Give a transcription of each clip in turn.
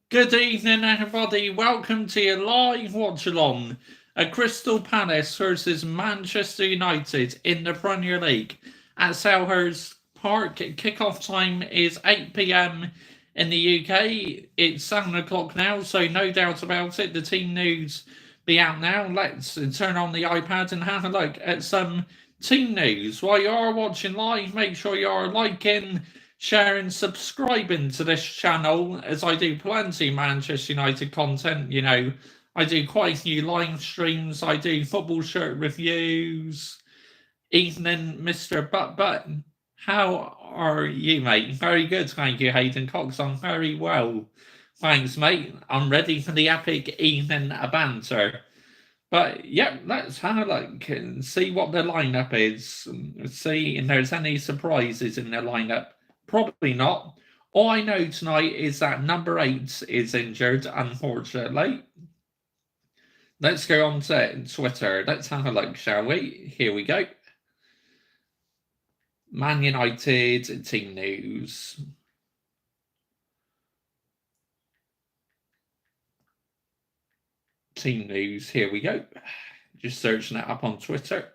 Good evening, everybody. Welcome to your live watch along at Crystal Palace versus Manchester United in the Premier League at Selhurst Park. Kickoff time is 8 p.m. in the UK. It's 7 o'clock now, so no doubt about it. The team news be out now. Let's turn on the iPad and have a look at some team news. While you are watching live, make sure you are liking, sharing, subscribing to this channel, as I do plenty of Manchester United content. I do quite a few live streams. I do football shirt reviews. Evening, Mr. Butt. How are you, mate? Very good, thank you, Hayden Cox. I'm very well. Thanks, mate. I'm ready for the epic evening banter. But yeah, let's have a look and see what the lineup is. See if there's any surprises in the lineup. Probably not. All I know tonight is that number 8 is injured, unfortunately. Let's go on to Twitter. Let's have a look, shall we? Here we go. Man United team news. Team news, here we go. Just searching it up on Twitter.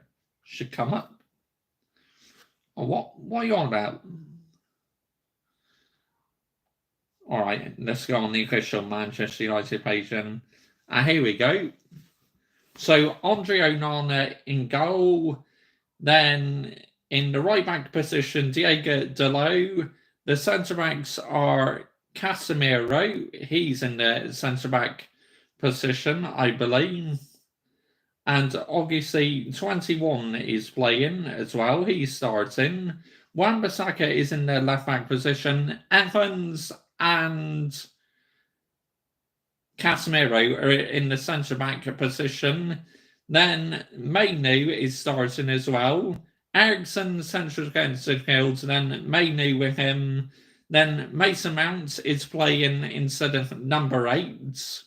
Should come up. Oh, what are you on about? All right, let's go on the official Manchester United page and here we go. So Andre Onana in goal, then in the right back position, Diego Dalot. The centre backs are Casemiro. He's in the centre back position, I believe. And obviously 21 is playing as well. He's starting. Wan-Bissaka is in the left back position. Evans and Casemiro are in the centre back position. Then Mainu is starting as well. Eriksen central against midfield. Then Mainu with him. Then Mason Mount is playing instead of number 8.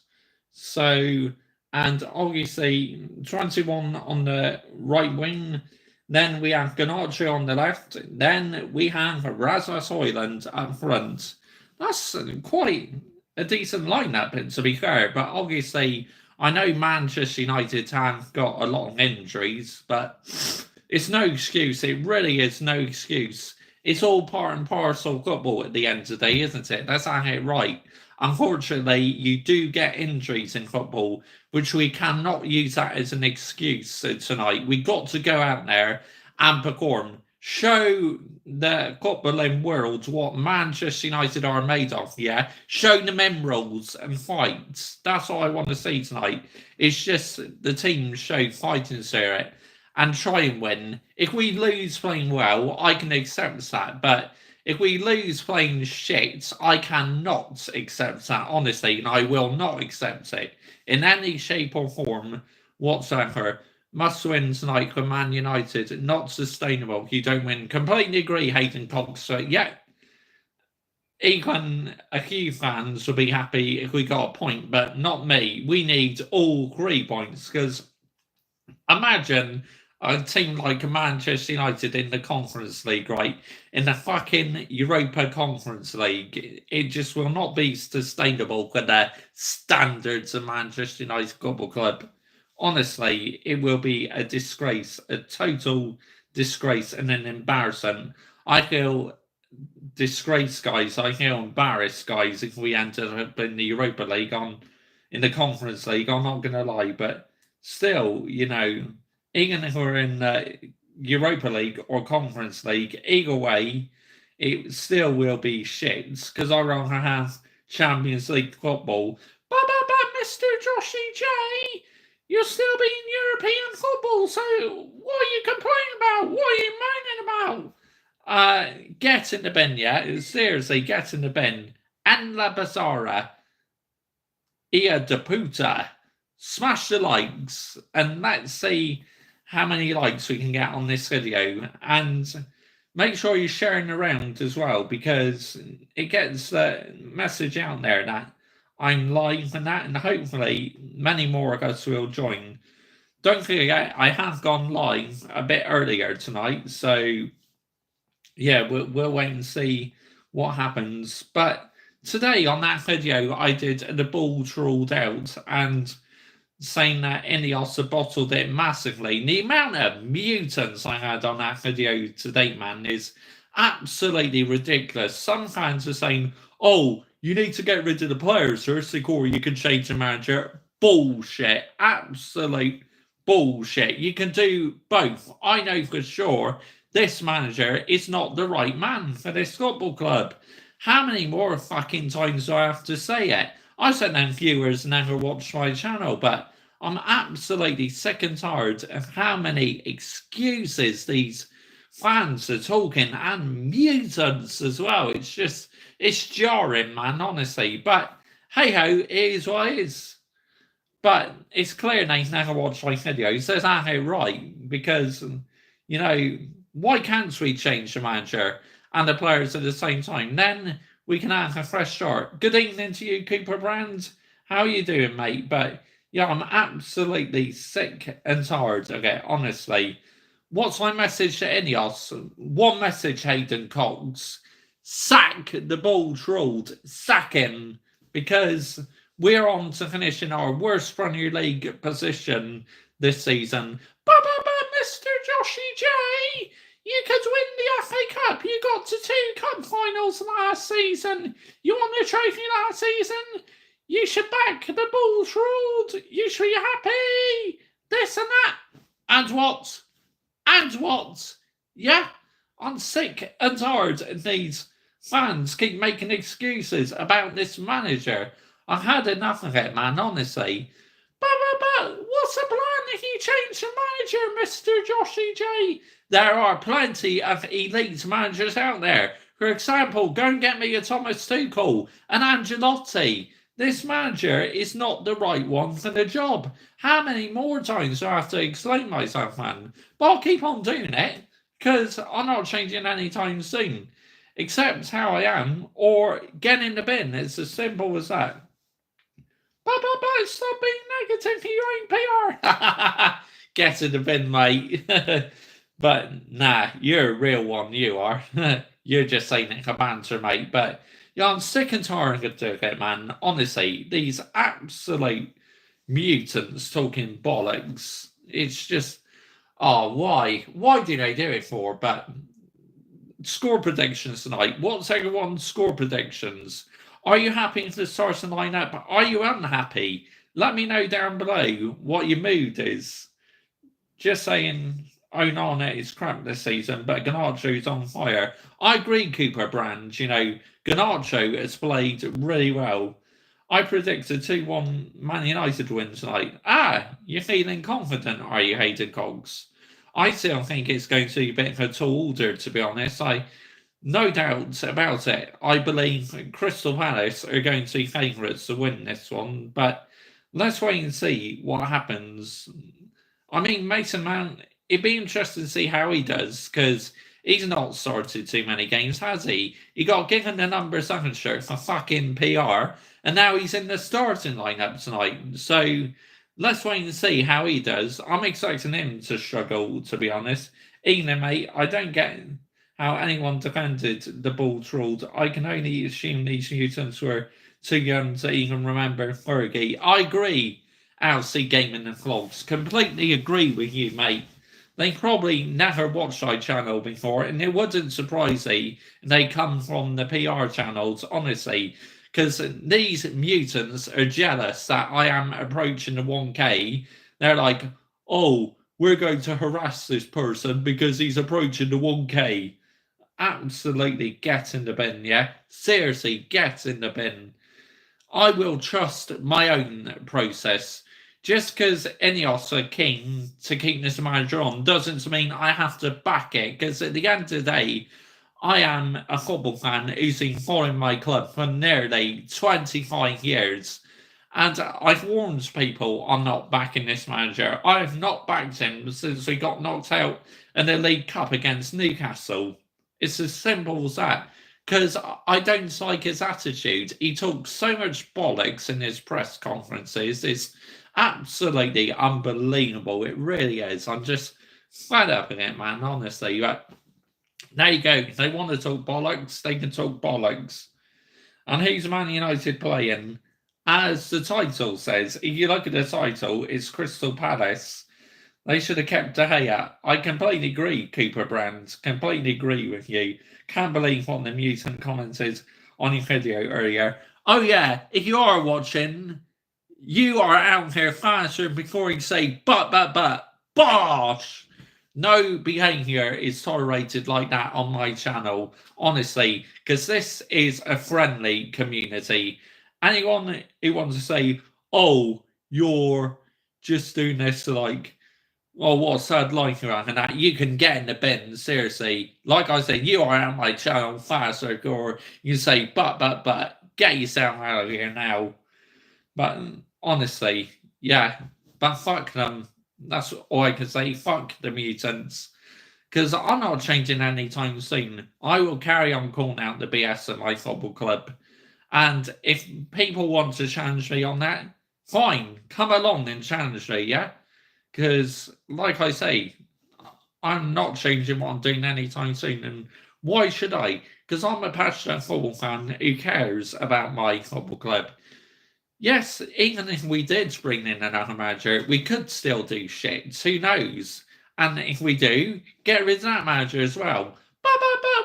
So, and obviously 21 on the right wing. Then we have Garnacho on the left. Then we have Rasmus Højlund up front. That's quite a decent lineup, to be fair. But obviously, I know Manchester United have got a lot of injuries, but it's no excuse. It really is no excuse. It's all part and parcel of football at the end of the day, isn't it? That's how it right. Unfortunately, you do get injuries in football, which we cannot use that as an excuse tonight. We got to go out there and perform. Show the footballing world what Manchester United are made of, yeah? Show them emeralds and fights. That's what I want to see tonight. It's just the team show fighting spirit and try and win. If we lose playing well, I can accept that, but if we lose playing shit, I cannot accept that, honestly, and I will not accept it in any shape or form whatsoever. Must win tonight for Man United. Not sustainable. You don't win. Completely agree, Hayden Cox. So, yeah, even a few fans will be happy if we got a point, but not me. We need all 3 points because imagine a team like Manchester United in the Conference League, right? In the fucking Europa Conference League. It just will not be sustainable for the standards of Manchester United Football Club. Honestly, it will be a disgrace, a total disgrace and an embarrassment. I feel disgraced, guys. I feel embarrassed, guys, if we ended up in the Europa League in the Conference League. I'm not going to lie, but still, even if we're in the Europa League or Conference League, either way, it still will be shit because I rather have Champions League football. But, Mr. Joshy J, you're still being European football, so what are you complaining about? What are you moaning about? Get in the bin, yeah? Seriously, get in the bin. And La Bazara, Ia de Puta, smash the likes, and let's see how many likes we can get on this video. And make sure you're sharing around as well, because it gets the message out there that I'm live and that, and hopefully many more of us will join. Don't forget, I have gone live a bit earlier tonight, so yeah, we'll wait and see what happens. But today on that video I did the Bulls ruled out and saying that Ineos have bottled it massively. And the amount of mutants I had on that video today, man, is absolutely ridiculous. Some fans are saying, oh, you need to get rid of the players first before you can change the manager. Bullshit. Absolute bullshit. You can do both. I know for sure this manager is not the right man for this football club. How many more fucking times do I have to say it? I said them viewers never watch my channel, but I'm absolutely sick and tired of how many excuses these fans are talking, and mutants as well. It's jarring, man, honestly. But hey ho, it is what it is. But it's clear they've never watched my videos. That's not right, because, why can't we change the manager and the players at the same time? Then we can have a fresh start. Good evening to you, Cooper Brand. How are you doing, mate? But yeah, I'm absolutely sick and tired of it, honestly. What's my message to Ineos? One message, Hayden Cox. Sack the Bulls ruled. Sack him, because we're on to finishing our worst Premier League position this season. But, Mr. Joshy J, you could win the FA Cup. You got to 2 cup finals last season. You won the trophy last season. You should back the Bulls ruled. You should be happy. This and that. And what? And what? Yeah, I'm sick and tired of these fans keep making excuses about this manager. I've had enough of it, man, honestly. But, what's the plan if you change the manager, Mr. Joshy J? There are plenty of elite managers out there. For example, go and get me a Thomas Tuchel, an Ancelotti. This manager is not the right one for the job. How many more times do I have to explain myself, man? But I'll keep on doing it, because I'm not changing anytime soon. Accept how I am, or get in the bin. It's as simple as that. But stop being negative for your own PR. Get in the bin, mate. But nah, you're a real one, you are. You're just saying it for banter, mate. But yeah, I'm sick and tired of it, man. Honestly, these absolute mutants talking bollocks. It's just, why? Why do they do it for? But score predictions tonight. What's everyone's score predictions? Are you happy with the starting lineup? Are you unhappy? Let me know down below what your mood is. Just saying, Onana is crap this season, but Garnacho's on fire. I agree, Cooper Brand. Garnacho has played really well. I predicted 2-1 Man United win tonight. You're feeling confident, are you, Hayden Cogs? I still think it's going to be a bit of a tall order, to be honest. No doubt about it. I believe Crystal Palace are going to be favourites to win this one, but let's wait and see what happens. I mean, Mason Mount, it'd be interesting to see how he does, because he's not started too many games, has he? He got given the number 7 shirt for fucking PR, and now he's in the starting lineup tonight. So let's wait and see how he does. I'm expecting him to struggle, to be honest. Even, mate, I don't get how anyone defended the Bulls ruled. I can only assume these mutants were too young to even remember Fergie. I agree, LC Gaming and Vlogs. Completely agree with you, mate. They probably never watched our channel before, and it wouldn't surprise me if they come from the PR channels, honestly, because these mutants are jealous that I am approaching the 1K. They're like, oh, we're going to harass this person because he's approaching the 1K. Absolutely get in the bin, yeah? Seriously, get in the bin. I will trust my own process. Just because Ineos are keen to keep this manager on doesn't mean I have to back it, because at the end of the day, I am a football fan who's been following my club for nearly 25 years. And I've warned people I'm not backing this manager. I have not backed him since we got knocked out in the League Cup against Newcastle. It's as simple as that. Because I don't like his attitude. He talks so much bollocks in his press conferences. It's absolutely unbelievable. It really is. I'm just fed up with it, man, honestly. But there you go. If they want to talk bollocks, they can talk bollocks. And who's Man United playing? As the title says, if you look at the title, it's Crystal Palace. They should have kept De Gea. I completely agree, Cooper Brand. Completely agree with you. Can't believe what the mutant commented on your video earlier. Oh yeah, if you are watching, you are out here faster before you say but, bosh! No behavior is tolerated like that on my channel, honestly, because this is a friendly community. Anyone who wants to say, oh, you're just doing this to like, oh, what a sad life you're having, that you can get in the bin, seriously. Like I said, you are on my channel faster, or you say, but, get yourself out of here now. But honestly, yeah, but fuck them. That's all I can say. Fuck the mutants. Because I'm not changing anytime soon. I will carry on calling out the BS at my football club. And if people want to challenge me on that, fine. Come along and challenge me, yeah? Because, like I say, I'm not changing what I'm doing anytime soon. And why should I? Because I'm a passionate football fan who cares about my football club. Yes, even if we did bring in another manager, we could still do shit. Who knows? And if we do, get rid of that manager as well. But,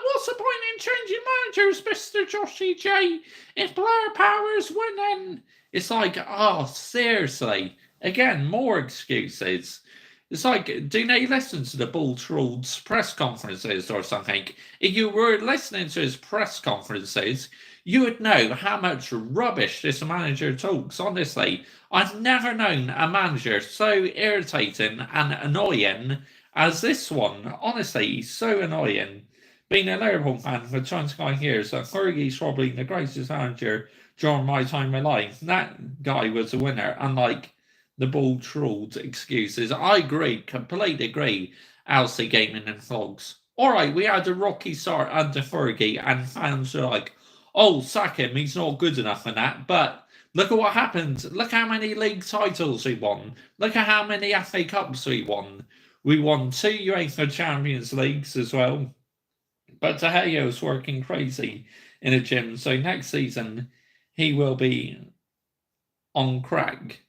what's the point in changing managers, Mr. Joshy J? If Blair Powers winning, it's like, oh, seriously. Again, more excuses. It's like, do they listen to the Bull Trolls press conferences or something? If you were listening to his press conferences, you would know how much rubbish this manager talks. Honestly, I've never known a manager so irritating and annoying as this one. Honestly, he's so annoying. Being a Liverpool fan for 25 years, that Fergie's probably the greatest manager during my time in life. That guy was a winner, unlike the Bull Trolls excuses. I agree, completely agree. Alcy Gaming and Vlogs. Alright, we had a rocky start under Fergie, and fans are like, oh, sack him, he's not good enough for that. But look at what happened. Look how many league titles we won. Look at how many FA Cups we won. We won 2 UEFA Champions Leagues as well. But De Gea's working crazy in a gym, so next season he will be on crack.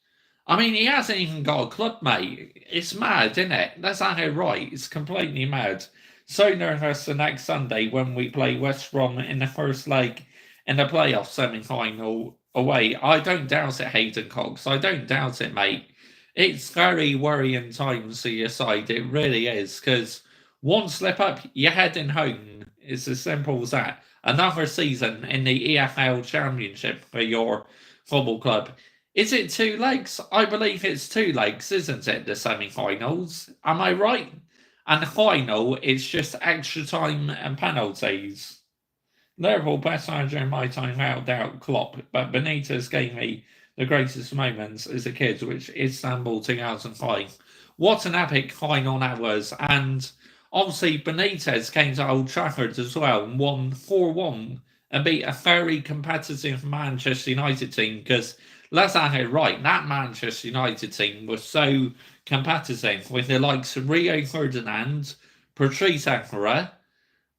I mean, he hasn't even got a club, mate. It's mad, isn't it? That's not right. It's completely mad. So nervous the next Sunday when we play West Brom in the first leg in the playoff semi-final away. I don't doubt it, Hayden Cox. I don't doubt it, mate. It's very worrying times for your side. It really is, because one slip up, you're heading home. It's as simple as that. Another season in the EFL Championship for your football club. Is it 2 legs? I believe it's 2 legs, isn't it? The semi-finals. Am I right? And the final is just extra time and penalties. Liverpool best manager in my time, without doubt, Klopp. But Benitez gave me the greatest moments as a kid, which is Istanbul 2005. What an epic final that was! And obviously Benitez came to Old Trafford as well and won 4-1 and beat a very competitive Manchester United team, because let's have it right, that Manchester United team was so competitive with the likes of Rio Ferdinand, Patrice Evra,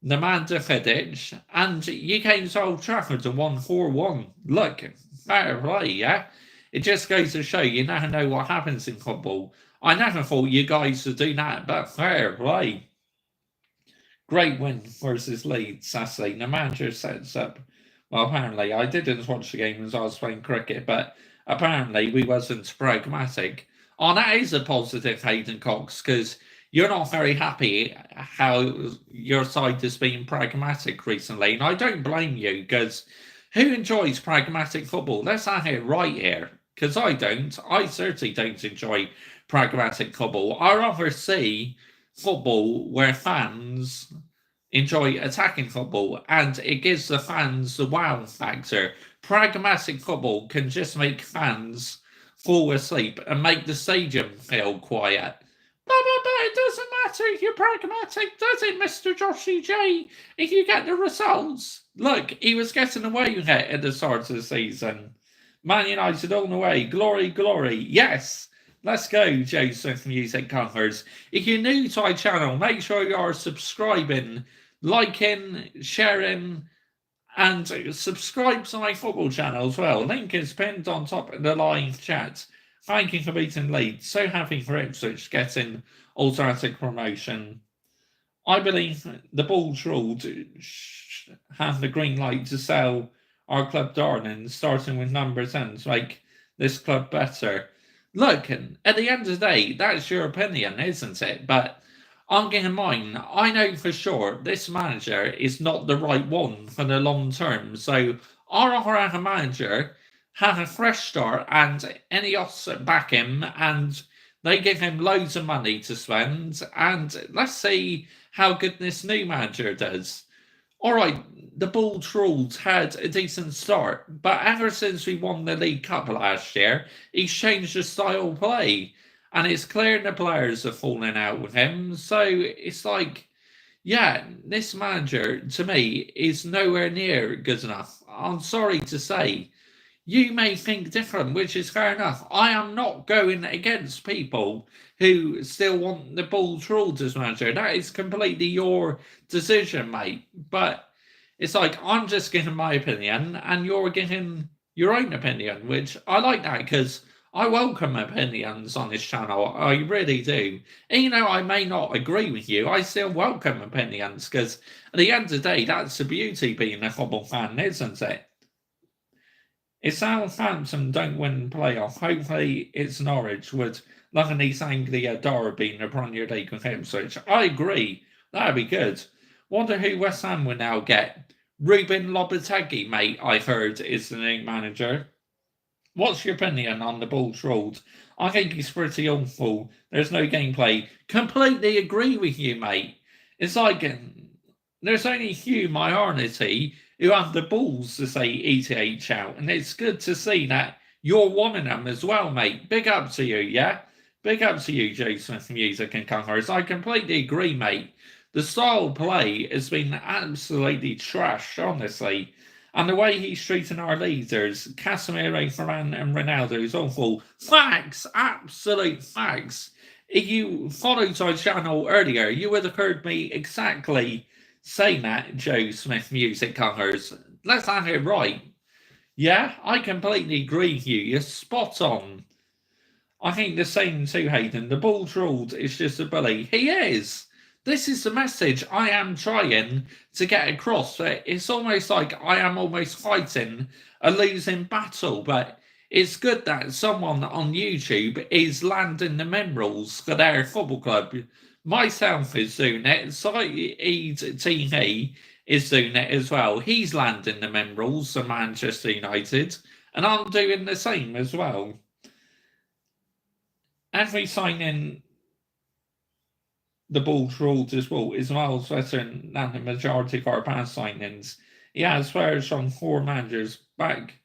Nemanja Vidic, and you came to Old Trafford and won 4-1. Look, fair play, yeah? It just goes to show you never know what happens in football. I never thought you guys would do that, but fair play. Great win versus Leeds, Sassy. The manager sets up. Well, apparently, I didn't watch the game as I was playing cricket, but apparently we wasn't pragmatic. Oh, that is a positive, Hayden Cox, because you're not very happy how your side has been pragmatic recently, and I don't blame you, because who enjoys pragmatic football? Let's have it right here, because I don't. I certainly don't enjoy pragmatic football. I rather see football where fans enjoy attacking football, and it gives the fans the wow factor. Pragmatic football can just make fans fall asleep and make the stadium feel quiet. But it doesn't matter if you're pragmatic, does it, Mr. Joshy J? If you get the results. Look, he was getting away with it at the start of the season. Man United all the way. Glory, glory. Yes. Let's go, Joseph Music Covers. If you're new to our channel, make sure you are subscribing, liking, sharing, And subscribe to my football channel as well. Link is pinned on top of the live chat. Thank you for beating Leeds. So happy for Ipswich getting automatic promotion. I believe the Bulls ruled have the green light to sell our club darlings, starting with number 10 to make this club better. Look, at the end of the day, that's your opinion, isn't it? But I'm getting mine. I know for sure this manager is not the right one for the long term. So our manager have a fresh start and Ineos back him and they give him loads of money to spend. And let's see how good this new manager does. All right, the Bull Trolls had a decent start, but ever since we won the League Cup last year, he's changed the style of play. And it's clear the players are falling out with him. So it's like, yeah, this manager to me is nowhere near good enough. I'm sorry to say. You may think different, which is fair enough. I am not going against people who still want the Bull Trolls as manager. That is completely your decision, mate. But it's like I'm just giving my opinion and you're giving your own opinion, which I like that because I welcome opinions on this channel. I really do. Even though I may not agree with you, I still welcome opinions because at the end of the day, that's the beauty being a football fan, isn't it? If Southampton don't win playoff, hopefully it's Norwich with like an East Anglia derby in the Premier League with Ipswich. I agree. That'd be good. Wonder who West Ham will now get. Ruben Lopetegui, mate, I've heard, is the new manager. What's your opinion on the Bulls ruled? I think he's pretty awful. There's no gameplay. Completely agree with you, mate. It's like there's only Hugh Myarnity who have the balls to say ETH out, and it's good to see that you're one of them as well, mate. Big up to you, yeah? Big up to you, Joe Smith Music and Conquerors. I completely agree, mate. The style of play has been absolutely trash, honestly. And the way he's treating our leaders, Casemiro, Varane, and Ronaldo, is awful. Facts, absolute facts. If you followed our channel earlier, you would have heard me exactly saying that, Joe Smith Music Colours. Let's have it right. Yeah, I completely agree with you. You're spot on. I think the same too, Hayden. The Bulls ruled is just a bully. He is. This is the message I am trying to get across. It's almost like I am almost fighting a losing battle, but it's good that someone on YouTube is landing the minerals for their football club. Myself is doing it. Saeed TV is doing it as well. He's landing the minerals for Manchester United, and I'm doing the same as well. As we sign in the Bulls ruled as well is miles better than the majority of our past signings. He has players from 4 managers back,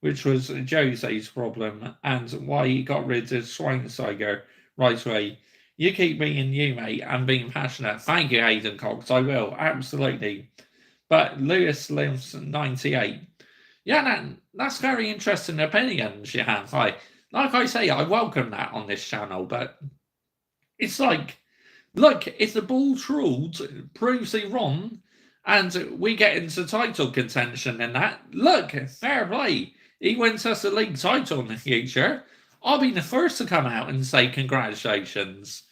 which was Jose's problem, and why he got rid of Schweinsteiger right away. You keep being you, mate, and being passionate. Thank you, Hayden Cox. I will, absolutely. But Lewis lives 98. Yeah, that's very interesting opinions you have. Like I say, I welcome that on this channel, but it's like, look, if the Bulls ruled proves he wrong, and we get into title contention in that, look, fair play. He wins us a league title in the future. I'll be the first to come out and say congratulations.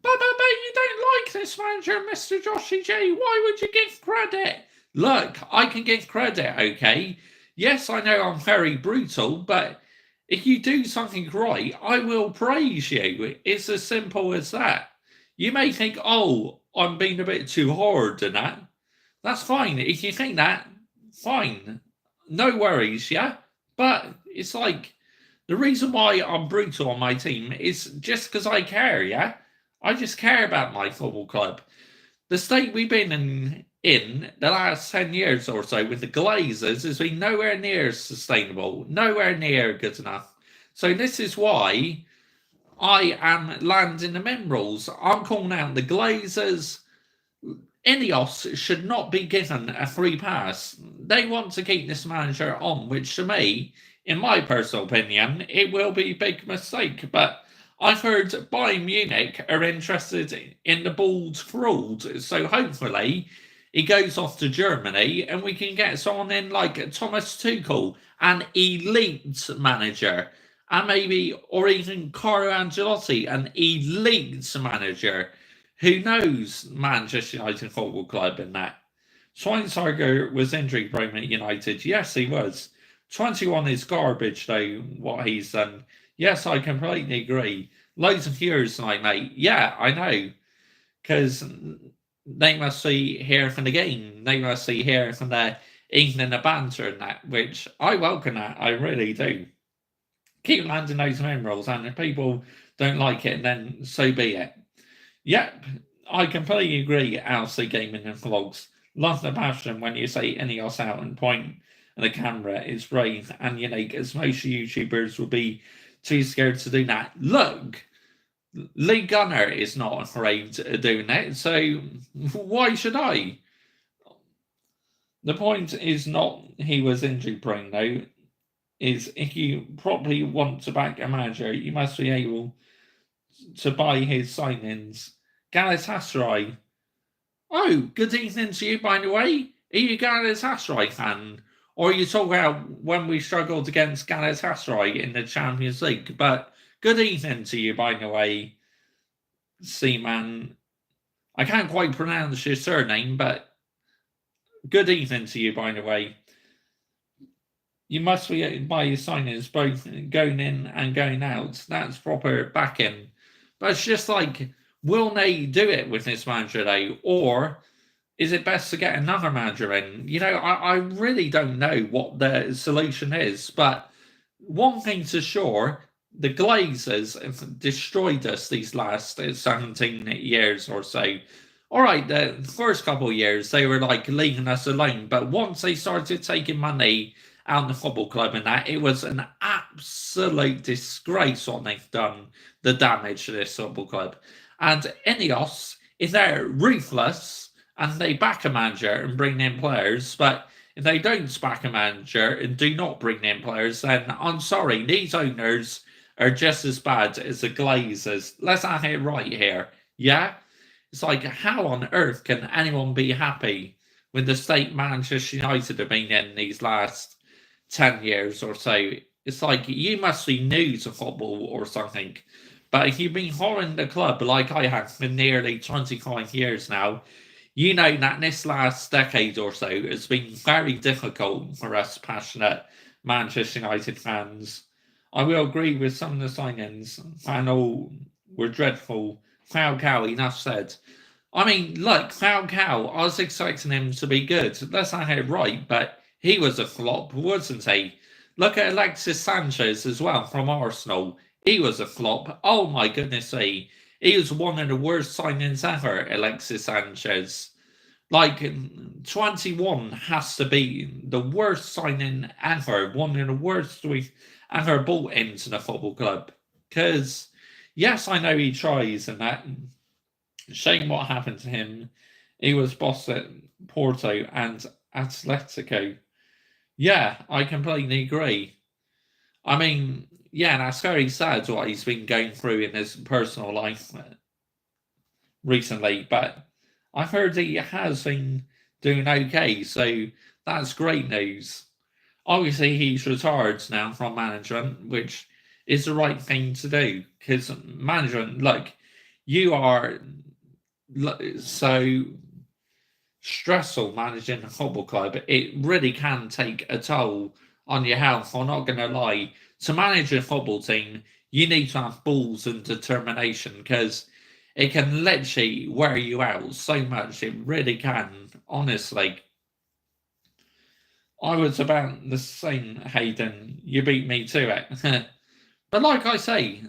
But you don't like this manager, Mr. Joshy J. Why would you give credit? Look, I can give credit, okay? Yes, I know I'm very brutal, but if you do something right, I will praise you. It's as simple as that. You may think, oh, I'm being a bit too hard and that. That's fine. If you think that, fine. No worries, yeah? But it's like, the reason why I'm brutal on my team is just because I care, yeah? I just care about my football club. The state we've been in the last 10 years or so with the Glazers has been nowhere near sustainable, nowhere near good enough. So this is why I am landing the minerals. I'm calling out the Glazers. Ineos should not be given a free pass. They want to keep this manager on, which to me, in my personal opinion, it will be a big mistake. But I've heard Bayern Munich are interested in the Bulls fraud, so hopefully he goes off to Germany and we can get someone in like Thomas Tuchel, an elite manager, and maybe, or even Carlo Ancelotti, an elite manager who knows Manchester United Football Club and that. Schweinsteiger was injury prone at United. Yes, he was. 21 is garbage, though, what he's done. Yes, I completely agree. Loads of viewers tonight, mate. Yeah, I know. Because they must see here from the game. They must see here from the evening the banter and that, which I welcome that. I really do. Keep landing those minerals, and if people don't like it, then so be it. Yep, I completely agree, LC Gaming and Vlogs. Love the passion when you say Ineos out and point at the camera. It's brave and unique, as most YouTubers will be too scared to do that. Look, Lee Gunner is not afraid of doing it, so why should I? The point is not he was injury prone, though. Is if you properly want to back a manager, you must be able to buy his signings. Galatasaray. Oh, good evening to you, by the way. Are you a Galatasaray fan? Or are you talking about when we struggled against Galatasaray in the Champions League? But good evening to you, by the way, Seaman. I can't quite pronounce your surname, but good evening to you, by the way. You must be able to buy your signings both going in and going out. That's proper backing. But it's just like, will they do it with this manager though? Or is it best to get another manager in? You know, I really don't know what the solution is. But one thing's for sure, the Glazers have destroyed us these last 17 years or so. All right, the first couple of years, they were like leaving us alone. But once they started taking money out of the football club and that, it was an absolute disgrace what they've done, the damage to this football club. And Ineos, if they're ruthless and they back a manager and bring in players, but if they don't back a manager and do not bring in players, then I'm sorry, these owners are just as bad as the Glazers. Let's have it right here. Yeah? It's like, how on earth can anyone be happy with the state Manchester United have been in these last 10 years or so? It's like, you must be new to football or something. But if you've been following the club like I have for nearly 25 years now, you know that this last decade or so has been very difficult for us passionate Manchester United fans. I will agree with some of the signings, and all were dreadful. Falcao, enough said. I mean, look, Falcao, I was expecting him to be good. Let's not get it right, but he was a flop, wasn't he? Look at Alexis Sanchez as well from Arsenal. He was a flop. Oh my goodness me. He was one of the worst signings ever, Alexis Sanchez. Like, 21 has to be the worst signing ever. One of the worst we've ever bought into the football club. Because, yes, I know he tries and that. Shame what happened to him. He was boss at Porto and Atletico. Yeah, I completely agree. I mean, yeah, that's very sad what he's been going through in his personal life recently, but I've heard he has been doing okay, so that's great news. Obviously, he's retired now from management, which is the right thing to do, because management, look, you are so stressful managing a football club. It really can take a toll on your health. I'm not going to lie. To manage a football team, you need to have balls and determination, because it can literally wear you out so much. It really can, honestly. I was about the same, Hayden. You beat me to it. But like I say,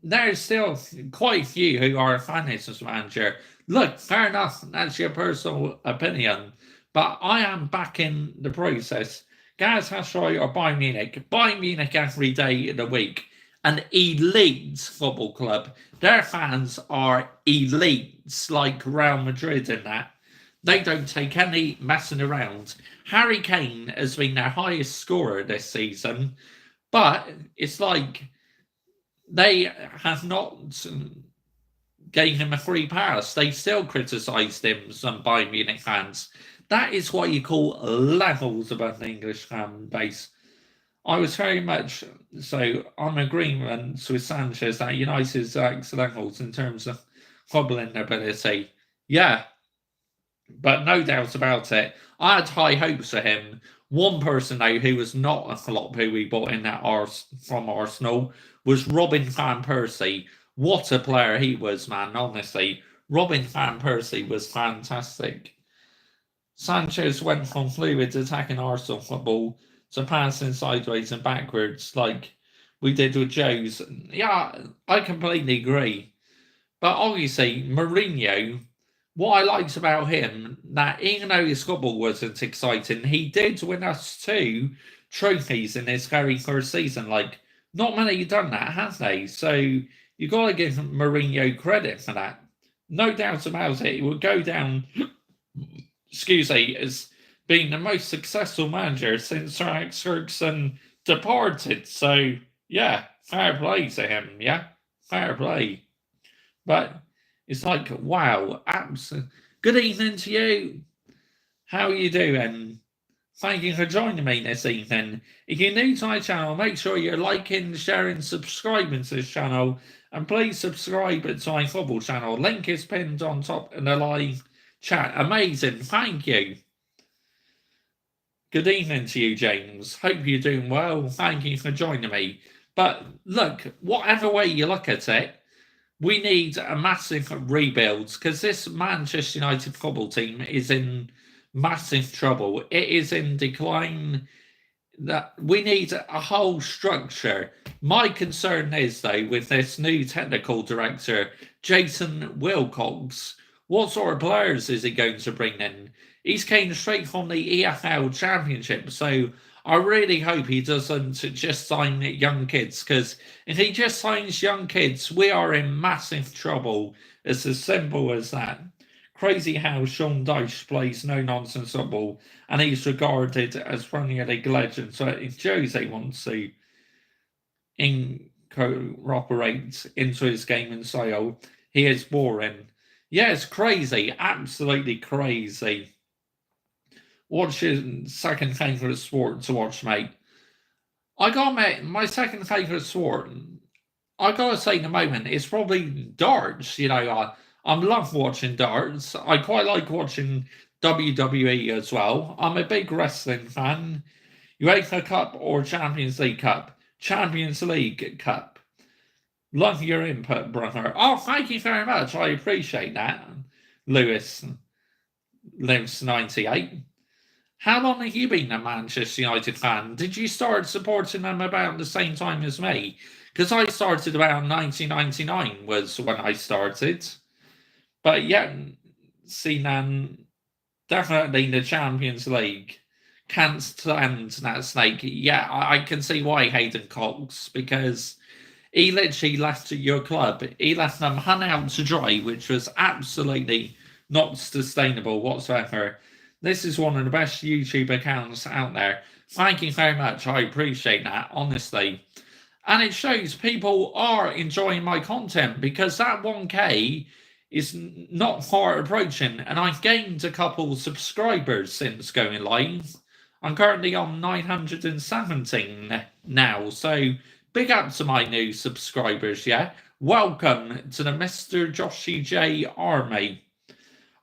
there's still quite a few who are a fan of this manager. Look, fair enough, that's your personal opinion. But I am backing the process. Galatasaray or Bayern Munich. Bayern Munich every day of the week. An elite football club. Their fans are elites, like Real Madrid and that. They don't take any messing around. Harry Kane has been their highest scorer this season. But it's like they have not gave him a free pass. They still criticised him, some Bayern Munich fans. That is what you call levels above the English fan base. I was very much so on agreement with Sanchez that United's levels in terms of footballing ability. Yeah, but no doubt about it. I had high hopes for him. One person, though, who was not a flop who we bought in from Arsenal was Robin Van Persie. What a player he was, man, honestly. Robin Van Persie was fantastic. Sanchez went from fluid attacking Arsenal football to passing sideways and backwards like we did with Joe's. Yeah, I completely agree. But obviously, Mourinho, what I liked about him, that even though his football wasn't exciting, he did win us 2 trophies in his very first season. Like, not many have done that, have they? So you got to give Mourinho credit for that. No doubt about it. He would go down, excuse me, as being the most successful manager since Sir Alex Ferguson departed. So, yeah, fair play to him, yeah? Fair play. But it's like, wow, good evening to you. How are you doing? Thank you for joining me this evening. If you're new to my channel, make sure you're liking, sharing, subscribing to this channel, and please subscribe to my football channel. Link is pinned on top in the live chat. Amazing, thank you. Good evening to you, James. Hope you're doing well. Thank you for joining me. But look, whatever way you look at it, we need a massive rebuild because this Manchester United football team is in massive trouble. It is in decline. That we need a whole structure. My concern is, though, with this new technical director, Jason Wilcox, what sort of players is he going to bring in? He's came straight from the EFL Championship, so I really hope he doesn't just sign young kids, because if he just signs young kids, we are in massive trouble. It's as simple as that. Crazy how Sean Dyche plays no-nonsense football, and he's regarded as Premier League legend. So if Jose wants to incorporate into his game and style, he is boring. Yeah, it's crazy, absolutely crazy. What's your second favourite sport to watch, mate? I got my second favourite sport. I gotta say, in the moment, it's probably darts. You know, I love watching darts. I quite like watching WWE as well. I'm a big wrestling fan. UEFA Cup or Champions League Cup? Champions League Cup. Love your input, brother. Oh, thank you very much. I appreciate that. Lewis lives 98. How long have you been a Manchester United fan? Did you start supporting them about the same time as me? Because I started about 1999 was when I started. But yeah, Sinan, definitely the Champions League. Can't stand that snake. Yeah, I can see why Hayden Cox, because he literally left your club. He left them hung out to dry, which was absolutely not sustainable whatsoever. This is one of the best YouTube accounts out there. Thank you very much. I appreciate that, honestly. And it shows people are enjoying my content because that 1K is not far approaching. And I've gained a couple subscribers since going live. I'm currently on 917 now. So big up to my new subscribers, yeah? Welcome to the Mr. Joshy J Army.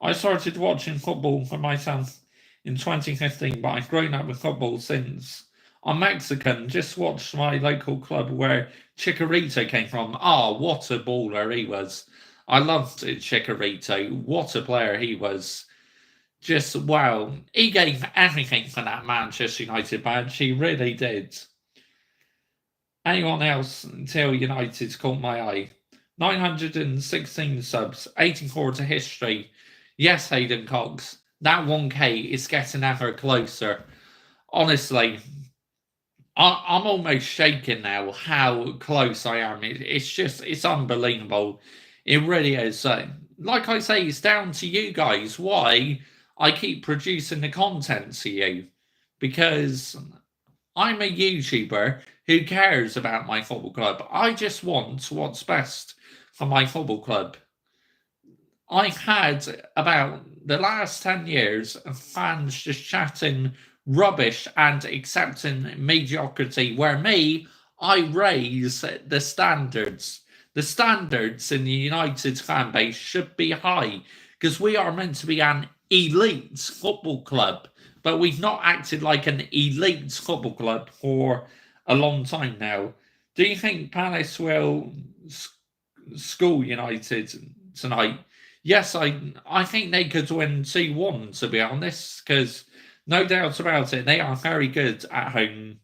I started watching football for myself in 2015, but I've grown up with football since. I'm Mexican, just watched my local club where Chicharito came from. What a baller he was. I loved Chicharito. What a player he was. Just, wow. He gave everything for that Manchester United badge. He really did. Anyone else until United's caught my eye? 916 subs, 84 to history. Yes, Hayden Cox, that 1K is getting ever closer. Honestly, I'm almost shaking now how close I am. It's unbelievable. It really is. Like I say, it's down to you guys why I keep producing the content to you. Because I'm a YouTuber who cares about my football club. I just want what's best for my football club. I had about the last 10 years of fans just chatting rubbish and accepting mediocrity, where me, I raise the standards. The standards in the United fan base should be high because we are meant to be an elite football club, but we've not acted like an elite football club for a long time now. Do you think Palace will school United tonight? Yes, I think they could win 2-1, to be honest, because no doubt about it, they are very good at home.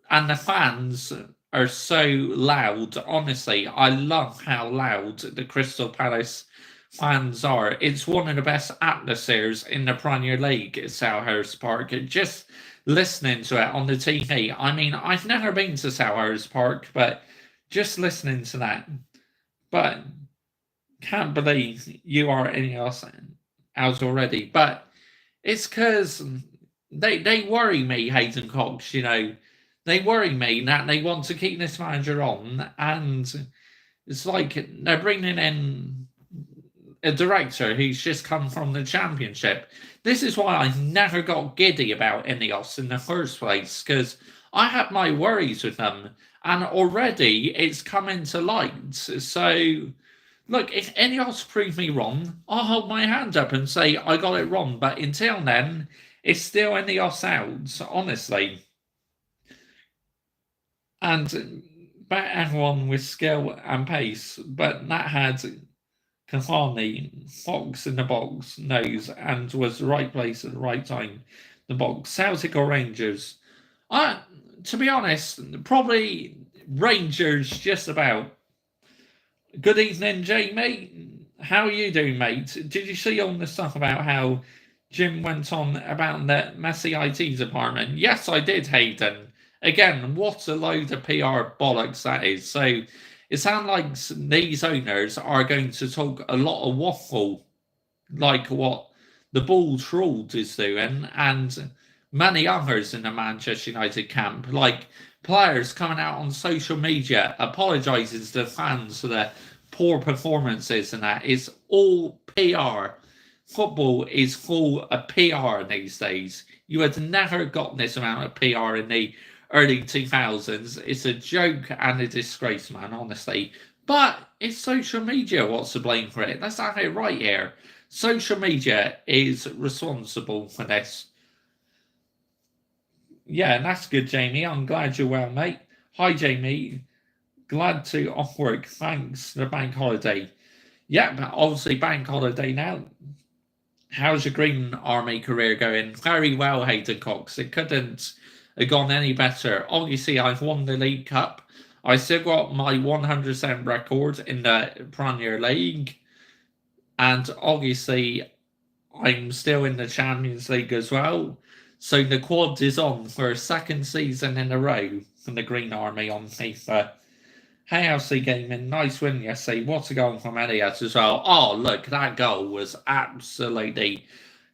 And the fans are so loud. Honestly, I love how loud the Crystal Palace fans are. It's one of the best atmospheres in the Premier League at Selhurst Park. Just listening to it on the TV. I mean, I've never been to Selhurst Park, but just listening to that. But can't believe you are in us out already. But it's because they worry me, Hayden Cox. They worry me that they want to keep this manager on, and it's like they're bringing in a director who's just come from the Championship. This is why I never got giddy about Ineos in the first place, because I had my worries with them, and already it's coming to light. So, look, if Ineos prove me wrong, I'll hold my hand up and say I got it wrong. But until then, it's still Ineos out, honestly. And better one with skill and pace, but that had Cavani, Fox in the box, knows, and was the right place at the right time. The box, Celtic or Rangers? To be honest, probably Rangers just about. Good evening, Jamie. How are you doing, mate? Did you see all the stuff about how Jim went on about the messy IT department? Yes, I did, Hayden. Again, what a load of PR bollocks that is. So it sounds like these owners are going to talk a lot of waffle, like what the Bull Trolled is doing, and many others in the Manchester United camp, like players coming out on social media apologising to the fans for their poor performances, and that is all PR. Football is full of PR these days. You had never gotten this amount of PR in the early 2000s. It's a joke and a disgrace, man, honestly. But it's social media what's to blame for it. Let's have it right here. Social media is responsible for this. Yeah, that's good, Jamie. I'm glad you're well, mate. Hi, Jamie. Glad to off work. Thanks for the bank holiday. Yeah, but obviously bank holiday now. How's your Green Army career going? Very well, Hayden Cox. It couldn't have gone any better. Obviously, I've won the League Cup. I still got my 100% record in the Premier League. And obviously, I'm still in the Champions League as well. So the quad is on for a second season in a row from the Green Army on FIFA. Hey, LC Gaming, nice win yesterday. What a goal from Elliott as well. Oh, look, that goal was absolutely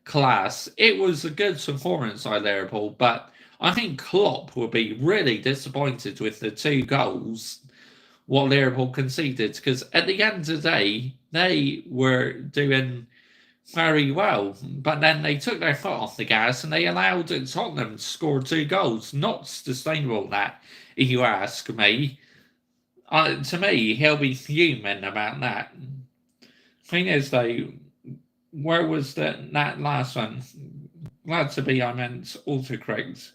class. It was a good performance by Liverpool, but I think Klopp will be really disappointed with the 2 goals what Liverpool conceded, because at the end of the day, they were doing very well, but then they took their foot off the gas and they allowed Tottenham to score 2 goals. Not sustainable, that, if you ask me. To me, he'll be fuming about that. Thing is, though, where was that last one? Glad to be, I meant autocorrect.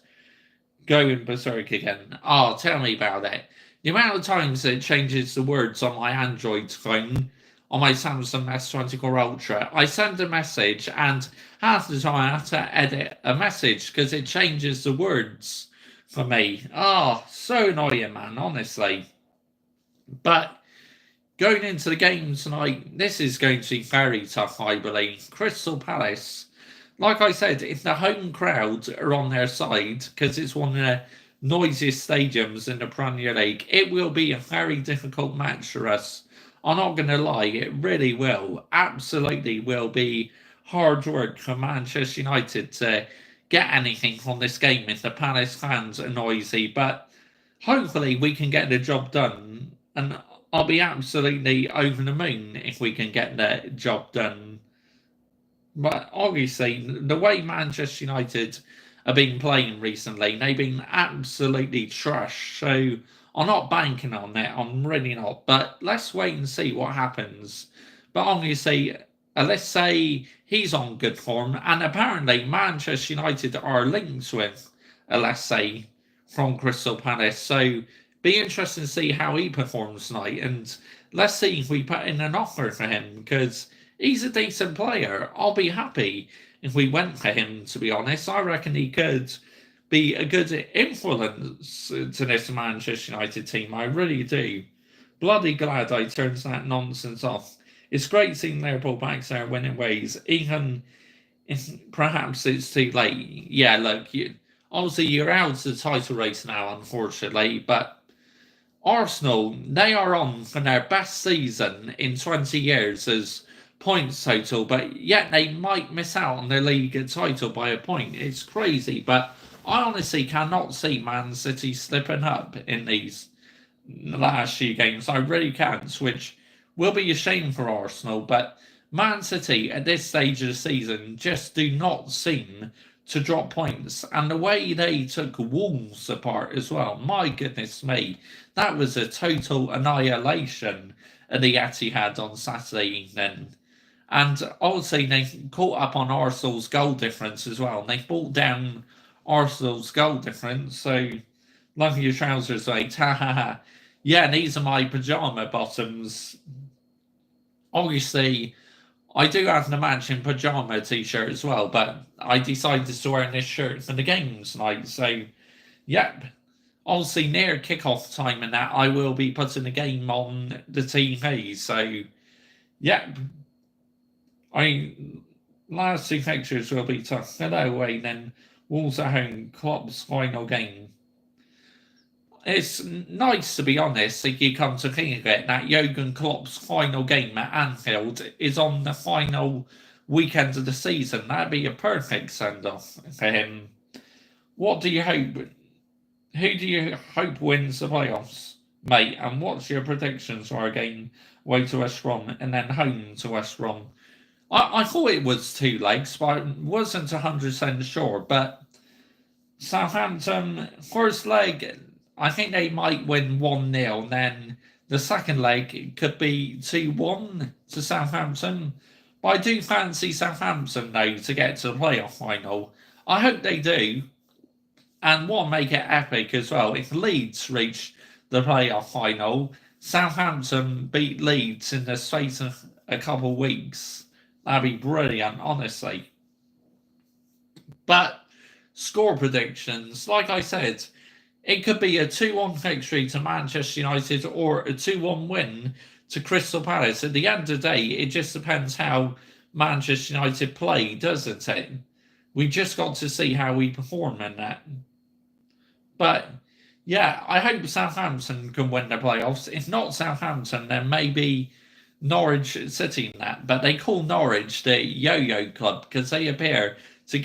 Going berserk again. Oh, tell me about it. The amount of times it changes the words on my Android phone, on my Samsung S24 Ultra, I send a message and half the time I have to edit a message because it changes the words for me. Oh, so annoying, man, honestly. But going into the game tonight, this is going to be very tough, I believe. Crystal Palace, like I said, if the home crowd are on their side, because it's one of the noisiest stadiums in the Premier League, it will be a very difficult match for us. I'm not going to lie, it really will. Absolutely will be hard work for Manchester United to get anything from this game if the Palace fans are noisy. But hopefully we can get the job done. And I'll be absolutely over the moon if we can get the job done. But obviously, the way Manchester United have been playing recently, they've been absolutely trash. So I'm not banking on it. I'm really not. But let's wait and see what happens. But obviously, let's say he's on good form, and apparently Manchester United are linked with, let's say, from Crystal Palace. So be interesting to see how he performs tonight, and let's see if we put in an offer for him because he's a decent player. I'll be happy if we went for him, to be honest. I reckon he could be a good influence to this Manchester United team. I really do. Bloody glad I turned that nonsense off. It's great seeing Liverpool back there winning ways. Even if perhaps it's too late. Yeah, look, obviously you're out of the title race now, unfortunately, but Arsenal, they are on for their best season in 20 years as points total, but yet they might miss out on their league title by a point. It's crazy, but I honestly cannot see Man City slipping up in these last few games. I really can't, which will be a shame for Arsenal, but Man City at this stage of the season just do not seem to drop points. And the way they took Wolves apart as well, my goodness me, that was a total annihilation at the Etihad on Saturday evening. And obviously, they caught up on Arsenal's goal difference as well. And they brought down Arsenal's goal difference. So, love your trousers, mate. Ha ha ha. Yeah, these are my pajama bottoms. Obviously, I do have the matching pajama t-shirt as well, but I decided to wear this shirt for the game tonight. So, yep. Obviously, near kickoff time and that, I will be putting the game on the TV. So, yep. Last two fixtures will be tough. Hello, away, then Wolves at home, Klopp's final game. It's nice, to be honest, if you come to think of it, that Jurgen Klopp's final game at Anfield is on the final weekend of the season. That'd be a perfect send-off for him. What do you hope? Who do you hope wins the playoffs, mate? And what's your predictions for a game away to West Brom and then home to West Brom? I thought it was 2 legs, but I wasn't 100% sure. But Southampton, first leg, I think they might win 1-0. Then the second leg could be 2-1 to Southampton. But I do fancy Southampton, though, to get to the playoff final. I hope they do. And what make it epic as well, if Leeds reach the playoff final, Southampton beat Leeds in the space of a couple of weeks. That'd be brilliant, honestly. But score predictions, like I said, it could be a 2-1 victory to Manchester United or a 2-1 win to Crystal Palace. At the end of the day, it just depends how Manchester United play, doesn't it? We just got to see how we perform in that. But yeah, I hope Southampton can win the playoffs. If not Southampton, then maybe Norwich City in that. But they call Norwich the yo-yo club because they appear to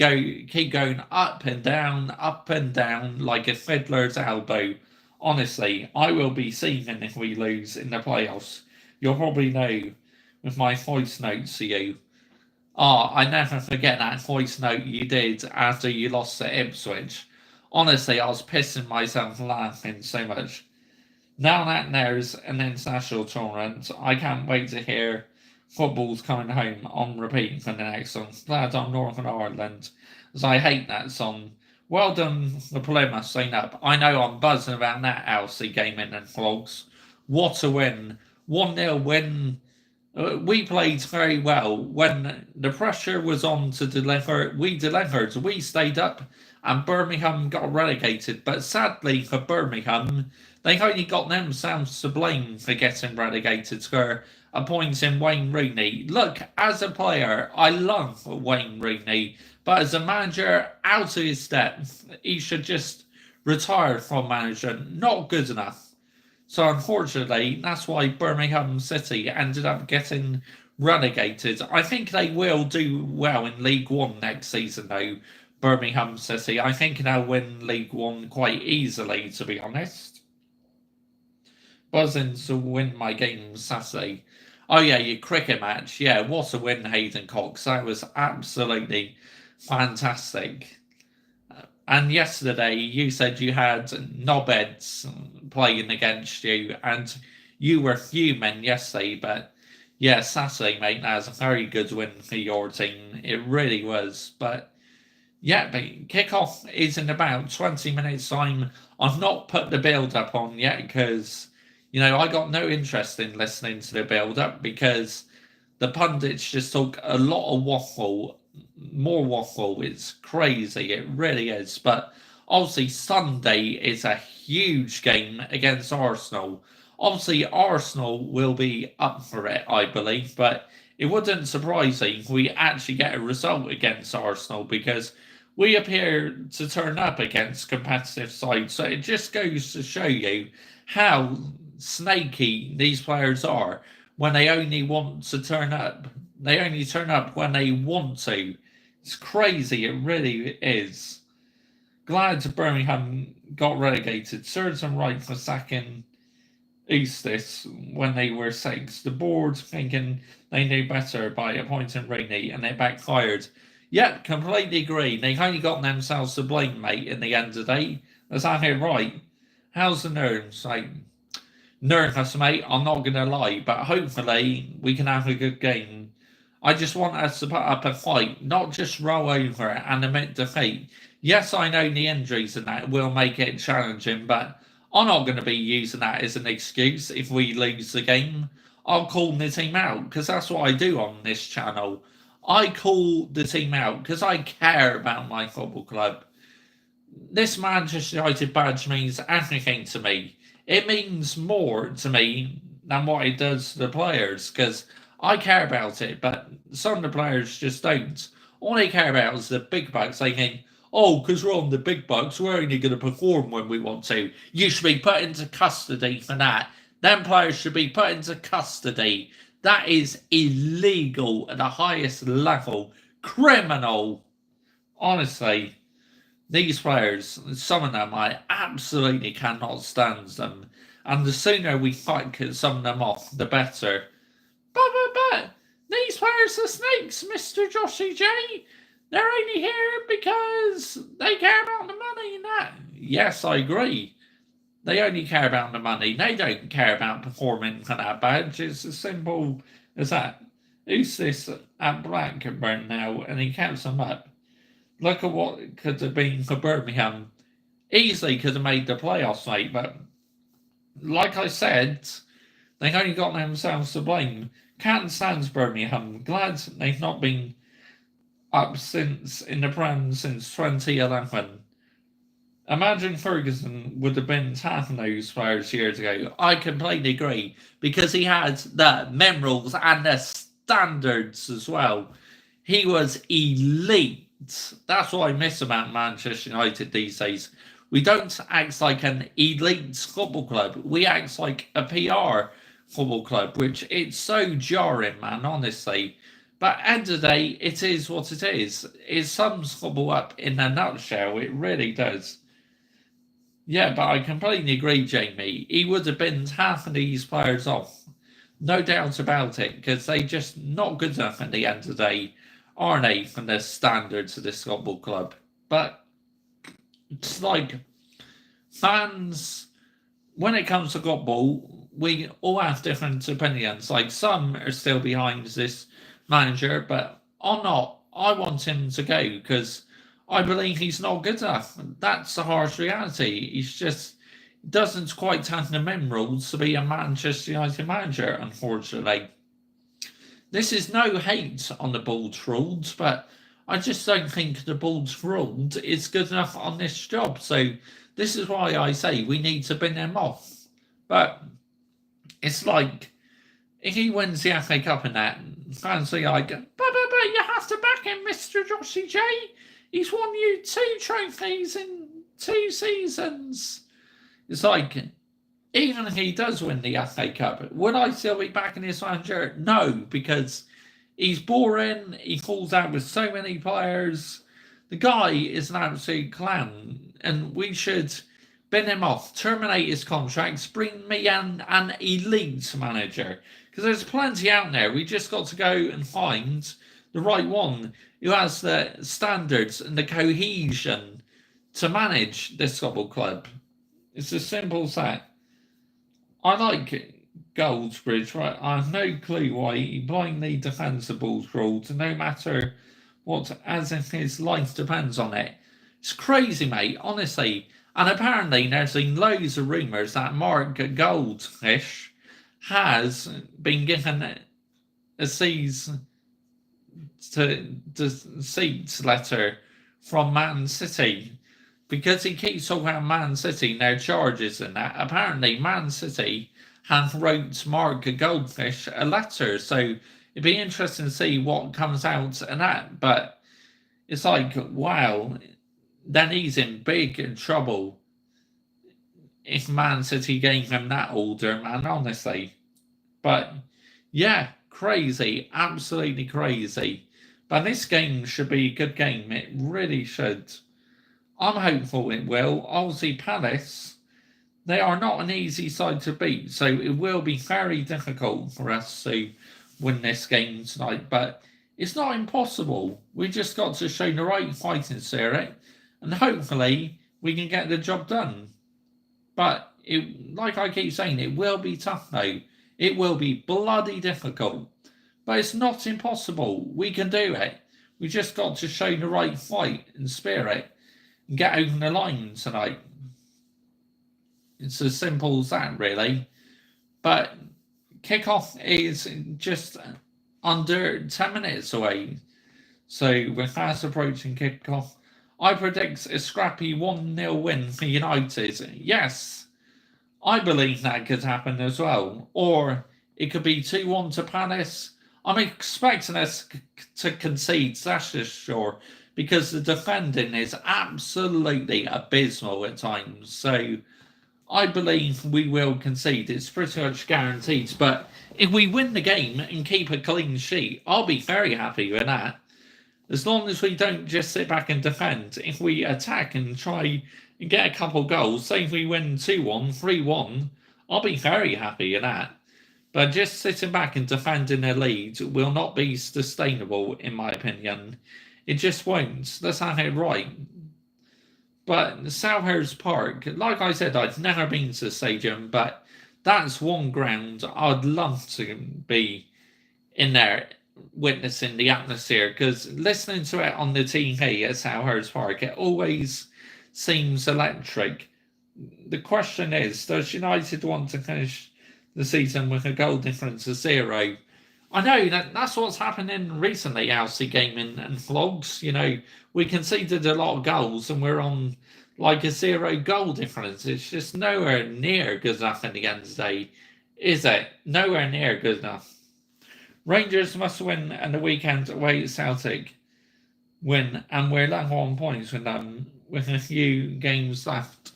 keep going up and down like a fiddler's elbow. Honestly, I will be seething if we lose in the playoffs. You'll probably know with my voice notes to you. I never forget that voice note you did after you lost to Ipswich. Honestly, I was pissing myself laughing so much. Now that there's an international tournament, I can't wait to hear football's coming home on repeat for the next song. Glad I'm Northern Ireland, as I hate that song. Well done, the Plymouth staying up. I know I'm buzzing about that LC Gaming and Vlogs. What a win. 1-0 win. We played very well. When the pressure was on to deliver, we delivered. We stayed up and Birmingham got relegated. But sadly for Birmingham, they only got themselves to blame for getting relegated for appointing Wayne Rooney. Look, as a player, I love Wayne Rooney, but as a manager, out of his depth, he should just retire from management. Not good enough. So unfortunately, that's why Birmingham City ended up getting relegated. I think they will do well in League One next season, though. Birmingham City. I think they'll win League One quite easily, to be honest. buzzing to win my game Saturday. Oh yeah, your cricket match. Yeah, what a win, Hayden Cox. That was absolutely fantastic. And yesterday you said you had knobheads playing against you, and you were fuming yesterday. But yeah, Saturday, mate, that was a very good win for your team. It really was. But yeah, but kickoff is in about 20 minutes' time. I've not put the build up on yet because, I got no interest in listening to the build up because the pundits just talk a lot of waffle, more waffle. It's crazy, it really is. But obviously, Sunday is a huge game against Arsenal. Obviously, Arsenal will be up for it, I believe, but it wouldn't surprise me if we actually get a result against Arsenal because we appear to turn up against competitive sides. So it just goes to show you how snaky these players are when they only want to turn up. They only turn up when they want to. It's crazy, it really is. Glad Birmingham got relegated. Serves them right for sacking Eustace when they were six. The board thinking they knew better by appointing Rainey, and it backfired. Yep, completely agree. They only got themselves to blame, mate, in the end of the day. Is that it right? How's the nerves? Like, nervous, mate, I'm not going to lie, but hopefully we can have a good game. I just want us to put up a fight, not just roll over and admit defeat. Yes, I know the injuries and that will make it challenging, but I'm not going to be using that as an excuse if we lose the game. I'll call the team out because that's what I do on this channel. I call the team out because I care about my football club. This Manchester United badge means everything to me. It means more to me than what it does to the players because I care about it, but some of the players just don't. All they care about is the big bucks. They think, oh, because we're on the big bucks, we're only going to perform when we want to. You should be put into custody for that. Them players should be put into custody. That is illegal at the highest level. Criminal. Honestly, these players, some of them, I absolutely cannot stand them. And the sooner we fight some of them off, the better. But, these players are snakes, Mr. Joshy J. They're only here because they care about the money and that. Yes, I agree. They only care about the money. They don't care about performing for that badge. It's as simple as that. Who's this at Blackburn now? And he counts them up. Look at what it could have been for Birmingham. Easily could have made the playoffs, mate. But like I said, they only got themselves to blame. Can't stand Birmingham. Glad they've not been up since in the Prem since 2011. Imagine Ferguson would have been half of those players years ago. I completely agree because he had the minerals and the standards as well. He was elite. That's what I miss about Manchester United these days. We don't act like an elite football club. We act like a PR football club, which it's so jarring, man, honestly. But end of the day, it is what it is. It sums football up in a nutshell. It really does. Yeah, but I completely agree, Jamie. He would have been half of these players off. No doubt about it, because they just not good enough at the end of the day, aren't they, from the standards of this football club. But it's like fans, when it comes to football, we all have different opinions. Like some are still behind this manager, but I'm not. I want him to go because I believe he's not good enough. That's the harsh reality. He's just doesn't quite have the minerals to be a Manchester United manager, unfortunately. This is no hate on the Bulls rules, but I just don't think the Bulls rules is good enough on this job. So this is why I say we need to bin him off. But it's like if he wins the FA Cup and that, fans are like, but you have to back him, Mr. Joshy J. He's won you 2 trophies in 2 seasons. It's like, even if he does win the FA Cup, would I still be backing his manager? No, because he's boring. He falls out with so many players. The guy is an absolute clown, and we should bin him off, terminate his contracts, bring me an elite manager. Because there's plenty out there. We just got to go and find the right one who has the standards and the cohesion to manage this football club. It's as simple as that. I like Goldsbridge, right? I have no clue why he blindly defends the Bulls rules, no matter what, as if his life depends on it. It's crazy, mate, honestly. And apparently, there's been loads of rumours that Mark Goldfish has been given a cease to seats letter from Man City because he keeps talking about Man City and their charges and that. Apparently, Man City have wrote Mark Goldfish a letter, so it'd be interesting to see what comes out in that. But it's like, wow, then he's in big trouble if Man City gave him that order, man, honestly. But yeah, crazy, absolutely crazy. But this game should be a good game. It really should. I'm hopeful it will. Obviously, Palace, they are not an easy side to beat, so it will be very difficult for us to win this game tonight. But it's not impossible. We just got to show the right fighting spirit, and hopefully we can get the job done. But like I keep saying, it will be tough though. It will be bloody difficult. But it's not impossible. We can do it. We just got to show the right fight and spirit and get over the line tonight. It's as simple as that, really. But kickoff is just under 10 minutes away. So we're fast approaching kickoff. I predict a scrappy 1-0 win for United. Yes, I believe that could happen as well. Or it could be 2-1 to Palace. I'm expecting us to concede, that's just sure, because the defending is absolutely abysmal at times. So I believe we will concede. It's pretty much guaranteed. But if we win the game and keep a clean sheet, I'll be very happy with that. As long as we don't just sit back and defend. If we attack and try and get a couple goals, say if we win 2-1, 3-1, I'll be very happy with that. But just sitting back and defending a lead will not be sustainable, in my opinion. It just won't. Let's have it right. But Selhurst Park, like I said, I've never been to the stadium, but that's one ground I'd love to be in there witnessing the atmosphere, because listening to it on the TV at Selhurst Park, it always seems electric. The question is, does United want to finish the season with a goal difference of 0? I know that's what's happening recently, Alcy Gaming and Vlogs. You know, we conceded a lot of goals and we're on like a 0 goal difference. It's just nowhere near good enough in the end of the day, is it? Nowhere near good enough. Rangers must win and the weekend away at Celtic win, and we're level on points with them with a few games left.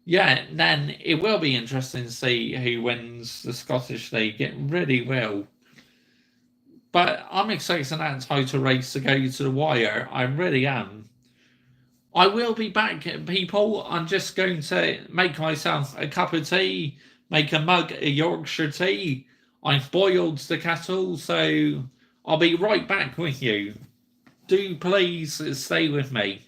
Yeah, then it will be interesting to see who wins the Scottish League. It really will. But I'm expecting that title race to go to the wire. I really am. I will be back, people. I'm just going to make myself a cup of tea, make a mug of Yorkshire tea. I've boiled the kettle, so I'll be right back with you. Do please stay with me.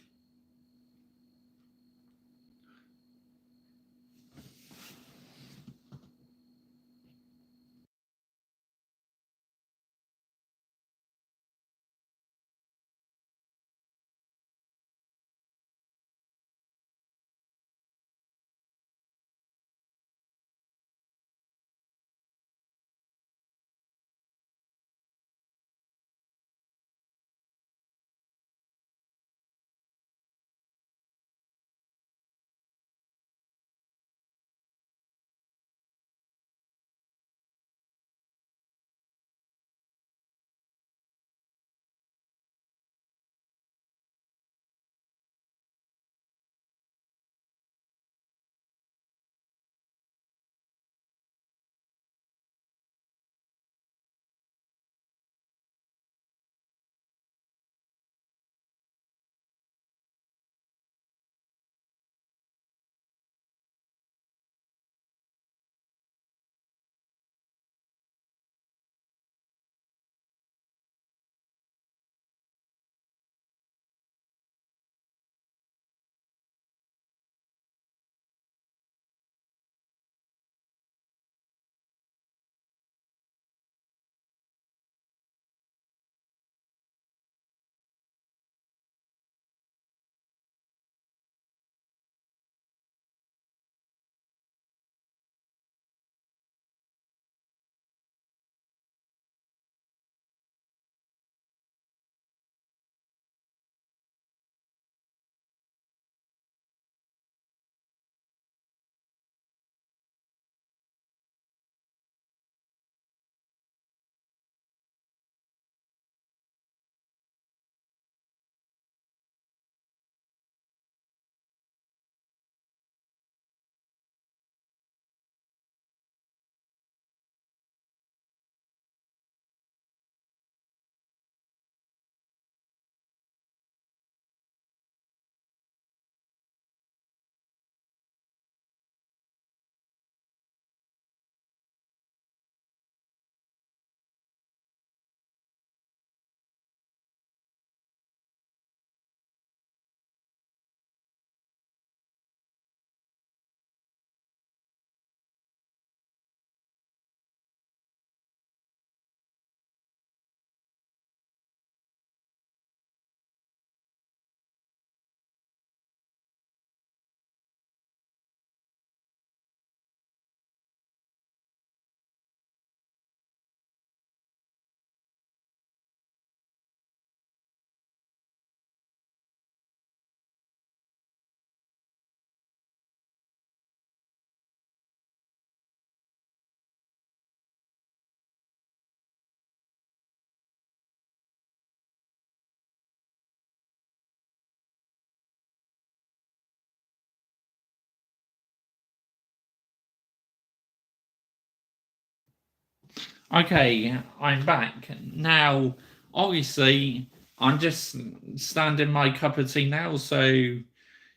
Okay, I'm back. Now, obviously, I'm just standing my cup of tea now, so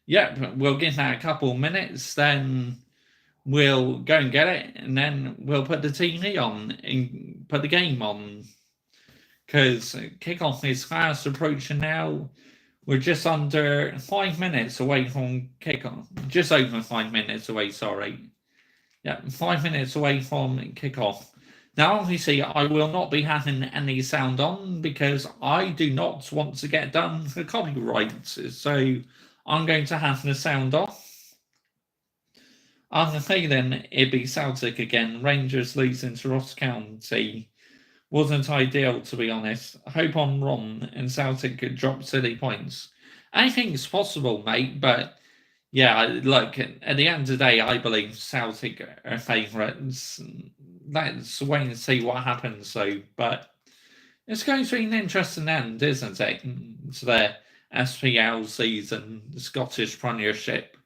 yep, we'll give that a couple of minutes, then we'll go and get it, and then we'll put the TV on and put the game on. Because kickoff is fast approaching now. We're just under 5 minutes away from kickoff. Just over 5 minutes away, sorry. Yeah, 5 minutes away from kickoff. Now, obviously, I will not be having any sound on because I do not want to get done for copyright. So I'm going to have the sound off. I'm feeling it'd be Celtic again. Rangers losing to Ross County. Wasn't ideal, to be honest. I hope I'm wrong and Celtic could drop silly points. Anything's possible, mate, but yeah, look, at the end of the day, I believe Celtic are favourites. Let's wait and see what happens, though. But it's going to be an interesting end, isn't it? To the SPL season, the Scottish Premiership.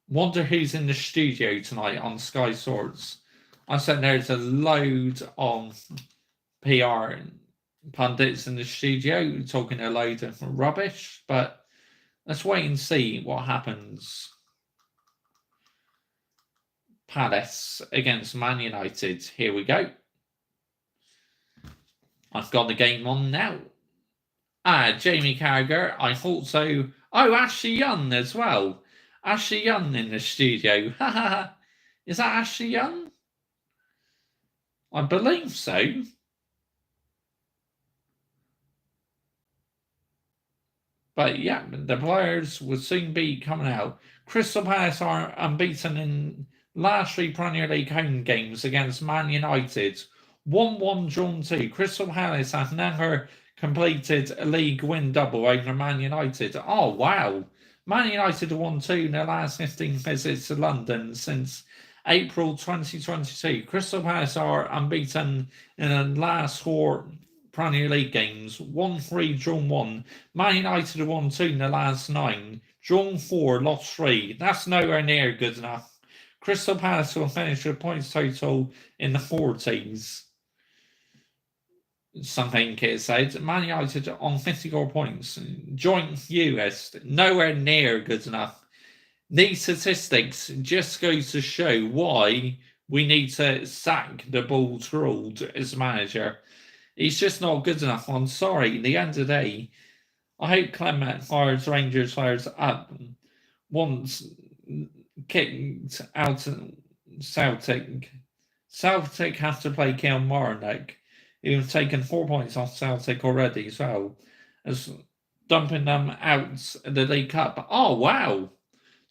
Wonder who's in the studio tonight on Sky Sports. I said there's a load of PR pundits in the studio talking a load of rubbish, but let's wait and see what happens. Palace against Man United. Here we go. I've got the game on now. Jamie Carragher. I thought so. Oh, Ashley Young as well. Ashley Young in the studio. Is that Ashley Young? I believe so. But yeah, the players will soon be coming out. Crystal Palace are unbeaten in last three Premier League home games against Man United. 1-1 drawn 2. Crystal Palace have never completed a league win double over Man United. Oh, wow. Man United have won 2 in their last 15 visits to London since April 2022. Crystal Palace are unbeaten in the last 4 Premier League games. 1-3, drawn 1. Man United have won 2 in the last 9. Drawn 4, lost 3. That's nowhere near good enough. Crystal Palace will finish with points total in the 40s. Something Kit said. Man United on 54 points. Joint US, nowhere near good enough. These statistics just go to show why we need to sack the Ball Trawled as manager. He's just not good enough. I'm sorry. At the end of the day, I hope Clement fires Rangers players up once kicked out Celtic. Celtic have to play Kilmarnock, who've taken 4 points off Celtic already, so as dumping them out of the League Cup. Oh, wow.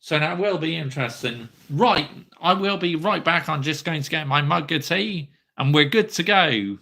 So that will be interesting. Right, I will be right back. I'm just going to get my mug of tea, and we're good to go.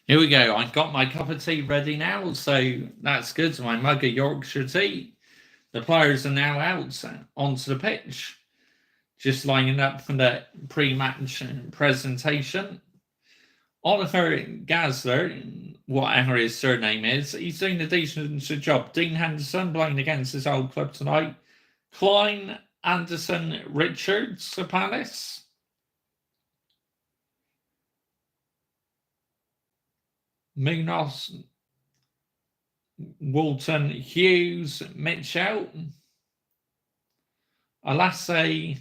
Here we go. I've got my cup of tea ready now, so that's good. My mug of Yorkshire tea. The players are now out onto the pitch, just lining up for the pre-match presentation. Oliver Gazler, whatever his surname is, he's doing a decent job. Dean Henderson playing against his old club tonight. Klein, Anderson, Richards, Palace. Munoz, Walton, Hughes, Mitchell, Alessi,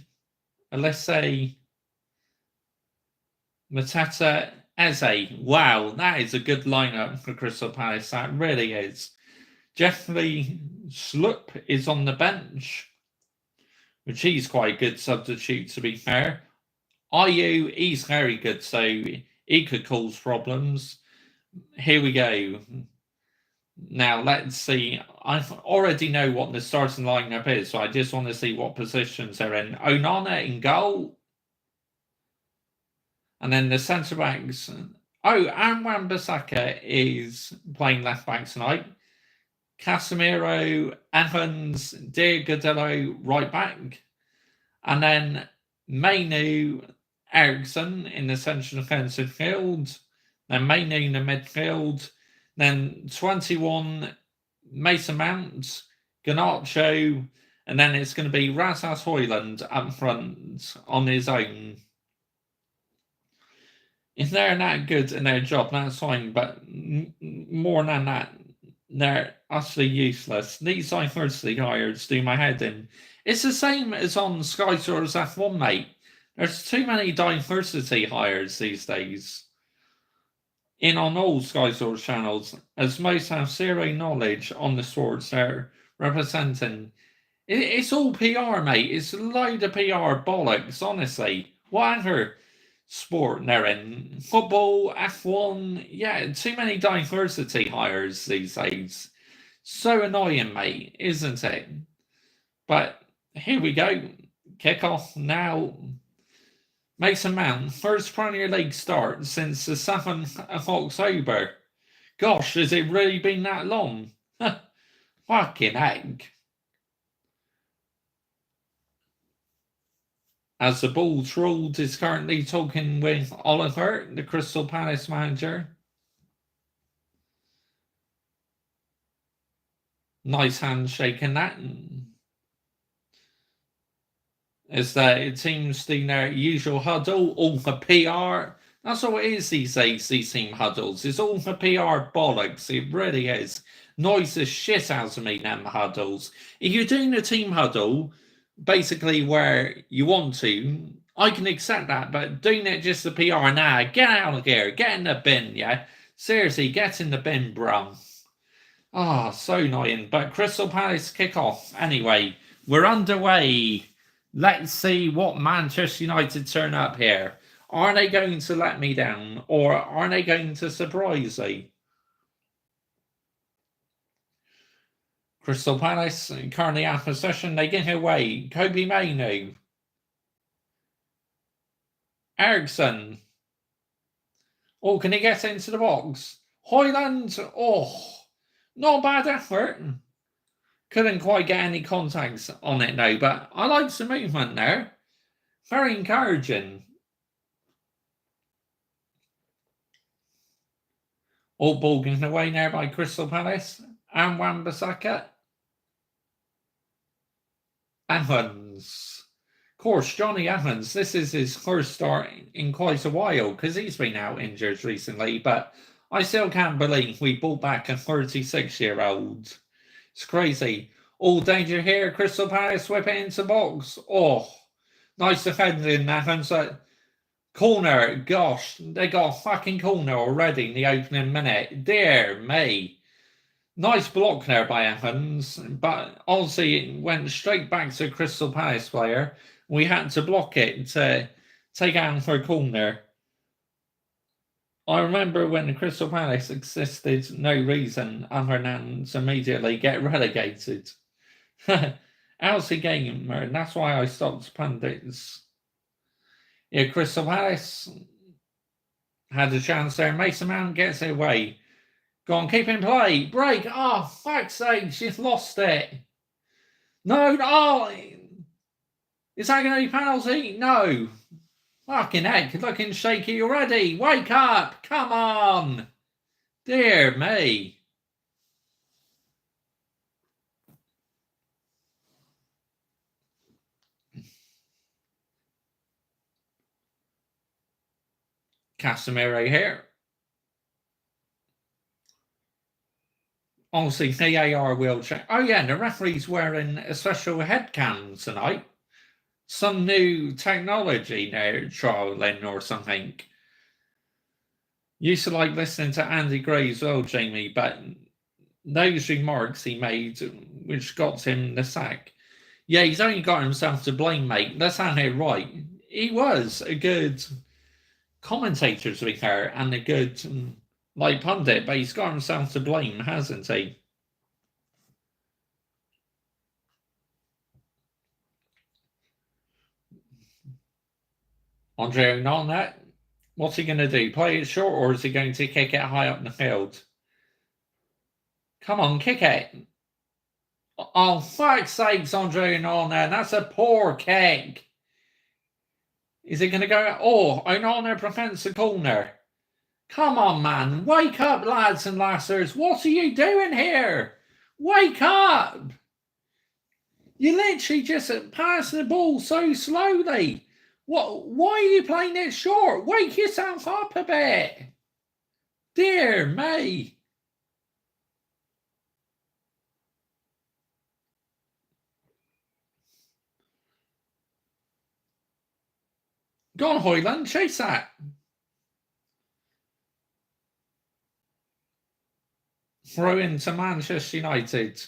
Matata, Eze. Wow, that is a good lineup for Crystal Palace. That really is. Jeffrey Sloop is on the bench, which he's quite a good substitute, to be fair. Ayew, he's very good, so he could cause problems. Here we go. Now, let's see. I already know what the starting lineup is, so I just want to see what positions they're in. Onana in goal. And then the centre backs. Oh, and Wan-Bissaka is playing left back tonight. Casemiro, Evans, Diogo right back. And then Mainu, Ericsson in the central defensive field. Then Mainu in the midfield. Then 21, Mason Mount, Garnacho, and then it's going to be Rasmus Højlund up front on his own. If they're not good in their job, that's fine, but more than that, they're utterly useless. These diversity hires do my head in. It's the same as on Sky Sports F1, mate. There's too many diversity hires these days. In on all Sky Sports channels, as most have zero knowledge on the sports they're representing. It's all PR, mate. It's a load of PR bollocks, honestly. Whatever sport they're in. Football, F1, yeah, too many diversity hires these days. So annoying, mate, isn't it? But here we go. Kick off now. Mason Mount, first Premier League start since the 7th of October. Gosh, has it really been that long? Fucking heck. As the ball trolled is currently talking with Oliver, the Crystal Palace manager. Nice handshake in that. As the teams doing their usual huddle, all for PR. That's all it is these days, these team huddles. It's all for PR bollocks. It really is. Noise the shit out of me, them huddles. If you're doing a team huddle, basically where you want to, I can accept that, but doing it just the PR, nah, get out of here. Get in the bin, yeah? Seriously, get in the bin, bruv. Ah, so annoying. But Crystal Palace kick off. Anyway, we're underway. Let's see what Manchester United turn up here. Are they going to let me down, or are they going to surprise me? Crystal Palace currently out of possession. They get away. Kobe Mainu. Ericsson. Oh, can he get into the box? Højlund. Oh, not a bad effort. Couldn't quite get any contacts on it though, but I like the movement there. Very encouraging. All ball given away now by Crystal Palace. And Wan-Bissaka. Evans. Of course, Johnny Evans, this is his first start in quite a while because he's been out injured recently, but I still can't believe we brought back a 36-year-old. It's crazy. All danger here. Crystal Palace whip it into box. Oh, nice defending, Evans. Corner. Gosh, they got a fucking corner already in the opening minute. Dear me. Nice block there by Evans, but obviously it went straight back to a Crystal Palace player. We had to block it to take out for a corner. I remember when the Crystal Palace existed, no reason other than to immediately get relegated. Aussie gamer, and that's why I stopped pundits. Yeah, Crystal Palace had a chance there. Mason Mount gets it away. Go on, keep in play. Break. Oh, fuck's sake, she's lost it. No, is that going to be penalty? No. Fucking heck, looking shaky already. Wake up. Come on. Dear me. Casemiro here. Obviously, VAR will check. Oh, yeah, the referee's wearing a special head cam tonight. Some new technology they're trialing or something. Used to like listening to Andy Gray as well, Jamie, but those remarks he made, which got him the sack. Yeah, he's only got himself to blame, mate. Let's have it right. He was a good commentator, to be fair, and a good pundit, but he's got himself to blame, hasn't he? Andre Onana, what's he going to do? Play it short, or is he going to kick it high up the field? Come on, kick it. Oh, fuck's sakes, Andre Onana, that's a poor kick. Is it going to go? Oh, Onana prevents the corner. Come on, man. Wake up, lads and lassers. What are you doing here? Wake up. You literally just pass the ball so slowly. Why are you playing it short? Wake yourself up a bit. Dear me. Go on, Højlund, chase that. Throw into Manchester United.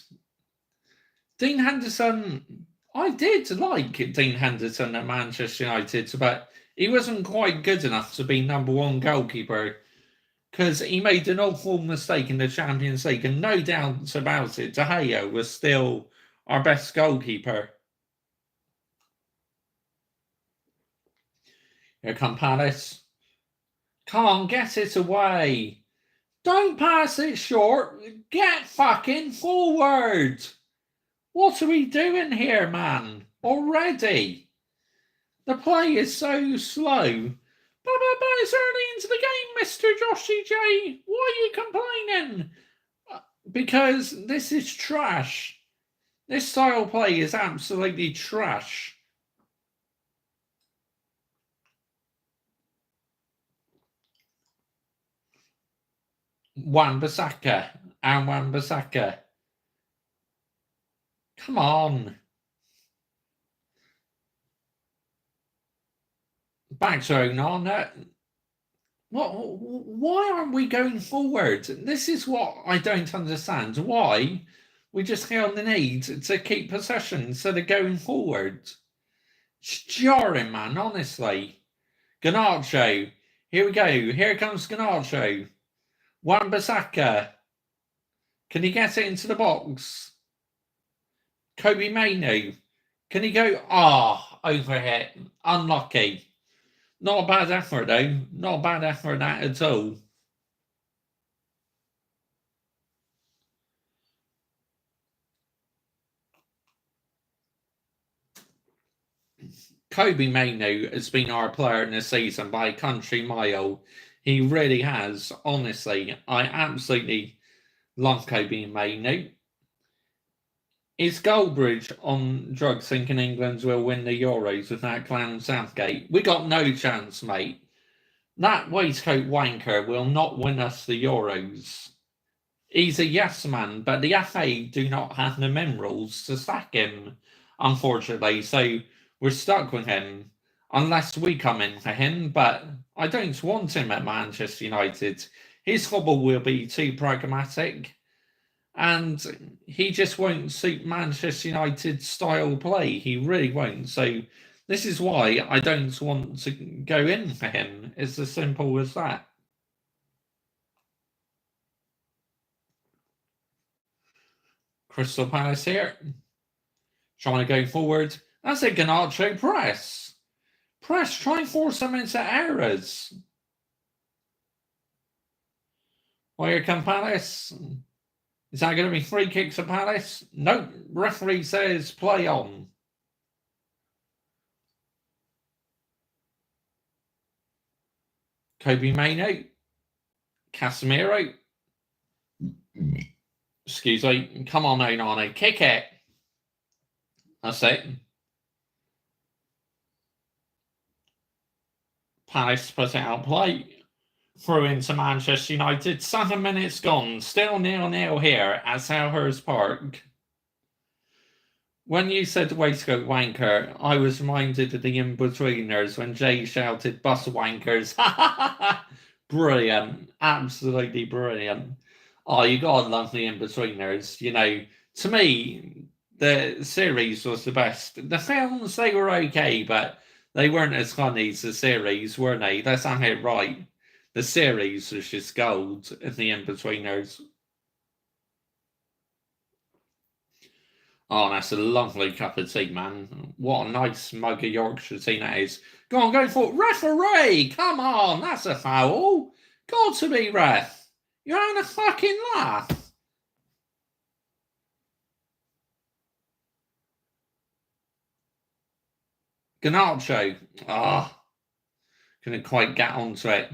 Dean Henderson, I did like Dean Henderson at Manchester United, but he wasn't quite good enough to be number one goalkeeper because he made an awful mistake in the Champions League, and no doubt about it, De Gea was still our best goalkeeper. Here come Palace. Come on, get it away. Don't pass it short. Get fucking forward. What are we doing here, man? Already? The play is so slow. But it's early into the game, Mr. Joshy J. Why are you complaining? Because this is trash. This style play is absolutely trash. Wan-Bissaka and Wan-Bissaka. Come on. Back to Onana. Why aren't we going forward? This is what I don't understand. Why we just feel the need to keep possession instead of going forward? It's jarring, man, honestly. Garnacho. Here we go. Here comes Garnacho. Wan-Bissaka. Can he get it into the box? Kobe Mainoo. Can he go? Overhit. Unlucky. Not a bad effort, though. Not a bad effort at all. Kobe Mainoo has been our player in the season by a country mile. He really has. Honestly, I absolutely love Kobe Mainoo. Is Goldbridge on drugs thinking England will win the Euros without clown Southgate? We got no chance, mate. That waistcoat wanker will not win us the Euros. He's a yes man, but the FA do not have the minerals to sack him, unfortunately. So we're stuck with him unless we come in for him. But I don't want him at Manchester United. His football will be too pragmatic. And he just won't suit Manchester United's style play. He really won't. So this is why I don't want to go in for him. It's as simple as that. Crystal Palace here. Trying to go forward. That's a Garnacho press. Press, try and force them into errors. Here come Palace. Is that going to be free kicks for Palace? No, referee says play on. Kobbie Mainoo. Casemiro. Excuse me. Come on, Onana. Kick it. That's it. Palace put it out play. Through into Manchester United. 7 minutes gone. Still 0-0 here at Selhurst Park. When you said waistcoat wanker, I was reminded of the In-Betweeners when Jay shouted bus wankers. Brilliant. Absolutely brilliant. Oh, you gotta love the In-Betweeners. You know, to me, the series was the best. The films, they were okay, but they weren't as funny as the series, were they? Let's have it right. The series was just gold in the In-Betweeners. Oh, that's a lovely cup of tea, man. What a nice mug of Yorkshire tea that is. Go on, go for it. Referee! Come on, that's a foul. Got to be ref. You're having a fucking laugh. Garnacho. Ah, couldn't quite get onto it.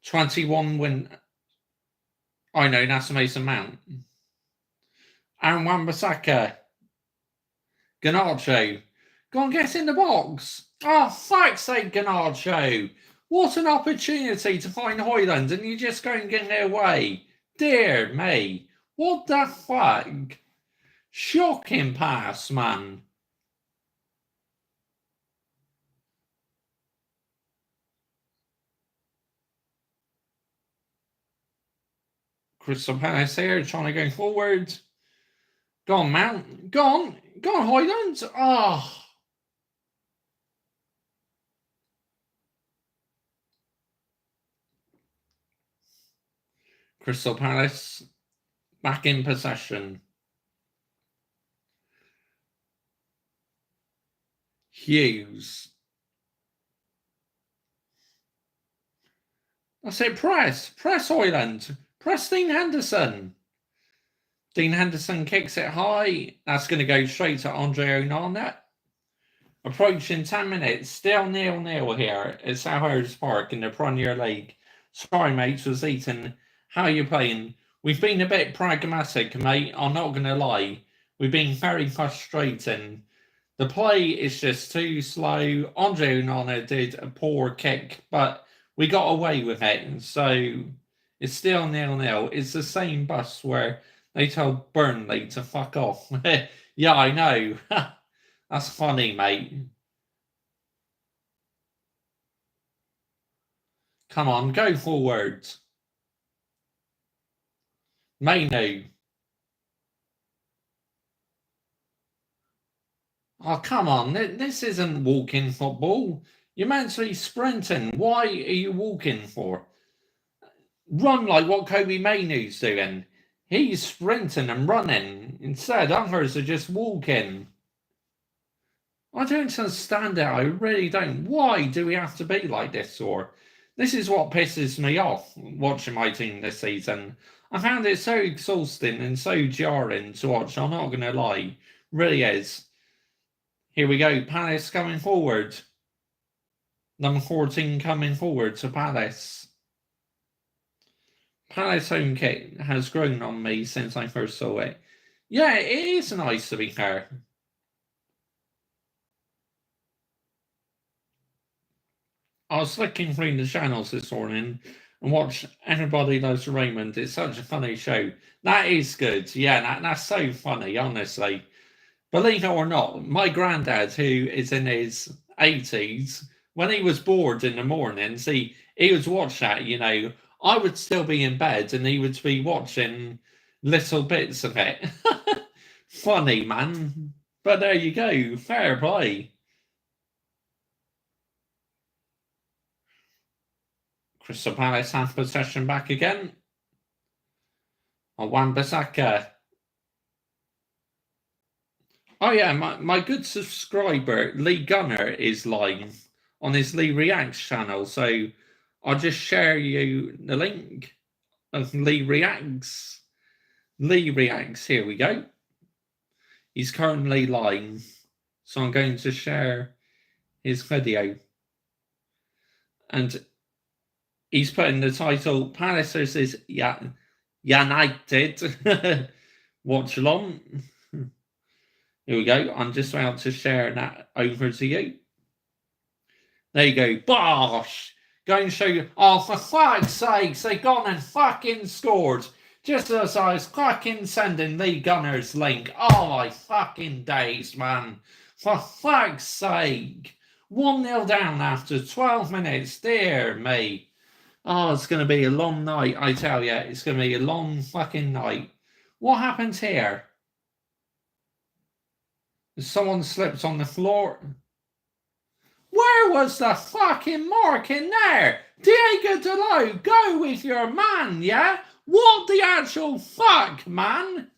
21 win. I know, that's Mason Mount. Aaron Wan-Bissaka. Garnacho. Go on, get in the box. Oh, fuck's sake, Garnacho. What an opportunity to find Højlund, and you just go and get it away. Dear me. What the fuck? Shocking pass, man. Crystal Palace here, trying to go forward. Go on, Mount. Go on. Go on, Højlund. Oh. Crystal Palace back in possession. Hughes. That's it. Press Højlund. Press Dean Henderson. Dean Henderson kicks it high. That's going to go straight to Andre Onana. Approaching 10 minutes. Still 0-0 here at Selhurst Park in the Premier League. Sorry, mates, was eating. How are you playing? We've been a bit pragmatic, mate. I'm not going to lie. We've been very frustrating. The play is just too slow. Andre Onana did a poor kick, but we got away with it. So it's still 0-0. It's the same bus where they told Burnley to fuck off. Yeah, I know. That's funny, mate. Come on, go forward. Mainoo. Oh, come on. This isn't walking football. You're meant to be sprinting. Why are you walking for? Run like what Kobbie Mainoo's doing. He's sprinting and running. Instead, others are just walking. I don't understand it. I really don't. Why do we have to be like this? Or this is what pisses me off watching my team this season. I found it so exhausting and so jarring to watch. I'm not going to lie. Really is. Here we go. Palace coming forward. Number 14 coming forward to Palace. Palace home kit has grown on me since I first saw it. Yeah, it is nice to be fair. I was flicking through the channels this morning and watched Everybody Loves Raymond. It's such a funny show. That is good. Yeah, that's so funny, honestly. Believe it or not, my granddad, who is in his 80s, when he was bored in the mornings, he would watch that, you know. I would still be in bed and he would be watching little bits of it. Funny, man. But there you go. Fair play. Crystal Palace have possession back again. Wan-Bissaka. Oh yeah, my good subscriber, Lee Gunner, is live on his Lee Reacts channel. So I'll just share you the link. Lee reacts. Lee reacts. Here we go. He's currently live, so I'm going to share his video. And he's putting the title Palace versus United. Watch along. Here we go. I'm just about to share that over to you. There you go. Bosh! Go and show you. Oh, for fuck's sakes, they gone and fucking scored. Just as I was fucking sending Lee Gunner's link. Oh, my fucking days, man. For fuck's sake. 1-0 down after 12 minutes. Dear me. Oh, it's going to be a long night, I tell you. It's going to be a long fucking night. What happened here? Someone slipped on the floor. Where was the fucking mark in there? Diego Dalot, go with your man, yeah? What the actual fuck, man?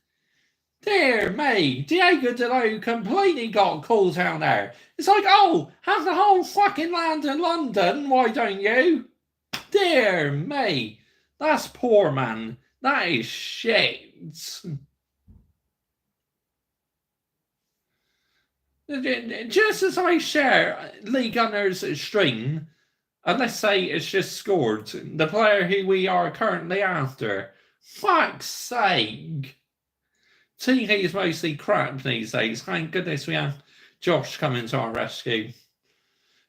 Dear me, Diego Dalot completely got called out there. It's like, oh, have the whole fucking land in London, why don't you? Dear me, that's poor, man. That is shit. Just as I share Lee Gunner's stream, and let's say it's just scored, the player who we are currently after, fuck's sake. TV is mostly crap these days. Thank goodness we have Josh coming to our rescue.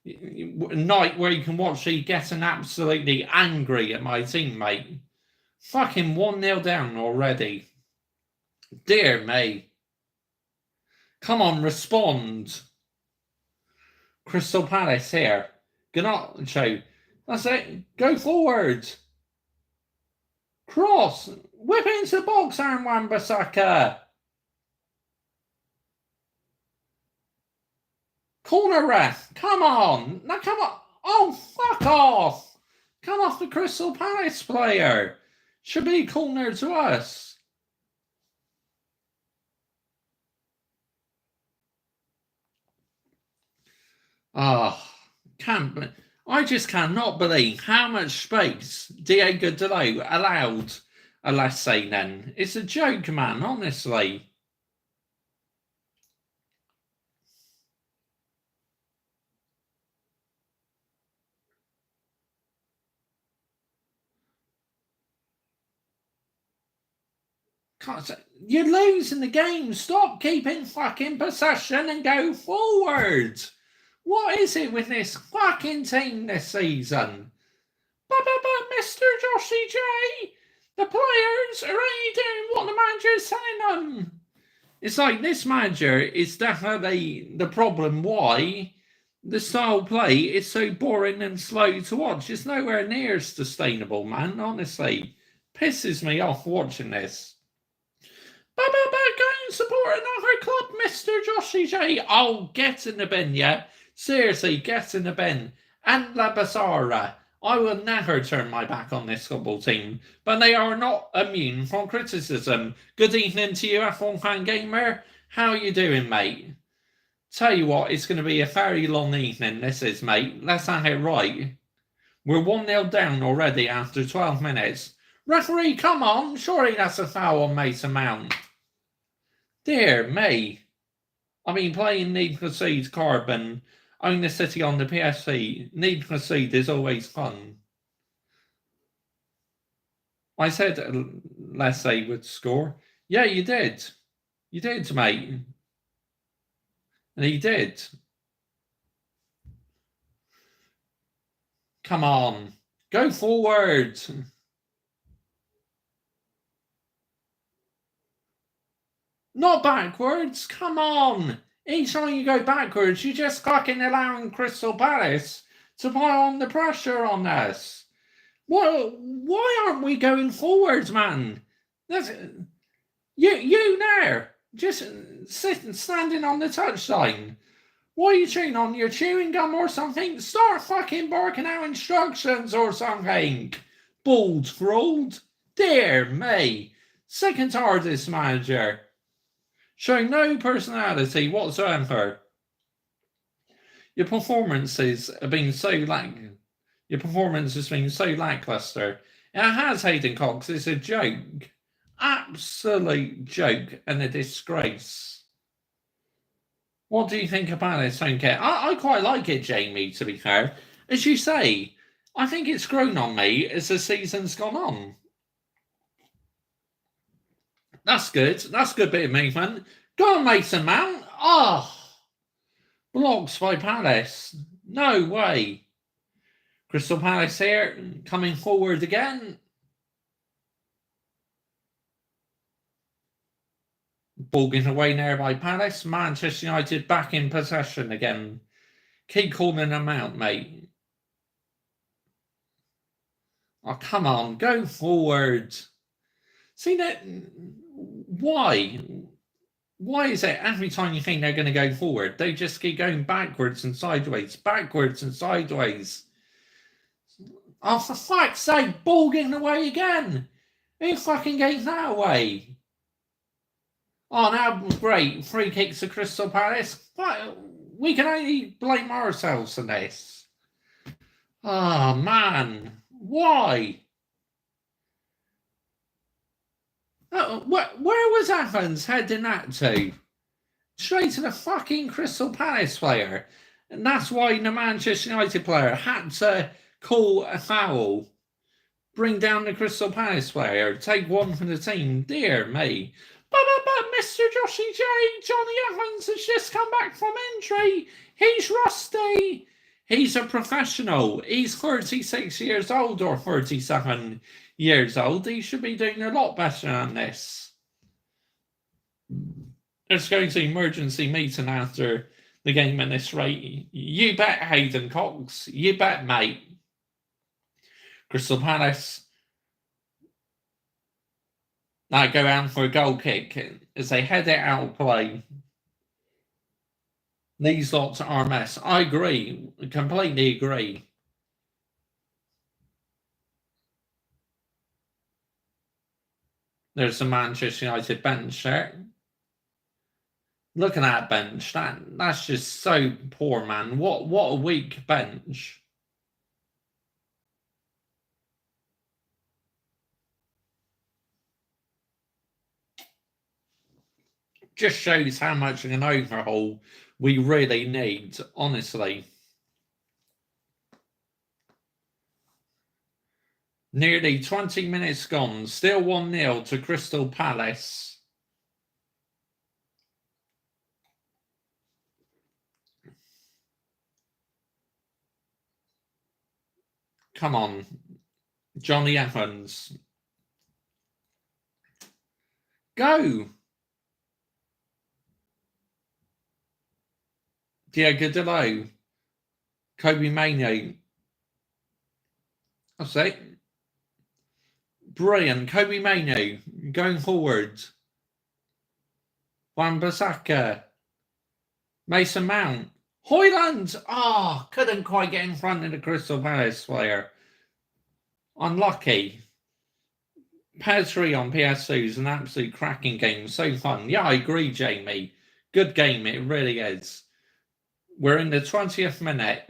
A night where you can watch me getting absolutely angry at my teammate. Fucking 1-0 down already. Dear me. Come on, respond. Crystal Palace here. Garnacho. That's it. Go forward. Cross. Whip into the box, Aaron Wan-Bissaka. Corner ref. Come on. Now come on. Oh, fuck off. Come off the Crystal Palace player. Should be corner to us. I just cannot believe how much space Diego Dalot allowed Alessandro then. It's a joke, man, honestly. You're losing the game. Stop keeping fucking possession and go forward. What is it with this fucking team this season? But Mr. Joshy J, the players are only doing what the manager's telling them. It's like this manager is definitely the problem why the style play is so boring and slow to watch. It's nowhere near sustainable, man, honestly. Pisses me off watching this. Go and support another club, Mr. Joshy J. Oh, get in the bin, yeah? Seriously, get in the bin. And La Basara. I will never turn my back on this football team, but they are not immune from criticism. Good evening to you, F1 Fan Gamer. How are you doing, mate? Tell you what, it's going to be a very long evening, this is, mate. Let's have it right. We're 1-0 down already after 12 minutes. Referee, come on. Surely that's a foul on Mason Mount. Dear me. I mean, playing Need for Speed Carbon, Own the City on the PSP, Need for Speed is always fun. I said Leslie would score. Yeah, you did. You did, mate. And he did. Come on. Go forward. Not backwards. Come on. Each time you go backwards, you're just fucking allowing Crystal Palace to put on the pressure on us. Why aren't we going forwards, man? That's you there, just standing on the touchline. What are you chewing on? Your chewing gum or something? Start fucking barking out instructions or something. Bald rolled. Dear me. Second hardest manager. Showing no personality whatsoever. Your performance has been so lackluster It has, Hayden Cox. It's a joke. Absolute joke and a disgrace. What do you think about it, Home Kit? I quite like it, Jamie, to be fair. As you say, I think it's grown on me as the season's gone on. That's good. That's a good bit of movement. Go on, Mason Mount. Oh, blocks by Palace. No way. Crystal Palace here, coming forward again. Ball given away there by Palace. Manchester United back in possession again. Keep calling them out, mate. Oh, come on. Go forward. See that? Why? Why is it every time you think they're going to go forward, they just keep going backwards and sideways, backwards and sideways? Oh, for fuck's sake, ball getting away again. Who fucking gave that away? Oh, now, great. Free kicks to Crystal Palace. But we can only blame ourselves for this. Oh, man. Why? Where was Evans heading that to? Straight to the fucking Crystal Palace player. And that's why the Manchester United player had to call a foul. Bring down the Crystal Palace player. Take one from the team. Dear me. But Mr. Joshy J, Johnny Evans has just come back from injury. He's rusty. He's a professional. He's 36 years old or 37 years old. He should be doing a lot better than this. There's going to be emergency meeting after the game at this rate. You bet, Hayden Cox. You bet, mate. Crystal Palace now go out for a goal kick as they head it out of play. These lots are a mess. I agree. Completely agree. There's the Manchester United bench there. Look at that bench. That's just so poor, man. What a weak bench. Just shows how much of an overhaul we really need, honestly. Nearly 20 minutes gone. Still 1-0 to Crystal Palace. Come on. Johnny Evans. Go. Diego Dalot. Kobe Mainoo. That's it. Brilliant. Kobe Mainoo going forward. Wan-Bissaka. Mason Mount. Højlund. Couldn't quite get in front of the Crystal Palace player. Unlucky. PS3 on PS2 is an absolute cracking game. So fun. Yeah, I agree, Jamie. Good game. It really is. We're in the 20th minute.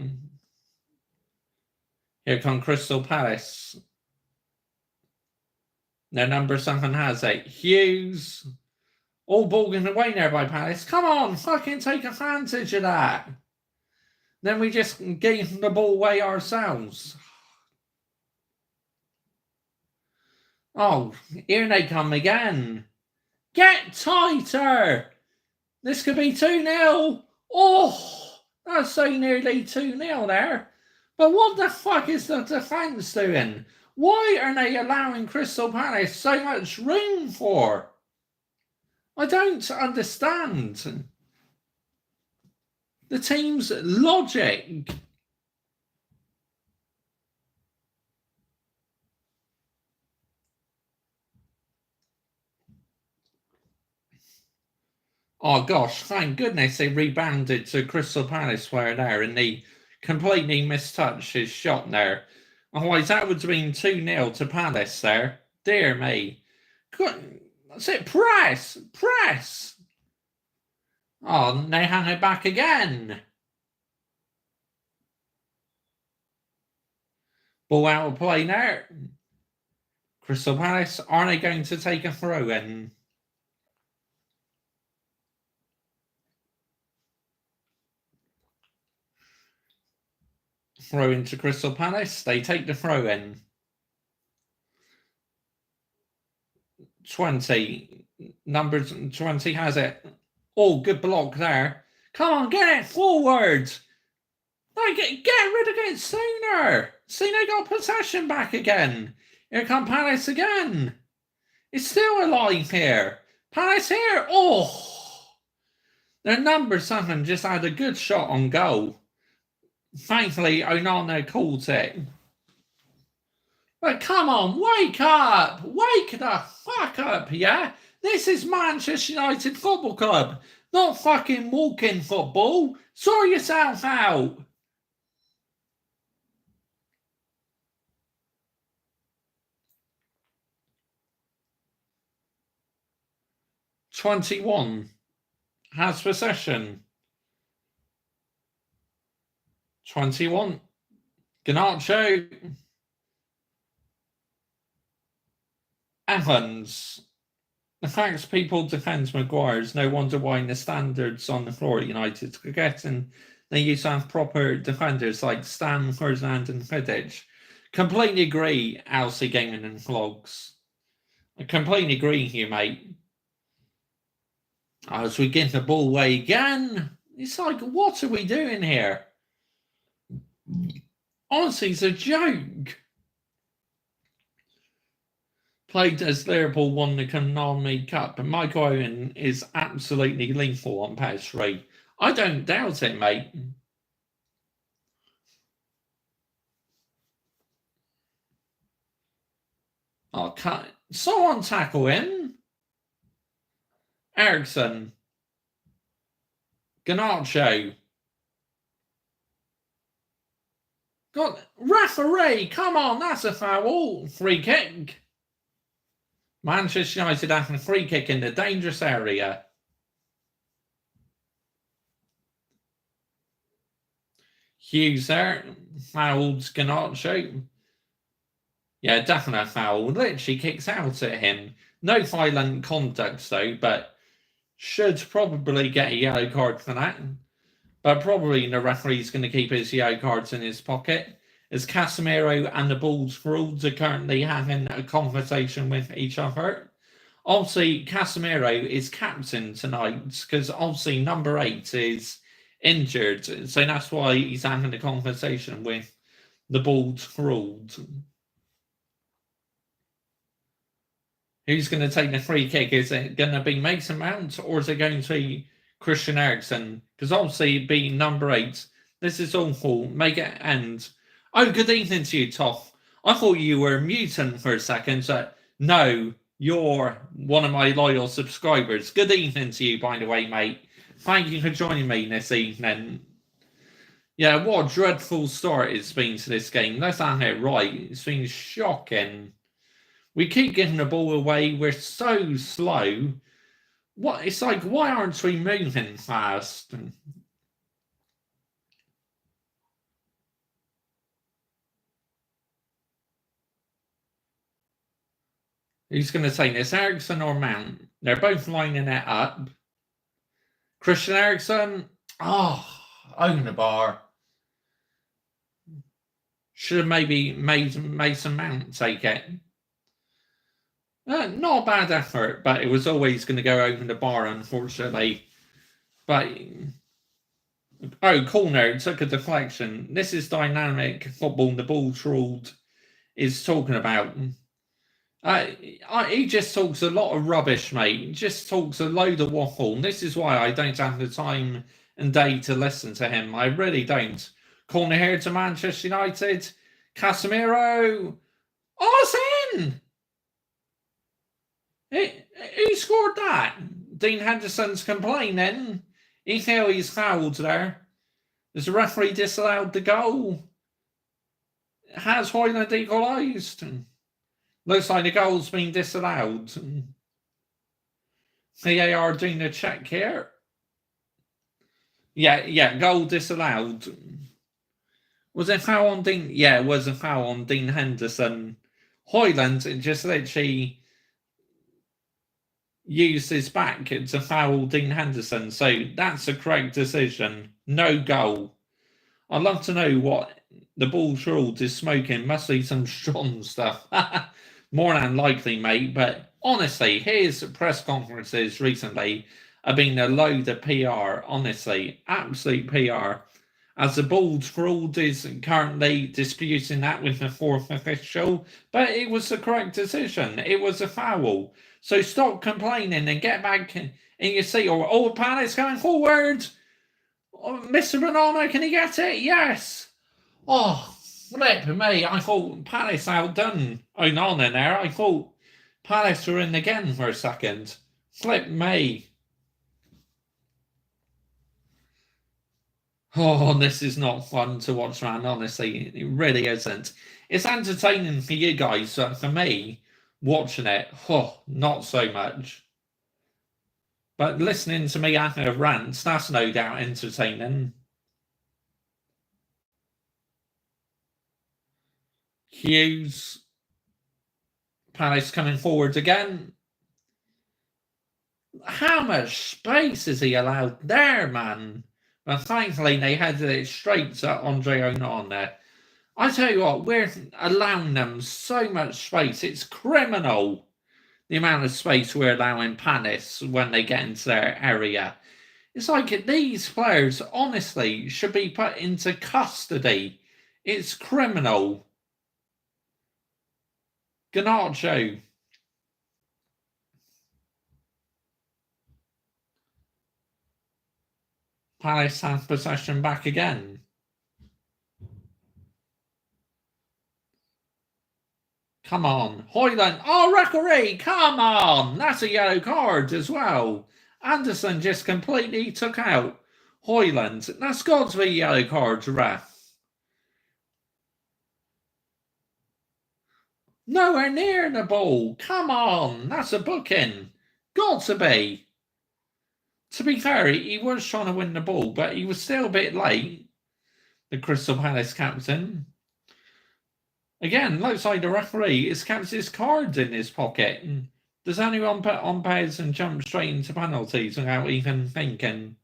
Here come Crystal Palace. Their number 7 has it. Hughes. All ball given away there by Palace. Come on, fucking take advantage of that. Then we just gave the ball away ourselves. Oh, here they come again. Get tighter. This could be 2-0. Oh, that's so nearly 2-0 there. But what the fuck is the defence doing? Why are they allowing Crystal Palace so much room for? I don't understand. The team's logic. Oh gosh, thank goodness they rebounded to Crystal Palace player there and they completely mistouched his shot there. Otherwise, that would have been 2-0 to Palace there. Dear me. That's it. Press. Oh, they hang it back again. Ball out of play there. Crystal Palace, are they going to take a throw in? Throw into Crystal Palace. They take the throw in. 20. Number 20 has it. Oh, good block there. Come on, get it forward. No, get rid of it sooner. See, they got possession back again. Here come Palace again. It's still alive here. Palace here. Oh. Their number 7 just had a good shot on goal. Thankfully, Onana caught it. But come on, wake up! Wake the fuck up, yeah? This is Manchester United Football Club, not fucking walking football. Sort yourself out. "21 has possession. 21. Garnacho. Evans. The fact people defend Maguire is no wonder why the standards on the floor at United are getting. They used to have proper defenders like Stan, Ferdinand, and Vidic. Completely agree, Alcy Gaming and Vlogs. I completely agree here, mate. As we give the ball away again, it's like, what are we doing here? Honestly, it's a joke. Played as Liverpool won the Konami Cup, and Michael Owen is absolutely lethal on PS3. I don't doubt it, mate. Oh, someone tackle him. Ericsson. Garnacho. God, referee, come on, that's a foul. Free kick. Manchester United having a free kick in the dangerous area. Hughes there. Fouled Garnacho. Yeah, definitely a foul. Literally kicks out at him. No violent conduct, though, but should probably get a yellow card for that. But probably the referee's going to keep his yellow cards in his pocket, as Casemiro and the Bulls rules are currently having a conversation with each other. Obviously, Casemiro is captain tonight, because obviously number 8 is injured, so that's why he's having a conversation with the Bulls ruled. Who's going to take the free kick? Is it going to be Mason Mount, or is it going to be Christian Eriksen? Because obviously, being number 8, this is awful. Make it end. Oh, good evening to you, Toff. I thought you were a mutant for a second. So, no, you're one of my loyal subscribers. Good evening to you, by the way, mate. Thank you for joining me this evening. Yeah, what a dreadful start it's been to this game. Let's have it right. It's been shocking. We keep giving the ball away. We're so slow. What? It's like, why aren't we moving fast? Who's going to take this, Eriksen or Mount? They're both lining it up. Christian Eriksen. Oh, own the bar. Should have maybe made Mason Mount take it. Not a bad effort, but it was always going to go over the bar, unfortunately. But, oh, corner, took a deflection. This is dynamic football the Bulls ruled is talking about. He just talks a lot of rubbish, mate. He just talks a load of waffle. And this is why I don't have the time and day to listen to him. I really don't. Corner here to Manchester United. Casemiro. Oh, it's in! Who scored that? Dean Henderson's complaining. He feels he's fouled there. Has the referee disallowed the goal? Has Højlund equalised? Looks like the goal's been disallowed. VAR doing a check here. Yeah, goal disallowed. Was it foul on Dean? Yeah, it was a foul on Dean Henderson. Højlund just literally used his back to foul Dean Henderson. So that's a correct decision. No goal. I'd love to know what the Bulls ruled is smoking. Must be some strong stuff. More than likely, mate. But honestly, his press conferences recently have been a load of PR. Honestly, absolute PR. As the Bulls ruled is currently disputing that with the fourth official, but it was the correct decision. It was a foul. So stop complaining and get back in your seat. Or Palace going forward. Oh, Mr. Banana, can he get it? Yes. Oh, flip me. I thought Palace outdone Onana there. I thought Palace were in again for a second. Flip me. Oh, this is not fun to watch, man. Honestly, it really isn't. It's entertaining for you guys, but for me, watching it, not so much. But listening to me having rants, that's no doubt entertaining. Hughes. Palace coming forward again. How much space is he allowed there, man? But thankfully, they headed it straight to Andre Onana. I tell you what, we're allowing them so much space. It's criminal, the amount of space we're allowing Palace when they get into their area. It's like these players, honestly, should be put into custody. It's criminal. Garnacho. Palace have possession back again. Come on. Højlund. Oh, referee, come on. That's a yellow card as well. Anderson just completely took out Højlund. That's got to be a yellow card, ref. Nowhere near the ball. Come on. That's a booking. Got to be. To be fair, he was trying to win the ball, but he was still a bit late. The Crystal Palace captain. Again, looks like the referee has kept his cards in his pocket. Does anyone put on pairs and jump straight into penalties without even thinking?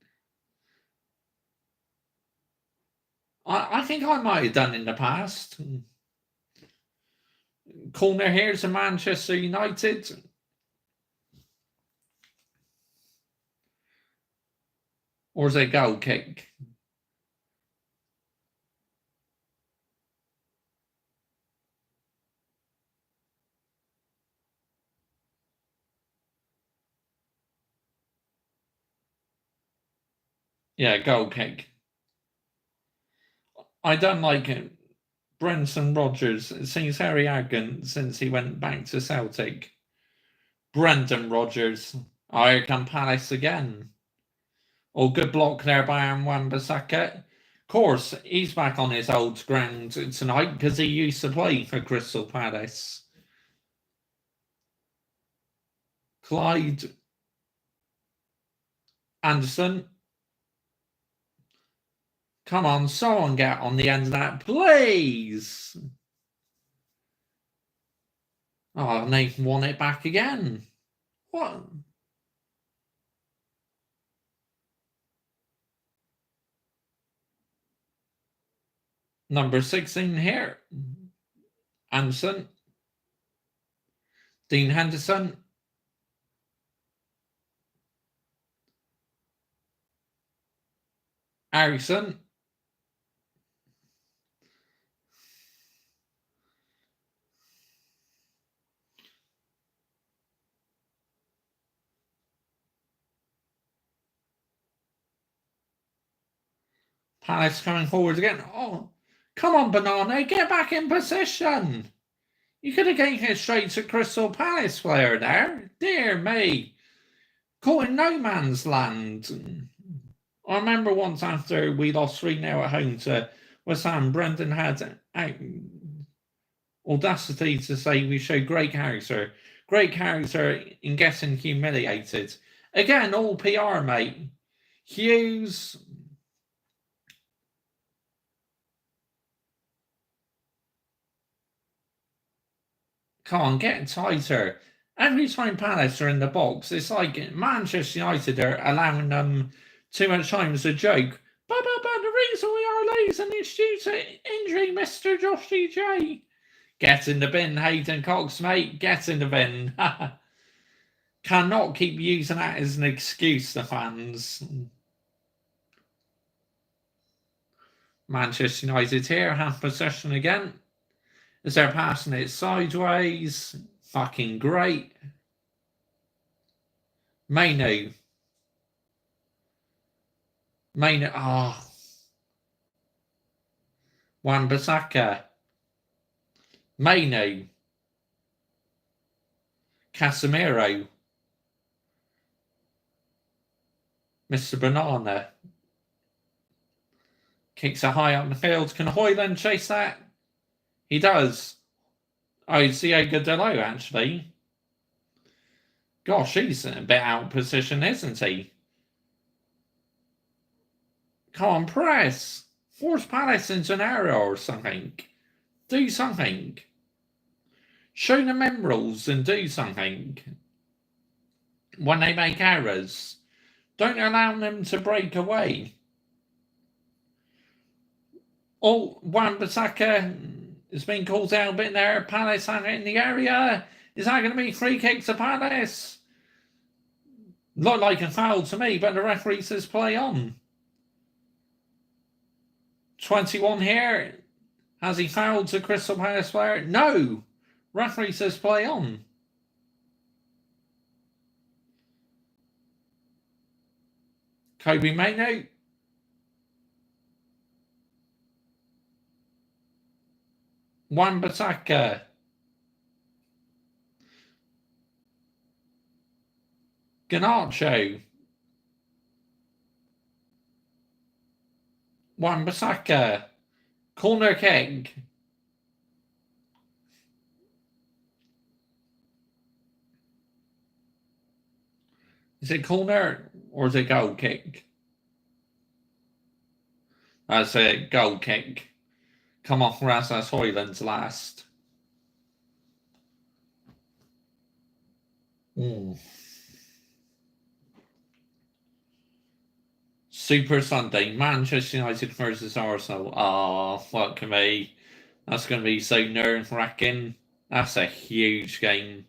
I think I might have done in the past. Corner here to Manchester United. Or is it a goal kick? Yeah, goal kick. I don't like it. Brendan Rodgers seems very arrogant since he went back to Celtic. Brendan Rodgers. Oh, here come Palace again. Oh, good block there by Wan-Bissaka. Of course, he's back on his old ground tonight because he used to play for Crystal Palace. Clyde Anderson. Come on, someone get on the end of that, please. Oh, and they've won it back again. What? Number 16 here. Anderson. Dean Henderson. Harrison. Palace coming forward again. Oh, come on, Banana, get back in position. You could have given it straight to Crystal Palace player there. Dear me. Caught in no man's land. I remember once after we lost 3-0 at home to West Ham, Brendan had audacity to say we showed great character. Great character in getting humiliated. Again, all PR, mate. Hughes. Come on, get tighter. Every time Palace are in the box, it's like Manchester United are allowing them too much time as a joke. But the reason we are losing is due to injury, Mr. Joshy J. Get in the bin, Hayden Cox, mate. Get in the bin. Cannot keep using that as an excuse, the fans. Manchester United here, have possession again. As they're passing it sideways. Fucking great. Mainu. Wan-Bissaka. Mainu. Casemiro. Mr. Banana. Kicks it high up the field. Can Højlund chase that? He does. Oh, it's Diogo Dalot, actually. Gosh, he's a bit out of position, isn't he? Come on, press. Force Palace into an area or something. Do something. Show them emeralds and do something. When they make errors. Don't allow them to break away. Oh, Wan-Bissaka has been called out a bit there. Palace are in the area. Is that going to be free kick to Palace? Looked like a foul to me, but the referee says play on. 21 here. Has he fouled to Crystal Palace player? No. Referee says play on. Kobe Mainoo. Wan-Bissaka. Garnacho. Wan-Bissaka. Corner kick. Is it corner or is it goal kick? That's a goal kick. Come on, Rasmus Højlund's last. Super Sunday, Manchester United versus Arsenal. Oh, fuck me. That's going to be so nerve-wracking. That's a huge game.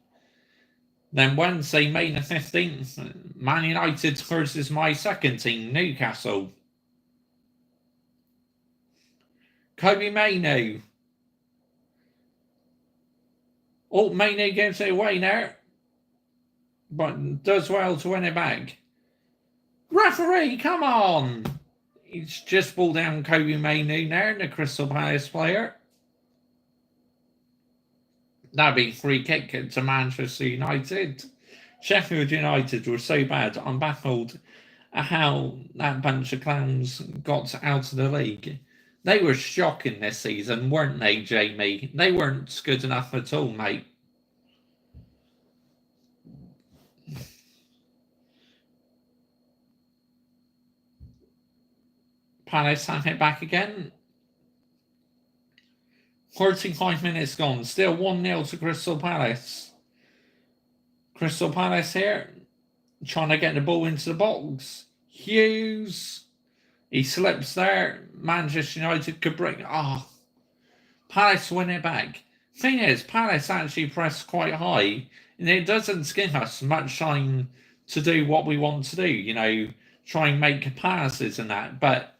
Then Wednesday, May the 15th, Man United versus my second team, Newcastle. Kobe Mainoo. Oh, Mainoo gives it away now. But does well to win it back. Referee, come on! He's just pulled down Kobe Mainoo now, the Crystal Palace player. That'd be free kick to Manchester United. Sheffield United were so bad, I'm baffled at how that bunch of clowns got out of the league. They were shocking this season, weren't they, Jamie? They weren't good enough at all, mate. Palace have it back again. 35 minutes gone. Still 1-0 to Crystal Palace. Crystal Palace here. Trying to get the ball into the box. Hughes. He slips there. Manchester United could bring... Palace win it back. Thing is, Palace actually press quite high. And it doesn't give us much time to do what we want to do. You know, try and make passes and that. But...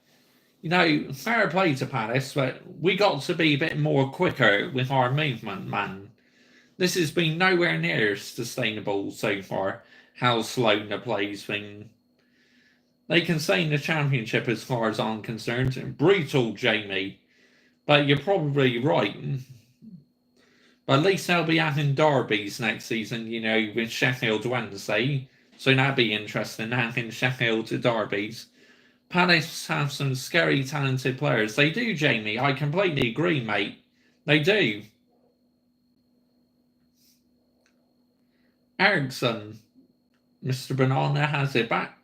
you know, fair play to Palace, but we got to be a bit more quicker with our movement, man. This has been nowhere near sustainable so far, how slow the play's been. They can stay in the Championship as far as I'm concerned. Brutal, Jamie. But you're probably right. But at least they'll be having derbies next season, you know, with Sheffield Wednesday. So that'd be interesting, having Sheffield derbies. Palace have some scary, talented players. They do, Jamie. I completely agree, mate. They do. Eriksen. Mr. Banana has it back.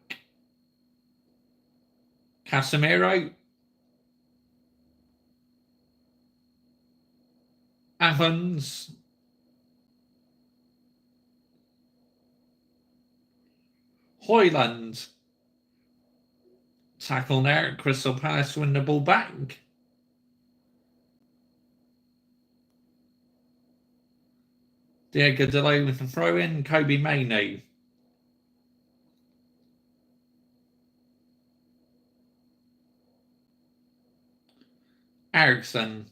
Casemiro. Evans. Hoyland. Tackle there. Crystal Palace win the ball back. Diego Dalot with the throw in. Kobe Mainoo. Eriksson.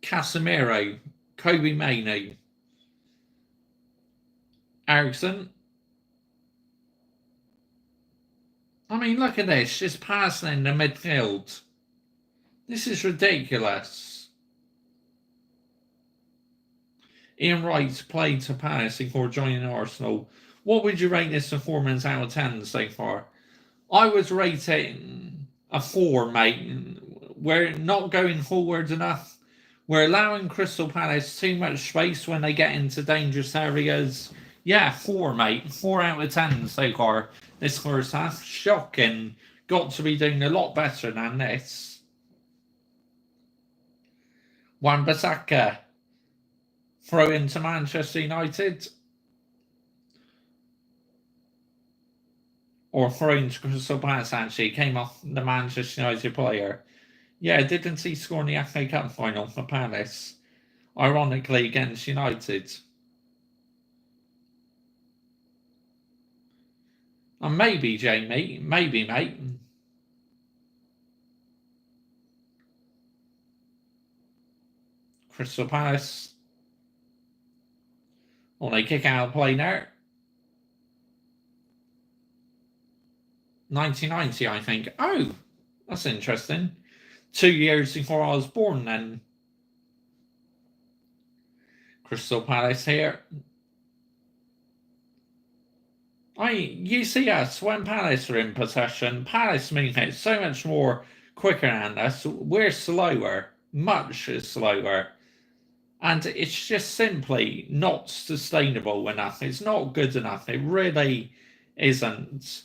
Casemiro. Kobe Mainoo. Eriksson. I mean, look at this. Just passing in the midfield. This is ridiculous. Ian Wright played to Palace before joining Arsenal. What would you rate this performance out of 10 so far? I was rating a 4, mate. We're not going forward enough. We're allowing Crystal Palace too much space when they get into dangerous areas. Yeah, 4, mate. 4 out of 10 so far. This first half, shocking. Got to be doing a lot better than this. Wan-Bissaka. Throw into Manchester United. Or throw into Crystal Palace, actually. Came off the Manchester United player. Yeah, didn't he score in the FA Cup final for Palace? Ironically, against United. And maybe, Jamie. Maybe, mate. Crystal Palace. Oh, they kick out of play now. 1990, I think. Oh, that's interesting. 2 years before I was born then. Crystal Palace here. You see us, when Palace are in possession, Palace move it so much more quicker than us. We're slower, much slower. And it's just simply not sustainable enough. It's not good enough. It really isn't.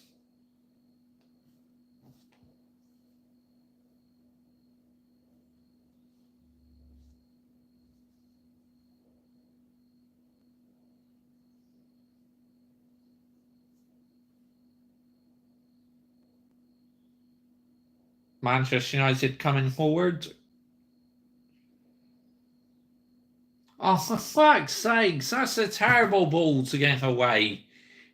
Manchester United coming forward. Oh, for fuck's sakes, that's a terrible ball to get away.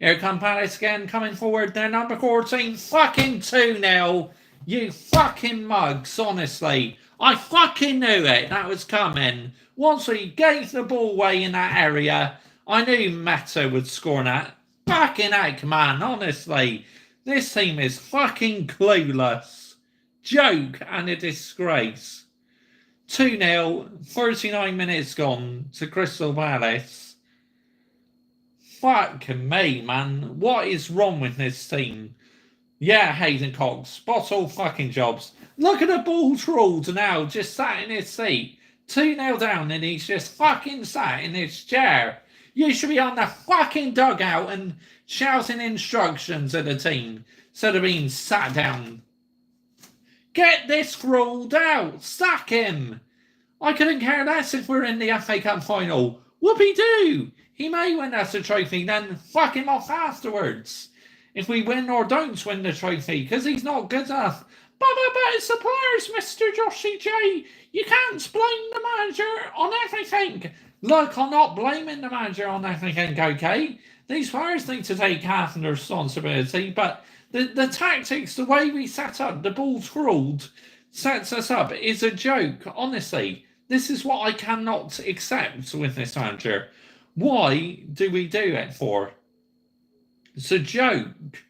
Here come Palace again, coming forward. They're number 14, fucking 2-0. You fucking mugs, honestly. I fucking knew it, that was coming. Once he gave the ball away in that area, I knew Meta would score that. Fucking heck, man, honestly. This team is fucking clueless. Joke and a disgrace. 2-0, 39 minutes gone to Crystal Palace. Fuck me, man. What is wrong with this team? Yeah, Hayden Cox, bottle fucking jobs. Look at the ball trawled now, just sat in his seat. 2-0 down and he's just fucking sat in his chair. You should be on the fucking dugout and shouting instructions at the team instead of being sat down. Get this ruled out. Sack him. I couldn't care less if we're in the FA Cup final. Whoopie-doo. He may win us a trophy, then fuck him off afterwards. If we win or don't win the trophy, because he's not good enough. But it's the players, Mr. Joshy J. You can't blame the manager on everything. Look, I'm not blaming the manager on everything, okay? These players need to take half of the responsibility, but the tactics, the way we set up, the ball trawled, sets us up, is a joke, honestly. This is what I cannot accept with this manager. Why do we do it for? It's a joke.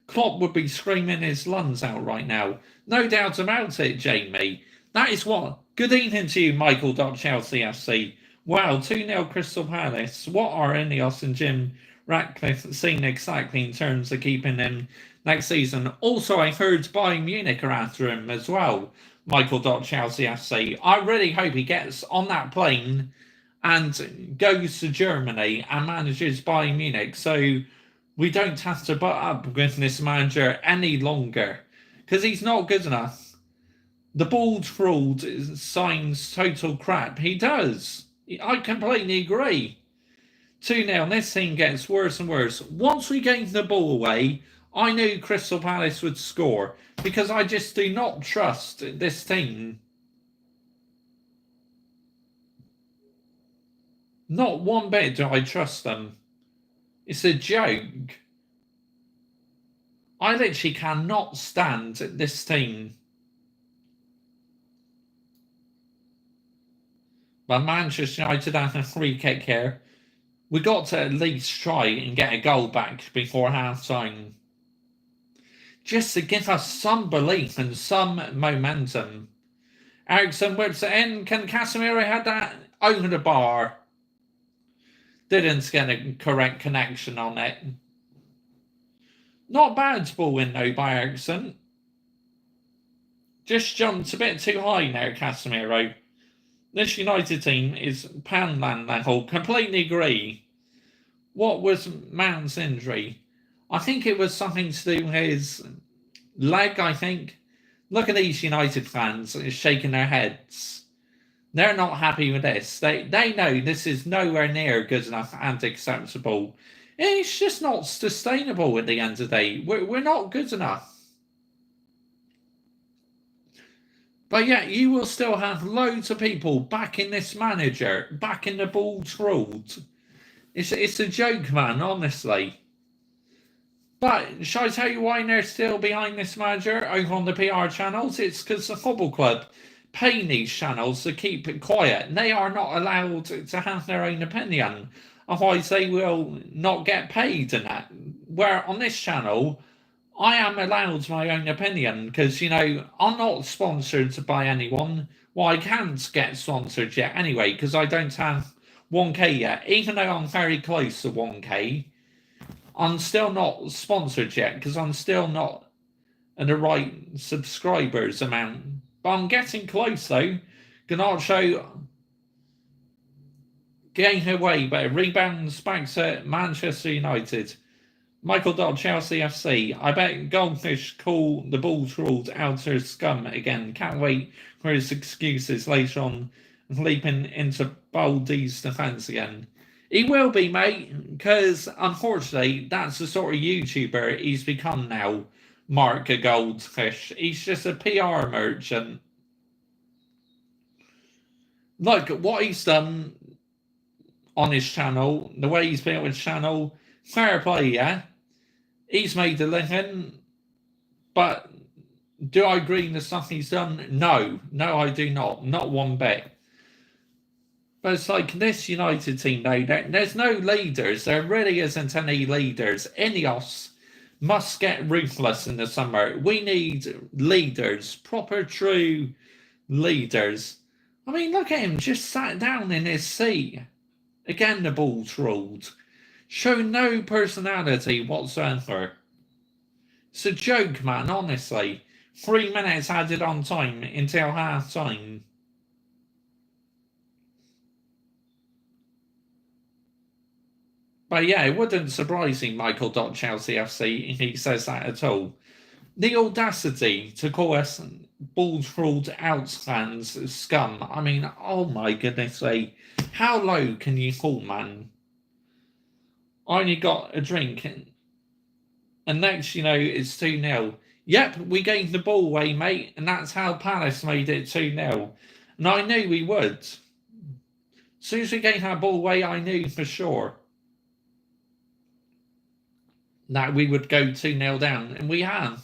Klopp would be screaming his lungs out right now. No doubt about it, Jamie. That is what... Good evening to you, Michael Chelsea FC. Wow, 2-0 Crystal Palace. What are Ineos and Jim Ratcliffe seeing exactly in terms of keeping him next season? Also, I heard Bayern Munich are after him as well. Michael Chelsea FC. I really hope he gets on that plane and goes to Germany and manages Bayern Munich, so we don't have to butt up with this manager any longer, because he's not good enough. The ball trawled signs total crap. He does. I completely agree. 2-0. This team gets worse and worse. Once we gave the ball away, I knew Crystal Palace would score because I just do not trust this team. Not one bit do I trust them. It's a joke. I literally cannot stand this team. But Manchester United have a free kick here. We got to at least try and get a goal back before half time. Just to give us some belief and some momentum. Eriksen whips it in. Can Casemiro have that over the bar? Didn't get a correct connection on it. Not bad ball in though by Eriksen. Just jumped a bit too high now, Casemiro. This United team is Poundland level. Completely agree. What was Mount's injury? I think it was something to do with his leg, I think. Look at these United fans shaking their heads. They're not happy with this. They know this is nowhere near good enough and acceptable. It's just not sustainable at the end of the day. We're not good enough. But yet you will still have loads of people backing this manager, backing the ball's ruled. It's a joke, man, honestly. But shall I tell you why they're still behind this manager over on the PR channels? It's because the football club pay these channels to keep it quiet. They are not allowed to have their own opinion. Otherwise, they will not get paid and that. Where on this channel, I am allowed my own opinion because, you know, I'm not sponsored by anyone. Well, I can't get sponsored yet anyway because I don't have 1K yet. Even though I'm very close to 1K, I'm still not sponsored yet because I'm still not at the right subscribers amount. But I'm getting close though. Garnacho getting away, but rebounds back to Manchester United. Michael Dot, Chelsea FC. I bet Goldfish call the Bulls ruled outer scum again. Can't wait for his excuses later on, leaping into Baldy's defence again. He will be, mate, because unfortunately, that's the sort of YouTuber he's become now, Mark Goldfish. He's just a PR merchant. Look, what he's done on his channel, the way he's built his channel, fair play, yeah? He's made a living, but do I agree with the stuff he's done? No, I do not. Not one bit. But it's like this United team now, there's no leaders. There really isn't any leaders. Ineos must get ruthless in the summer. We need leaders, proper, true leaders. I mean, look at him, just sat down in his seat. Again, the ball's ruled. Show no personality whatsoever. It's a joke, man, honestly. 3 minutes added on time until half time. But yeah, it wouldn't surprise me, Michael Dot Chelsea FC, if he says that at all. The audacity to call us balls ruled out fans scum. I mean, oh my goodness sake. How low can you fall, man? I only got a drink, and next, you know, it's 2-0. Yep, we gave the ball away, mate, and that's how Palace made it 2-0. And I knew we would. As soon as we gave that ball away, I knew for sure that we would go 2-0 down, and we have.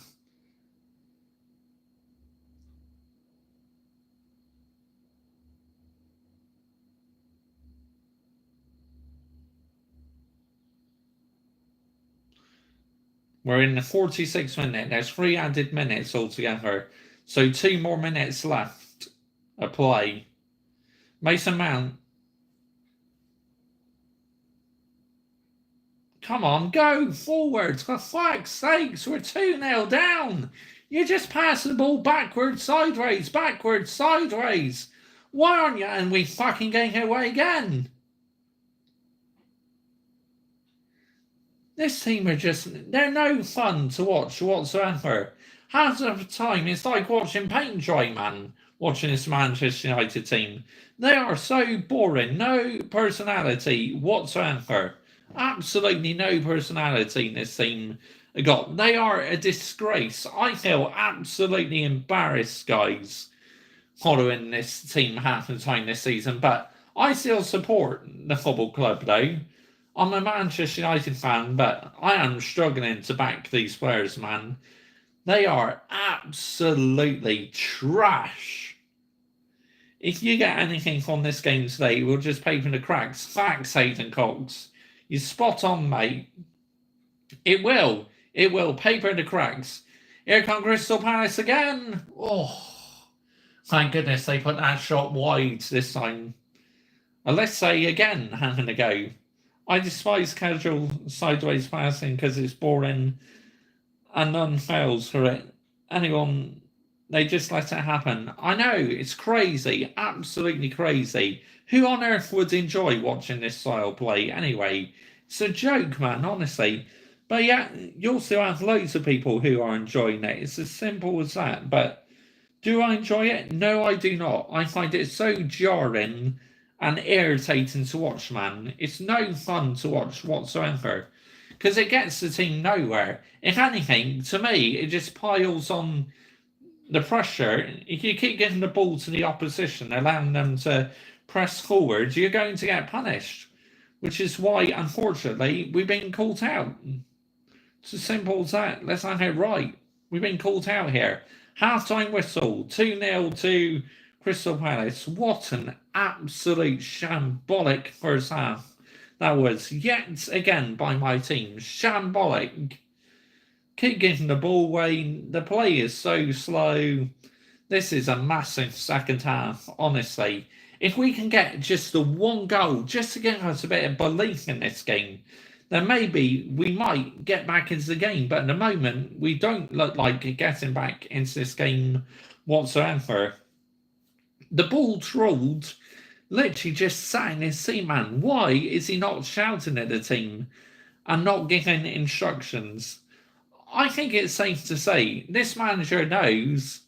We're in the 46th minute. There's 3 added minutes altogether. So 2 more minutes left of play. Mason Mount. Come on, go forward. For fuck's sakes, we're 2-0 down. You just pass the ball backwards, sideways. Why aren't you? And we fucking getting away again. This team are just, they're no fun to watch whatsoever. Half of the time, it's like watching paint dry, man. watching this Manchester United team. They are so boring, no personality whatsoever. Absolutely no personality in this team got. They are a disgrace. I feel absolutely embarrassed, guys, following this team half the time this season. But I still support the football club, though. I'm a Manchester United fan, but I am struggling to back these players, man. They are absolutely trash. If you get anything from this game today, we'll just paper the cracks. Thanks, Hayden Cox. You're spot on, mate. It will. It will. Paper the cracks. Here come Crystal Palace again. Oh, thank goodness they put that shot wide this time. Let's say again, having a go. I despise casual sideways passing because it's boring and none fails for it. Anyone, they just let it happen. I know, it's crazy, absolutely crazy. Who on earth would enjoy watching this style play anyway? It's a joke, man, honestly. But yeah, you'll still have loads of people who are enjoying it. It's as simple as that. But do I enjoy it? No, I do not. I find it so jarring and irritating to watch, man. It's no fun to watch whatsoever because it gets the team nowhere. If anything, to me, it just piles on the pressure. If you keep giving the ball to the opposition, allowing them to press forward, you're going to get punished, which is why, unfortunately, we've been caught out. It's as simple as that. Let's have it right. We've been caught out here. Half-time whistle, 2-0 to Crystal Palace. What an absolute shambolic first half that was, yet again, by my team. Shambolic. Keep giving the ball away. The play is so slow. This is a massive second half, honestly. If we can get just the one goal, just to give us a bit of belief in this game, then maybe we might get back into the game. But at the moment, we don't look like getting back into this game whatsoever. The ball trolled literally just sat in his seat, man. Why is he not shouting at the team and not giving instructions? I think it's safe to say this manager knows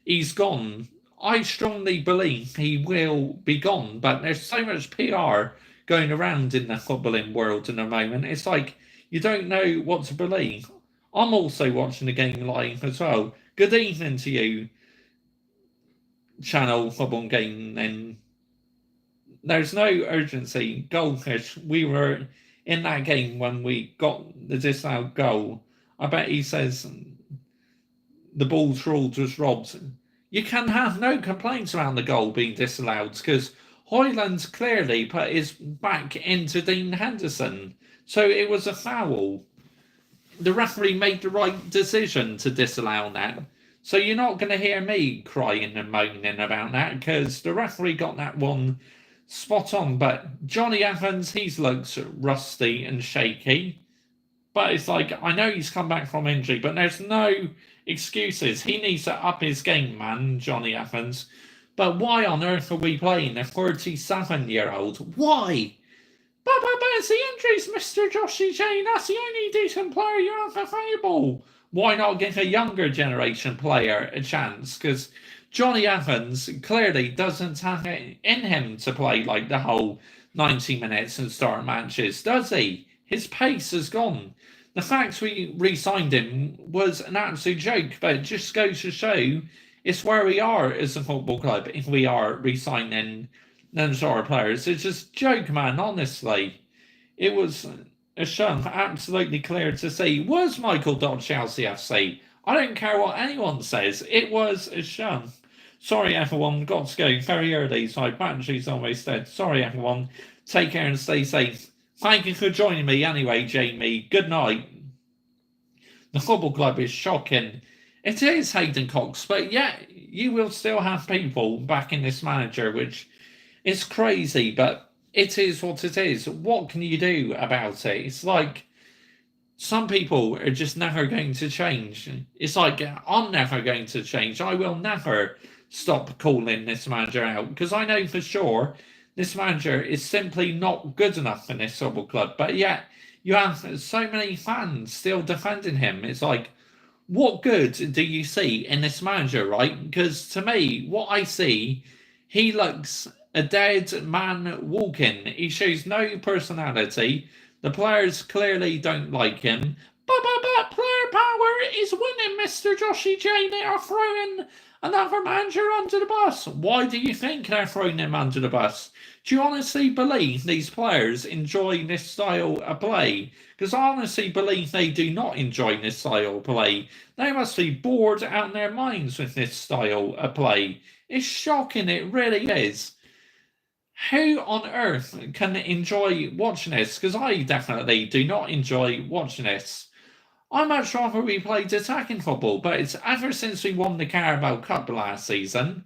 he's gone. I strongly believe he will be gone, but there's so much PR going around in the footballing world in the moment. It's like you don't know what to believe. I'm also watching the game live as well. Good evening to you, Channel Football Game. And there's no urgency. Goldfish, we were in that game when we got the disallowed goal. I bet he says the ball's ruled was robbed. You can have no complaints around the goal being disallowed because Hoyland's clearly put his back into Dean Henderson. So it was a foul. The referee made the right decision to disallow that. So you're not going to hear me crying and moaning about that because the referee got that one spot on. But Johnny Evans, he's looked rusty and shaky. But it's like, I know he's come back from injury, but there's no excuses. He needs to up his game, man, Johnny Evans. But why on earth are we playing a 37-year-old? Why? But it's the injuries, Mr. Joshy J. That's the only decent player you have available. Why not give a younger generation player a chance? Because Johnny Evans clearly doesn't have it in him to play like the whole 90 minutes and start matches, does he? His pace has gone. The fact we re-signed him was an absolute joke, but it just goes to show it's where we are as a football club if we are re-signing those sort of players. It's just a joke, man, honestly. It was a shame, absolutely clear to see. Was Michael Chelsea FC? I don't care what anyone says. It was a shame. Sorry, everyone. Got to go very early, so my battery's almost dead. Sorry, everyone. Take care and stay safe. Thank you for joining me anyway, Jamie. Good night. The football club is shocking. It is Hayden Cox, but yeah, you will still have people backing this manager, which is crazy, but it is what it is. What can you do about it? It's like some people are just never going to change. It's like I'm never going to change. I will never stop calling this manager out because I know for sure this manager is simply not good enough in this football club. But yet you have so many fans still defending him. It's like, what good do you see in this manager, right? Because to me, what I see, he looks a dead man walking. He shows no personality. The players clearly don't like him. But player power is winning, Mr. Joshy J. They are throwing another manager under the bus. Why do you think they're throwing him under the bus? Do you honestly believe these players enjoy this style of play? Because I honestly believe they do not enjoy this style of play. They must be bored out of their minds with this style of play. It's shocking, it really is. Who on earth can enjoy watching this? Because I definitely do not enjoy watching this. I much rather we played attacking football, but it's ever since we won the Carabao Cup last season,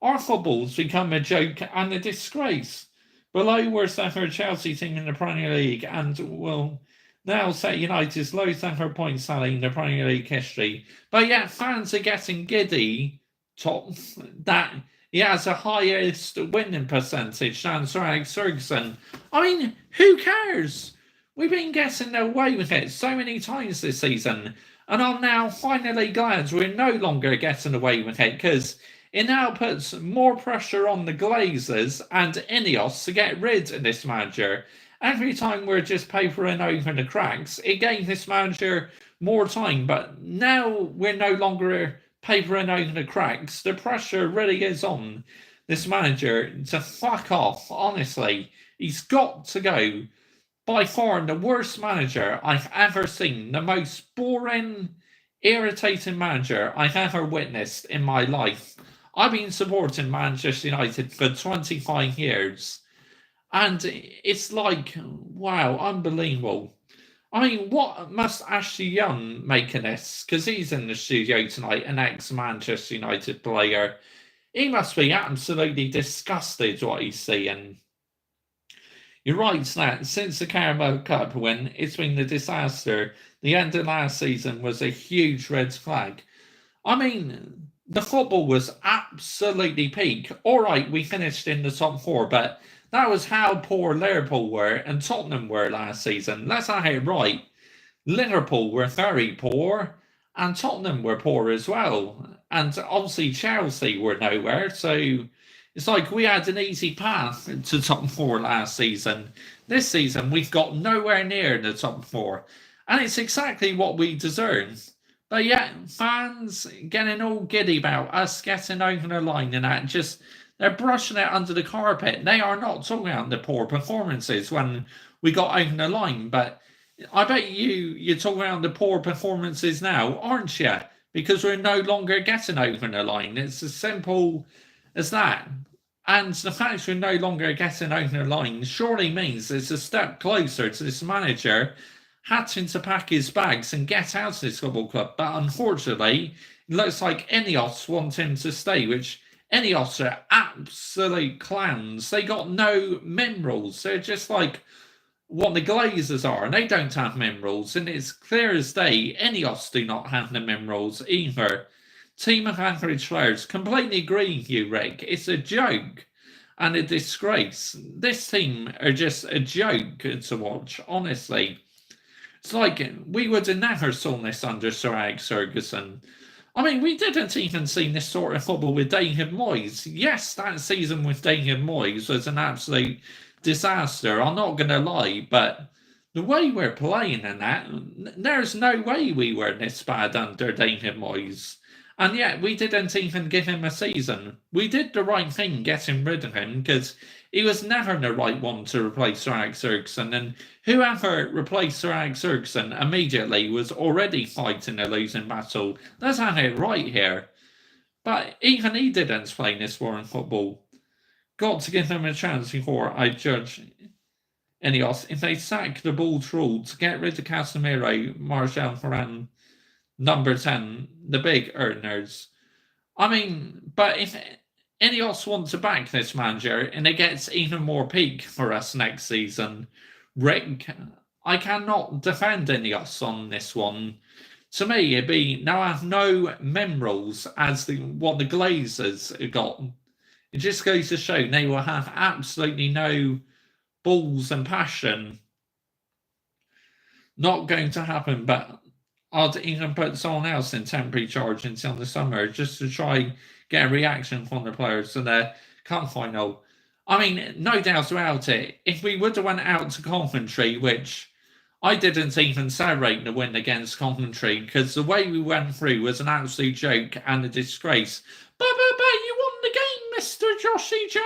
our football's become a joke and a disgrace. Below worst ever Chelsea team in the Premier League and will now set United's lowest ever point tally in the Premier League history. But yet fans are getting giddy that he has a highest winning percentage than Sir Alex Ferguson. I mean, who cares? We've been getting away with it so many times this season, and I'm now finally glad we're no longer getting away with it, because it now puts more pressure on the Glazers and Ineos to get rid of this manager. Every time we're just papering over the cracks, it gave this manager more time, but now we're no longer papering over the cracks. The pressure really is on this manager to fuck off, honestly. He's got to go. By far the worst manager I've ever seen, the most boring, irritating manager I've ever witnessed in my life. I've been supporting Manchester United for 25 years, and it's like, wow, unbelievable. I mean, what must Ashley Young make of this? Because he's in the studio tonight, an ex-Manchester United player. He must be absolutely disgusted what he's seeing. You're right, Snat. Since the Carabao Cup win, it's been a disaster. The end of last season was a huge red flag. I mean, the football was absolutely peak. All right, we finished in the top four, but that was how poor Liverpool were and Tottenham were last season. Let's have it right. Liverpool were very poor and Tottenham were poor as well. And obviously Chelsea were nowhere. So it's like we had an easy path to top four last season. This season, we've got nowhere near the top four. And it's exactly what we deserve. But yet, fans getting all giddy about us getting over the line and that, just they're brushing it under the carpet. They are not talking about the poor performances when we got over the line. But I bet you're talking about the poor performances now, aren't you? Because we're no longer getting over the line. It's as simple as that. And the fact we're no longer getting over the line surely means it's a step closer to this manager having to pack his bags and get out of this football club. But unfortunately, it looks like Ineos want him to stay, which Ineos are absolute clowns. They got no minerals. They're just like what the Glazers are, and they don't have minerals. And it's clear as day, Ineos do not have the minerals either. Team of average players. Completely agree with you, Rick. It's a joke and a disgrace. This team are just a joke to watch, honestly. It's like we would have never saw this under Sir Alex Ferguson. I mean, we didn't even see this sort of football with David Moyes. Yes, that season with David Moyes was an absolute disaster. I'm not going to lie, but the way we're playing in that, there's no way we were this bad under David Moyes. And yet, we didn't even give him a season. We did the right thing getting rid of him because he was never the right one to replace Sir Alex Ferguson. And whoever replaced Sir Alex Ferguson immediately was already fighting a losing battle. Let's have it right here. But even he didn't play this boring football. Got to give him a chance before I judge Ineos. If they sack the Bulls rule to get rid of Casemiro, Martial, Varane, number 10, the big earners. I mean, but if Ineos want to back this manager and it gets even more peak for us next season, Rick, I cannot defend Ineos on this one. To me, it'd be now I have no minerals as what the Glazers got. It just goes to show they will have absolutely no balls and passion. Not going to happen, but I'd even put someone else in temporary charge until the summer just to try get a reaction from the players to the cup final. I mean, no doubt about it. If we would have went out to Coventry, which I didn't even celebrate the win against Coventry because the way we went through was an absolute joke and a disgrace. But you won the game, Mr. Joshy J.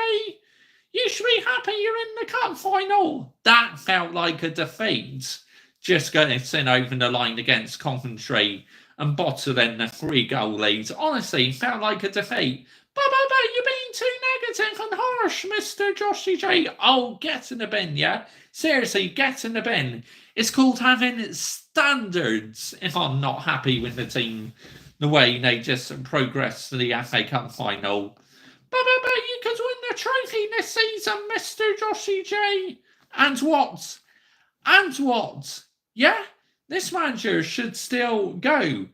You should be happy you're in the cup final. That felt like a defeat. Just getting over the line against Coventry and bottling the 3-goal lead. Honestly, felt like a defeat. But you're being too negative and harsh, Mr. Joshy J. Oh, get in the bin, yeah? Seriously, get in the bin. It's called having standards if I'm not happy with the team, the way they just progressed to the FA Cup final. But you could win the trophy this season, Mr. Joshy J. And what? And what? Yeah, this manager should still go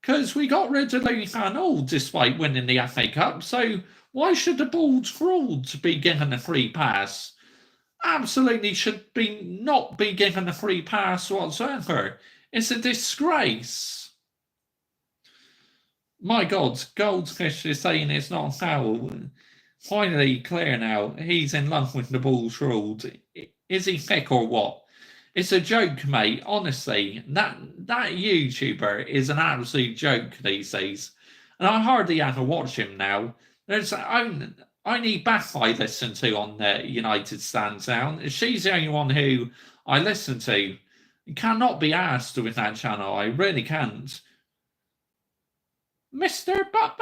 because we got rid of Louis van Gaal despite winning the FA Cup. So why should the bald fraud be given a free pass? Absolutely should not be given a free pass whatsoever. It's a disgrace. My God, Goldfish is saying it's not a foul. Finally clear now. He's in love with the bald fraud. Is he thick or what? It's a joke, mate. Honestly, that YouTuber is an absolute joke these days, and I hardly ever watch him now. There's only Beth I listen to on the United Stands Down. She's the only one who I listen to. You cannot be asked with that channel. I really can't. Mr. But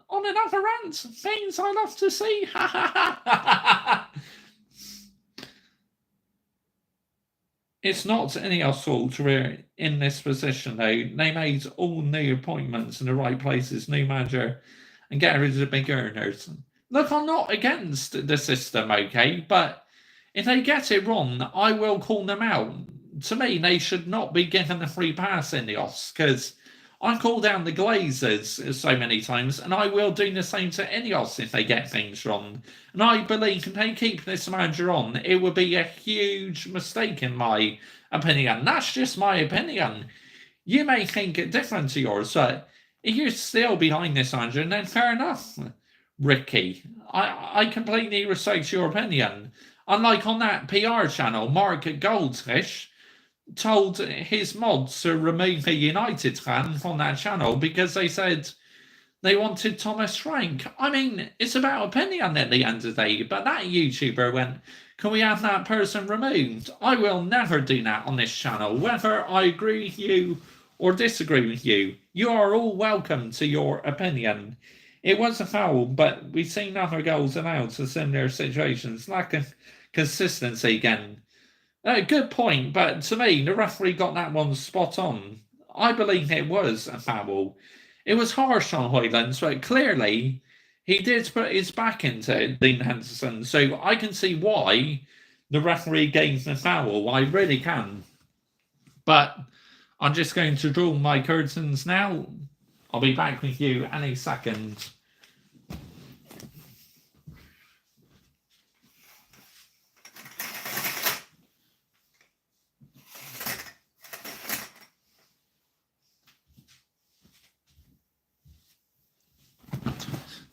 on another rant, things I love to see. Ha ha ha ha ha. It's not Ineos' fault we're in this position, though. They made all new appointments in the right places, new manager, and get rid of the big earners. Look, I'm not against the system, okay? But if they get it wrong, I will call them out. To me, they should not be given a free pass in the Ineos, because I call down the Glazers so many times, and I will do the same to Ineos if they get things wrong. And I believe if they keep this manager on, it would be a huge mistake in my opinion. That's just my opinion. You may think it different to yours, but if you're still behind this manager, then fair enough, Ricky. I completely respect your opinion. Unlike on that PR channel, Mark Goldfish told his mods to remove a United fan from that channel because they said they wanted Thomas Frank. I mean, it's about opinion at the end of the day, but that YouTuber went, can we have that person removed? I will never do that on this channel, whether I agree with you or disagree with you. You are all welcome to your opinion. It was a foul, but we've seen other goals allowed to similar situations. Lack of consistency again. Good point, but to me, the referee got that one spot on. I believe it was a foul. It was harsh on Højlund, but clearly he did put his back into Dean Henderson, so I can see why the referee gave the foul. I really can. But I'm just going to draw my curtains now. I'll be back with you any second.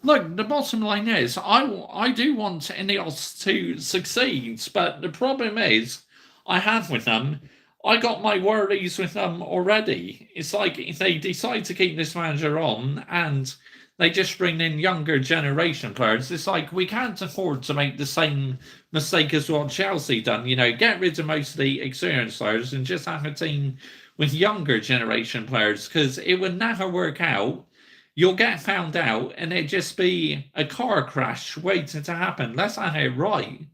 Look, the bottom line is, I do want Ineos to succeed, but the problem is, I have with them, I got my worries with them already. It's like if they decide to keep this manager on and they just bring in younger generation players, it's like we can't afford to make the same mistake as what Chelsea done. Get rid of most of the experienced players and just have a team with younger generation players because it would never work out. You'll get found out and it'd just be a car crash waiting to happen. Let's have it right.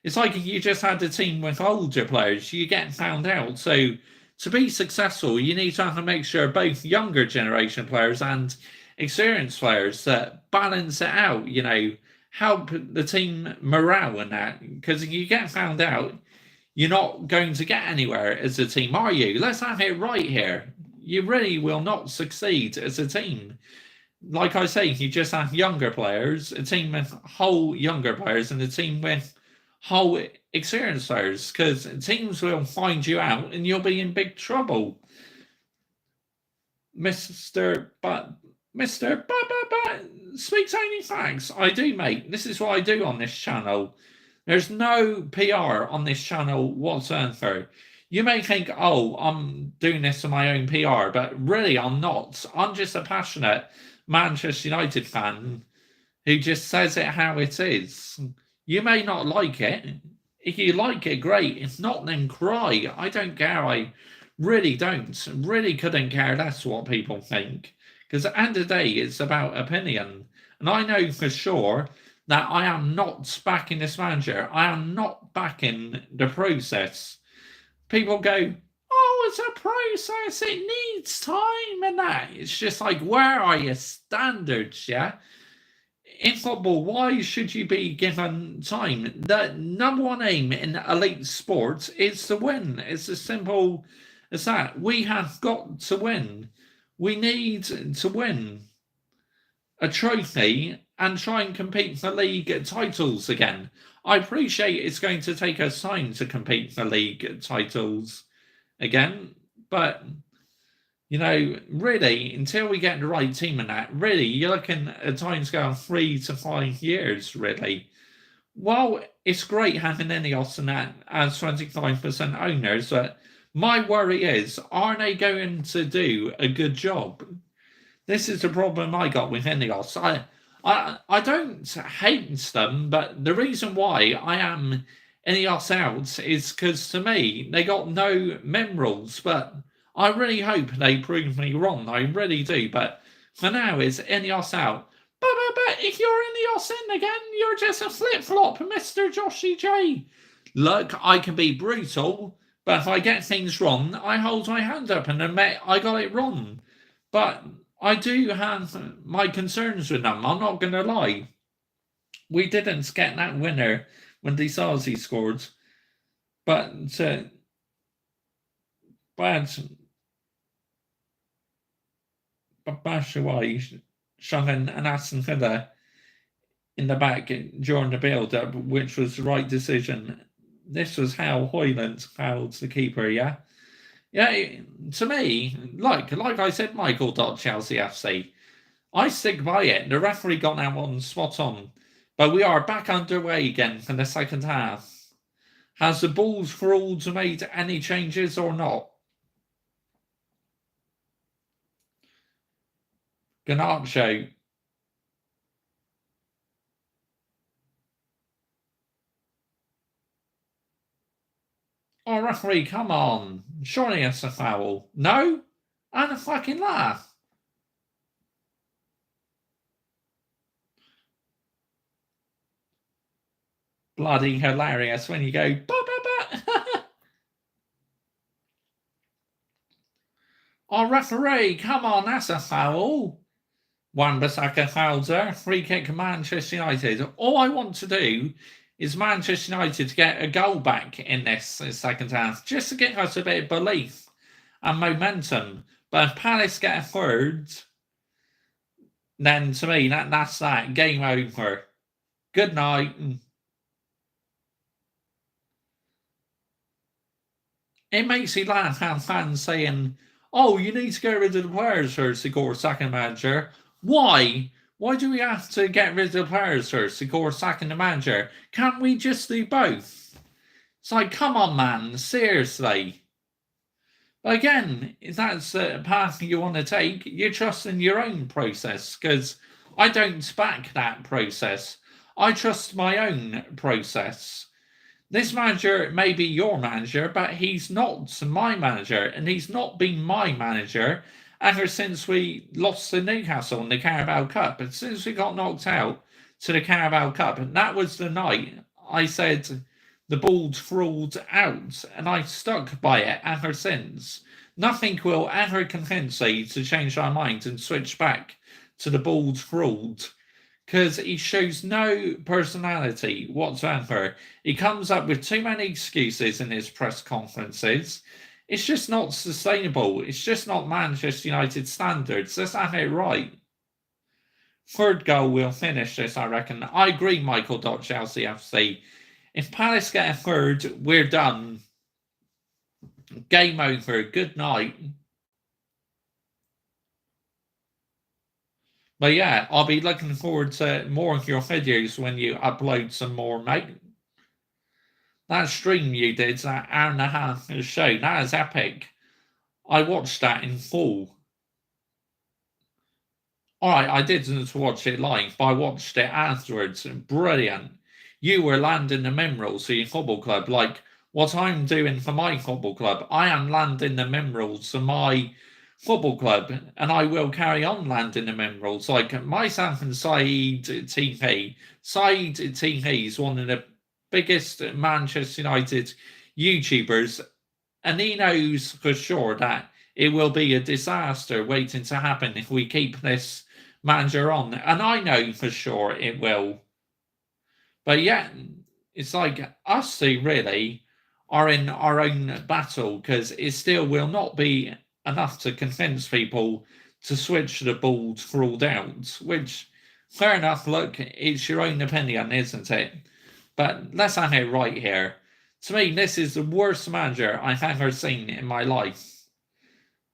It's like if you just had a team with older players, you get found out. So to be successful, you need to have to make sure both younger generation players and experienced players that balance it out, help the team morale and that. Because if you get found out, you're not going to get anywhere as a team, are you? Let's have it right here. You really will not succeed as a team. Like I say, you just have younger players, a team with whole younger players, and a team with whole experienced players, because teams will find you out and you'll be in big trouble. Mr. Speaks only facts. I do, mate. This is what I do on this channel. There's no PR on this channel whatsoever. You may think, oh, I'm doing this for my own PR, but really I'm not. I'm just a passionate Manchester United fan who just says it how it is. You may not like it. If you like it, great. If not, then cry. I don't care. I really don't. Really couldn't care less what people think. Because at the end of the day, it's about opinion. And I know for sure that I am not backing this manager. I am not backing the process. People go, oh, it's a process. It needs time and that. It's just like, where are your standards, yeah? In football, why should you be given time? The number one aim in elite sports is to win. It's as simple as that. We have got to win. We need to win a trophy and try and compete for league titles again. I appreciate it's going to take us time to compete for league titles again, but you know, really, until we get the right team in that, really, you're looking at a timescale of 3 to 5 years, really. While it's great having Ineos and that as 25% owners, but my worry is, are they going to do a good job? This is the problem I got with Ineos. I don't hate them, but the reason why I am Ineos out is because to me, they got no minerals, but I really hope they prove me wrong. I really do. But for now, it's Ineos out. But if you're Ineos in again, you're just a flip-flop, Mr. Joshy J. Look, I can be brutal, but if I get things wrong, I hold my hand up and admit I got it wrong. But I do have my concerns with them. I'm not going to lie. We didn't get that winner when Disasi scored. But Batshuayi shoving an Aston Villa in the back during the build-up, which was the right decision. This was how Hoyland fouled the keeper, yeah? Yeah, to me, like I said, Michael Chelsea FC, I stick by it. The referee got that one spot on. But we are back underway again for the second half. Has the Bulls Frauds made any changes or not? Garnacho. Oh, referee, come on. Surely it's a foul. No? And a fucking laugh. Bloody hilarious when you go, Oh, referee, come on, that's a foul. Wan-Bissaka fouls her. Free kick Manchester United. All I want to do is Manchester United to get a goal back in this second half, just to get us a bit of belief and momentum. But if Palace get a third, then to me, that's that. Game over. Good night. It makes me laugh how fans saying, oh, you need to get rid of the players first to go second manager. Why? Why do we have to get rid of the players first to go second the manager? Can't we just do both? It's like, come on, man, seriously. But again, if that's the path you want to take, you trust in your own process, because I don't back that process. I trust my own process. This manager may be your manager, but he's not my manager, and he's not been my manager ever since we lost to Newcastle in the Carabao Cup. And since we got knocked out to the Carabao Cup, and that was the night I said the Bulls fraud out, and I stuck by it ever since. Nothing will ever convince me to change my mind and switch back to the Bulls fraud, because he shows no personality whatsoever. He comes up with too many excuses in his press conferences. It's just not sustainable. It's just not Manchester United standards. Let's have it right. Third goal will finish this, I reckon. I agree, Michael Chelsea FC. If Palace get a third, we're done. Game over. Good night. But yeah, I'll be looking forward to more of your videos when you upload some more, mate. That stream you did, that hour and a half show, that is epic. I watched that in full. Alright, I didn't watch it live, but I watched it afterwards. Brilliant. You were landing the minerals for your football club, like what I'm doing for my football club. I am landing the minerals for my football club, and I will carry on landing the minerals. Like myself and Saeed TV. Saeed TV is one of the biggest Manchester United YouTubers, and he knows for sure that it will be a disaster waiting to happen if we keep this manager on. And I know for sure it will. But yeah, it's like us two really are in our own battle because it still will not be enough to convince people to switch the ball to ruled out, which, fair enough, look, it's your own opinion, isn't it? But let's have it right here. To me, this is the worst manager I've ever seen in my life.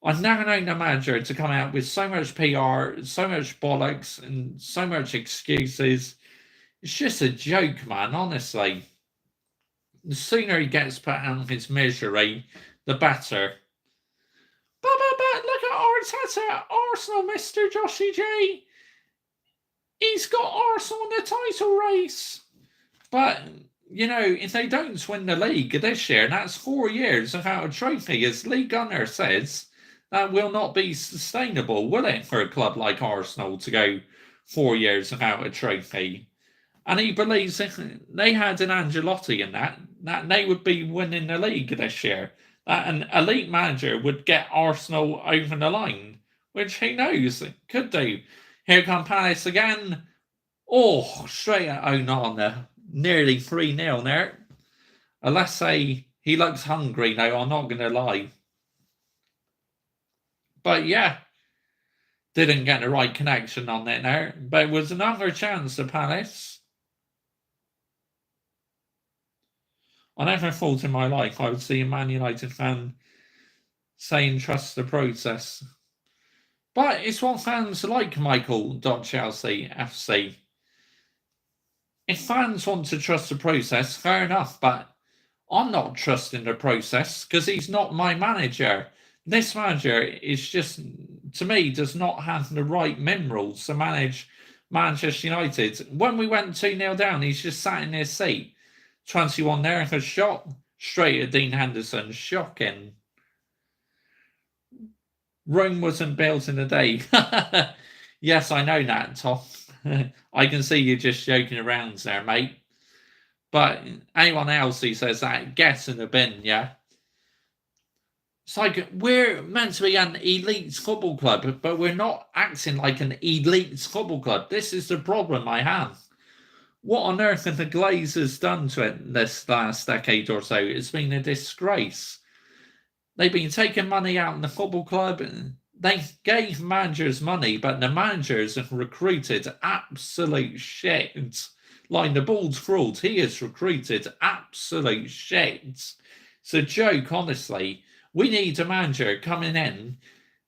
I've never known a manager to come out with so much PR, so much bollocks, and so much excuses. It's just a joke, man, honestly. The sooner he gets put out of his misery, the better. But look at Arteta, Arsenal, Mr. Joshy J. He's got Arsenal in the title race. But, you know, if they don't win the league this year, that's 4 years without a trophy, as Lee Gunner says. That will not be sustainable, will it, for a club like Arsenal to go 4 years without a trophy? And he believes if they had an Ancelotti in that they would be winning the league this year. That an elite manager would get Arsenal over the line, which who knows, it could do. Here come Palace again. Oh, straight at Onana. Nearly 3-0 there. Let's say he looks hungry now, I'm not going to lie. But yeah, didn't get the right connection on it there. But it was another chance to Palace. I never thought in my life I would see a Man United fan saying trust the process. But it's what fans like, Michael.Chelsea FC. If fans want to trust the process, fair enough, but I'm not trusting the process because he's not my manager. This manager is just, to me, does not have the right minerals to manage Manchester United. When we went 2-0 down, he's just sat in his seat. 21 there, a shot straight at Dean Henderson. Shocking. Rome wasn't built in a day. Yes, I know that, Tom. I can see you just joking around there, mate. But anyone else who says that, get in the bin, yeah? It's like we're meant to be an elite football club, but we're not acting like an elite football club. This is the problem I have. What on earth have the Glazers done to it this last decade or so? It's been a disgrace. They've been taking money out in the football club. They gave managers money, but the managers have recruited absolute shit. Like the ball's fraud, he has recruited absolute shit. It's a joke, honestly. We need a manager coming in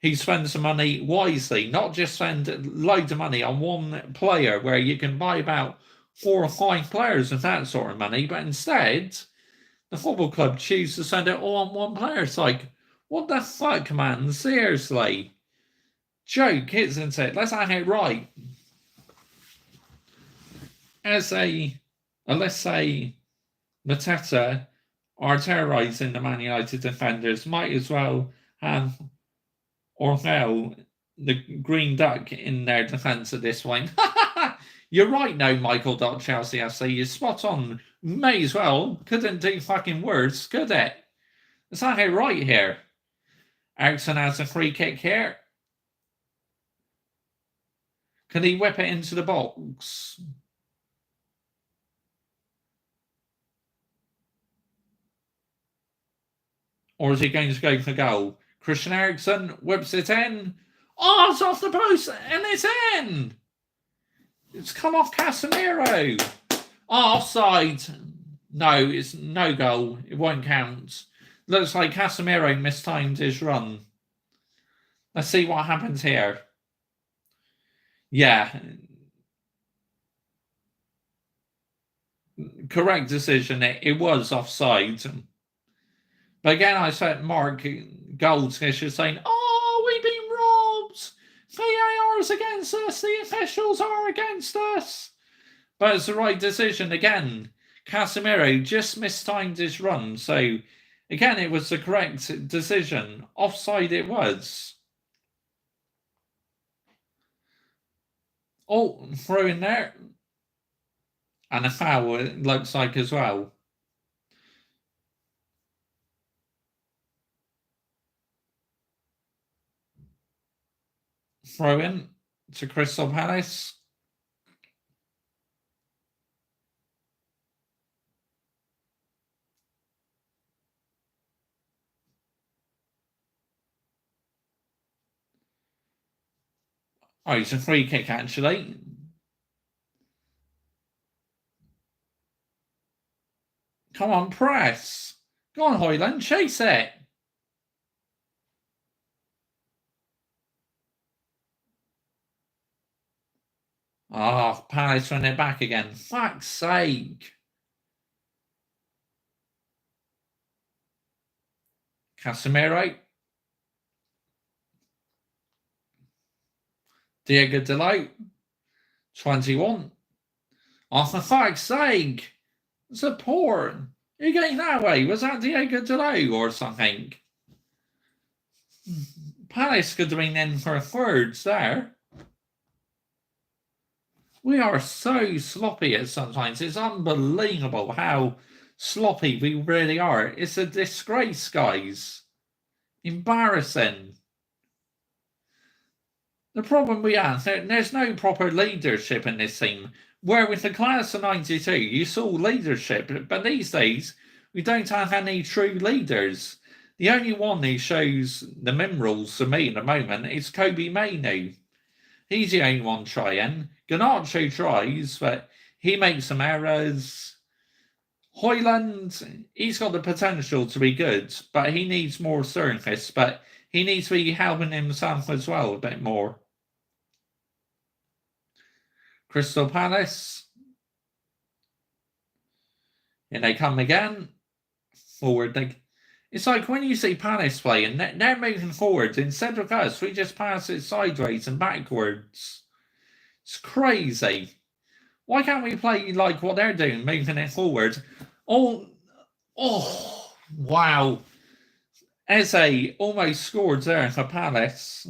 who spends the money wisely, not just spend loads of money on one player where you can buy about 4 or 5 players with that sort of money, but instead, the football club choose to spend it all on one player. It's like, what the fuck, man? Seriously. Joke, isn't it? Let's have it right. Let's say Mateta are terrorising the Man United defenders, might as well have Orfel, the Green Duck, in their defence at this point. You're right now, Michael.Chelsea FC. You're spot on. May as well. Couldn't do fucking worse, could it? Let's have it right here. Eriksen has a free kick here. Can he whip it into the box? Or is he going to go for goal? Christian Eriksen whips it in. Oh, it's off the post and it's in. It's come off Casemiro. Oh, offside. No, it's no goal. It won't count. Looks like Casemiro mistimed his run. Let's see what happens here. Yeah, correct decision. It was offside. But again, I said Mark Goldfish is saying, "Oh, we've been robbed. VAR is against us. The officials are against us." But it's the right decision again. Casemiro just mistimed his run, so again, it was the correct decision. Offside it was. Oh, throw in there. And a foul, it looks like as well. Throw in to Crystal Palace. Oh, it's a free kick, actually. Come on, press. Go on, Højlund, chase it. Oh, Palace win it back again. Fuck's sake. Casemiro. Diego Dalot. 21. Oh, for fuck's sake. It's a poor. You're getting that way. Was that Diego Dalot or something? Palace could have been in for thirds there. We are so sloppy at sometimes. It's unbelievable how sloppy we really are. It's a disgrace, guys. Embarrassing. The problem we have, there's no proper leadership in this team. Where with the class of 92, you saw leadership, but these days, we don't have any true leaders. The only one who shows the minerals to me at the moment is Kobbie Mainoo. He's the only one trying. Garnacho tries, but he makes some errors. Højlund, he's got the potential to be good, but he needs more service, but he needs to be helping himself as well a bit more. Crystal Palace. And they come again. Forward. It's like when you see Palace playing, they're moving forwards. Instead of us, we just pass it sideways and backwards. It's crazy. Why can't we play like what they're doing, moving it forward? Oh, wow. Eze almost scored there for Palace.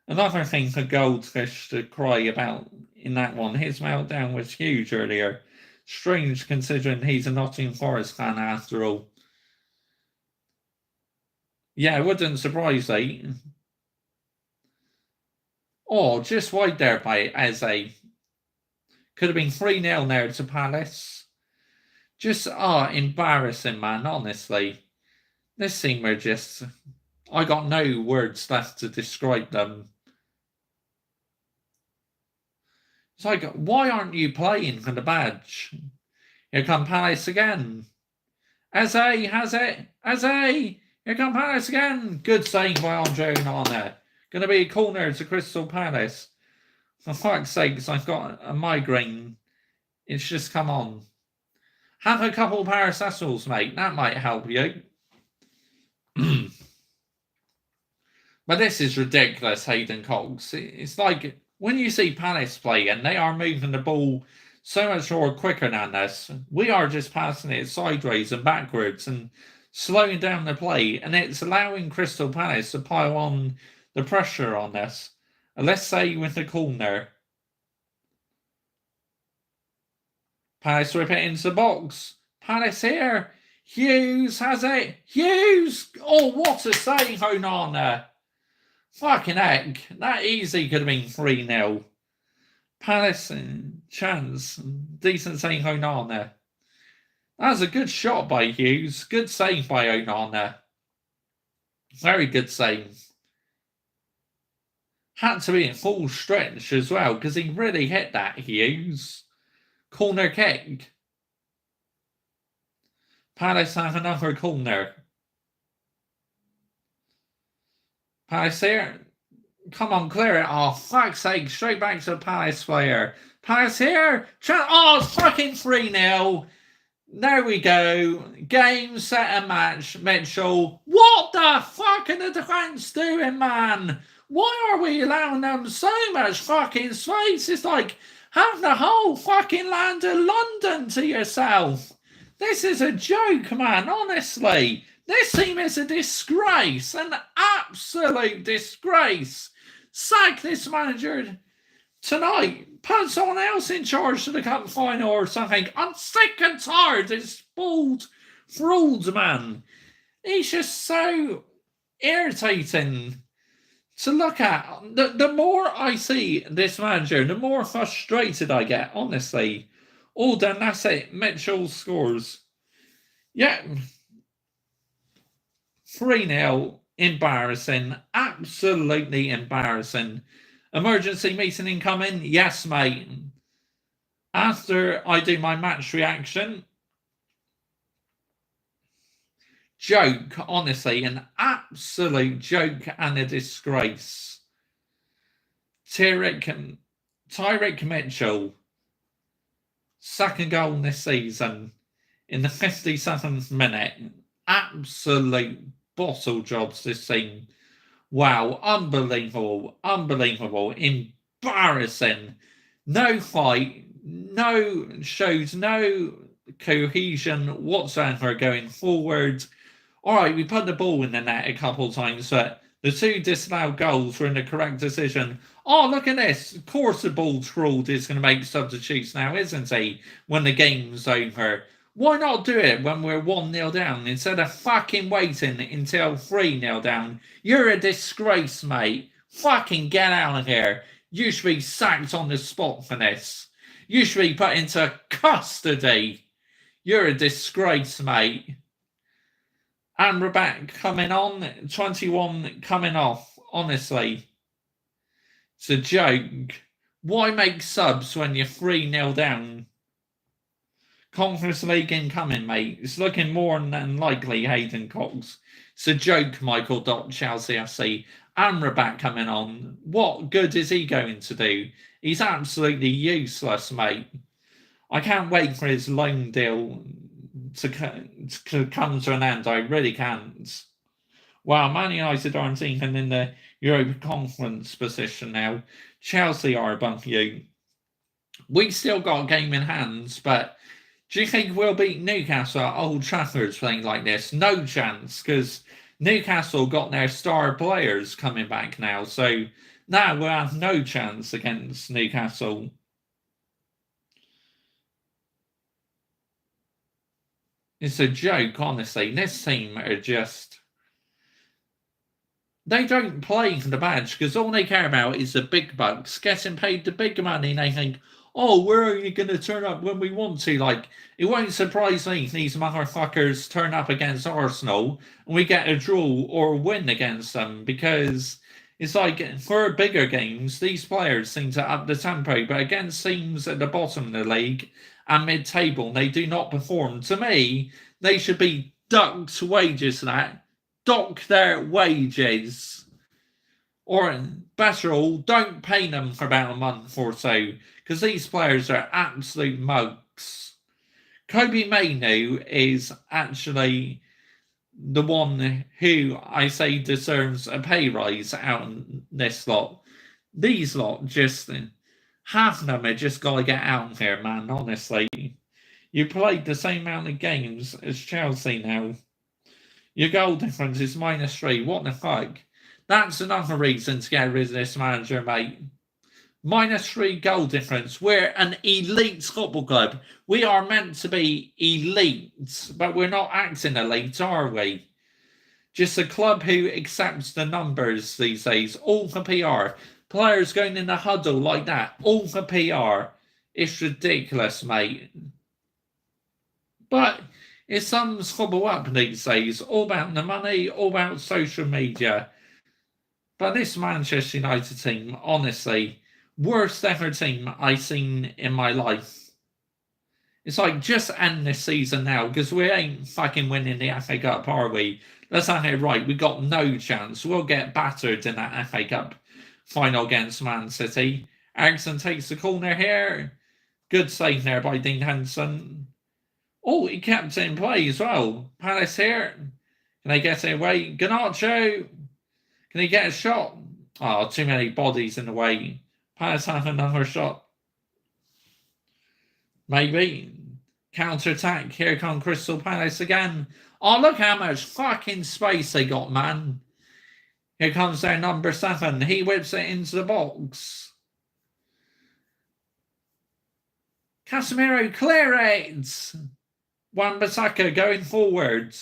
Another thing for Goldfish to cry about in that one. His meltdown was huge earlier. Strange considering he's a Nottingham Forest fan after all. Yeah, it wouldn't surprise me. Oh, just wide there by Eze. Could have been 3-0 there to Palace. Just, embarrassing, man, honestly. This team are just... I got no words left to describe them. It's like, why aren't you playing for the badge? Here come Palace again. Eze has it. Eze! Here come Palace again. Good save by Andre Onana. Going to be a corner to Crystal Palace. For fuck's sakes, I've got a migraine. It's just come on. Have a couple of paracetamols, mate. That might help you. But this is ridiculous, Hayden Cox. It's like when you see Palace play and they are moving the ball so much more quicker than us, we are just passing it sideways and backwards and slowing down the play, and it's allowing Crystal Palace to pile on the pressure on us. Let's say with the corner. Palace whip it into the box. Palace here. Hughes has it. Hughes! Oh, what a save, Onana. Fucking heck. That easily could have been 3-0. Palace chance. Decent save, Onana. That was a good shot by Hughes. Good save by Onana. Very good save. Had to be in full stretch as well because he really hit that, Hughes. Corner kick. Palace have another corner. Palace here. Come on, clear it off. Fuck's sake, straight back to the Palace player. Palace here. Oh, fucking 3-0. There we go. Game, set, and match. Mitchell. What the fuck are the defence doing, man? Why are we allowing them so much fucking space? It's like have the whole fucking land of London to yourself. This is a joke, man, honestly. This team is a disgrace, an absolute disgrace. Sack this manager tonight. Put someone else in charge of the cup final or something. I'm sick and tired of this fraud, man. He's just so irritating to look at. The more I see this manager, the more frustrated I get, honestly. All done, that's it. Mitchell scores. Yeah. 3-0. Embarrassing. Absolutely embarrassing. Emergency meeting incoming? Yes, mate. After I do my match reaction. Joke, honestly. An absolute joke and a disgrace. Tyrick Mitchell. Second goal this season. In the 57th minute. Absolute bottle jobs this team. Wow, unbelievable, embarrassing. No fight, shows no cohesion whatsoever going forward. All right, we put the ball in the net a couple of times, but the two disallowed goals were in the correct decision. Oh, look at this. Of course the ball trawled is going to make substitutes now, isn't he? When the game's over. Why not do it when we're 1-0 down instead of fucking waiting until 3-0 down? You're a disgrace, mate. Fucking get out of here. You should be sacked on the spot for this. You should be put into custody. You're a disgrace, mate. Amrabat coming on, 21 coming off. Honestly, it's a joke. Why make subs when you're 3-0 down? Conference League incoming, mate. It's looking more than likely Hayden Cox. It's a joke, Michael. Chelsea FC. Amrabat coming on. What good is he going to do? He's absolutely useless, mate. I can't wait for his loan deal to come to an end. I really can't. Wow, Man United aren't even in the Europa Conference position now. Chelsea are above you. We still got a game in hands, but do you think we'll beat Newcastle at Old Trafford playing like this? No chance, because Newcastle got their star players coming back now. So now we'll have no chance against Newcastle. It's a joke, honestly. This team are just... They don't play for the badge, because all they care about is the big bucks, getting paid the big money, and they think, oh, we're only going to turn up when we want to. Like, it won't surprise me if these motherfuckers turn up against Arsenal and we get a draw or win against them, because it's like, for bigger games, these players seem to up the tempo, but against teams at the bottom of the league and mid-table, they do not perform. To me, they should be docked wages for that. Dock their wages. Or better all, don't pay them for about a month or so, because these players are absolute mugs. Kobbie Mainoo is actually the one who I say deserves a pay rise out in this lot. These lot, just half of them are just got to get out of here, man, honestly. You played the same amount of games as Chelsea now. Your goal difference is -3. What the fuck? That's another reason to get rid of this manager, mate. -3 goal difference. We're an elite football club. We are meant to be elite, but we're not acting elite, are we? Just a club who accepts the numbers these days, all for PR. Players going in the huddle like that, all for PR. It's ridiculous, mate. But it sums football up these days, all about the money, all about social media. But this Manchester United team, honestly, worst ever team I've seen in my life. It's like, just end this season now, because we ain't fucking winning the FA Cup, are we? Let's have it right. We got no chance. We'll get battered in that FA Cup final against Man City. Eriksen takes the corner here. Good save there by Dean Henderson. Oh, he kept it in play as well. Palace here. Can they get it away? Garnacho. Can he get a shot? Oh, too many bodies in the way. Palace have another shot. Maybe. Counter-attack. Here come Crystal Palace again. Oh, look how much fucking space they got, man. Here comes their number 7. He whips it into the box. Casemiro, clear it. Wan-Bissaka going forward.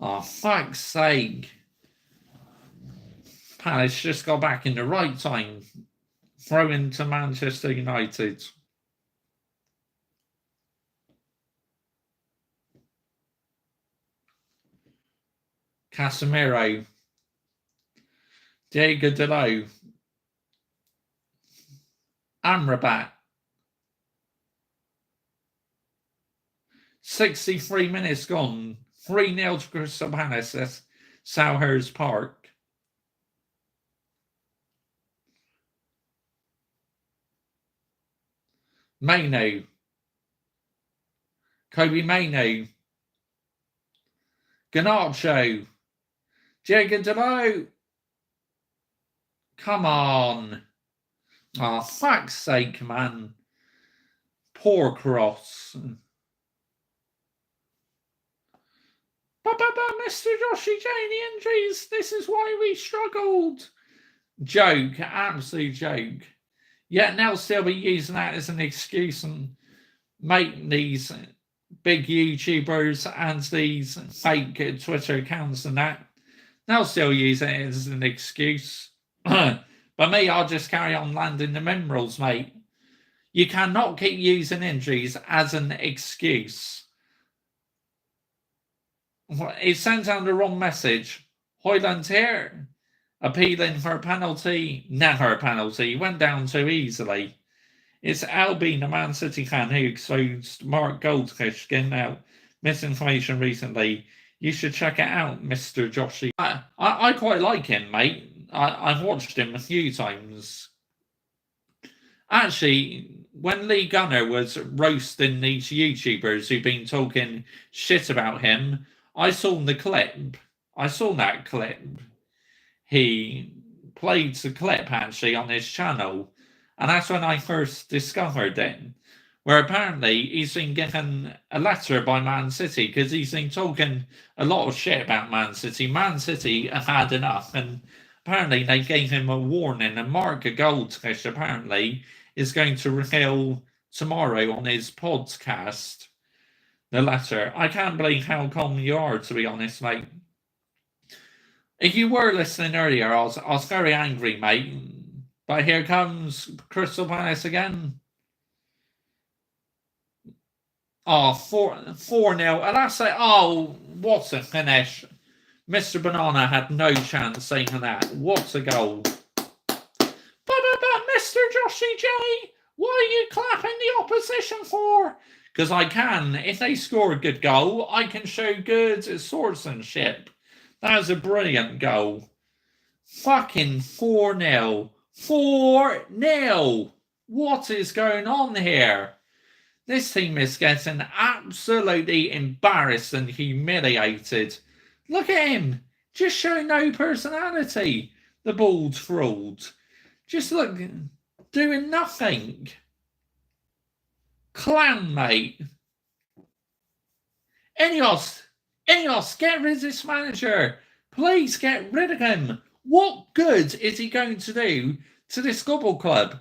Oh, fuck's sake. Palace just got back in the right time. Throw into Manchester United. Casemiro. Diego Dalot. Amrabat. 63 minutes gone. 3-0 to Crystal Palace at Selhurst Park. Mainoo. Kobe Mainoo. Garnacho. Diego Dalot. Come on. Oh, fuck's sake, man. Poor cross. But Mr. Joshi J, the injuries, this is why we struggled. Joke, absolute joke. Yet now still be using that as an excuse and make these big YouTubers and these fake Twitter accounts and that. They'll still use it as an excuse. But me, I'll just carry on landing the minerals, mate. You cannot keep using injuries as an excuse. It sends out the wrong message. Højlund here, appealing for a penalty. Never a penalty. Went down too easily. It's Albin, the Man City fan, who exposed Mark Goldfish getting out misinformation recently. You should check it out, Mr. Joshi. I quite like him, mate. I've watched him a few times. Actually, when Lee Gunner was roasting these YouTubers who've been talking shit about him, I saw the clip. I saw that clip. He played the clip, actually, on his channel. And that's when I first discovered it. Where apparently he's been given a letter by Man City because he's been talking a lot of shit about Man City. Man City have had enough, and apparently they gave him a warning. And Mark Goldfish apparently is going to reveal tomorrow on his podcast the letter. I can't believe how calm you are, to be honest, mate. If you were listening earlier, I was very angry, mate. But here comes Crystal Palace again. Oh, 4-0. And that's it. Oh, what a finish. Mr. Banana had no chance saying that. What a goal. But Mr. Joshi J, what are you clapping the opposition for? Because I can. If they score a good goal, I can show good swordsmanship. That was a brilliant goal. Fucking 4-0. 4-0. What is going on here? This team is getting absolutely embarrassed and humiliated. Look at him. Just showing no personality. The bald fraud. Just look, doing nothing. Clown, mate. Ineos, get rid of this manager. Please get rid of him. What good is he going to do to this football club?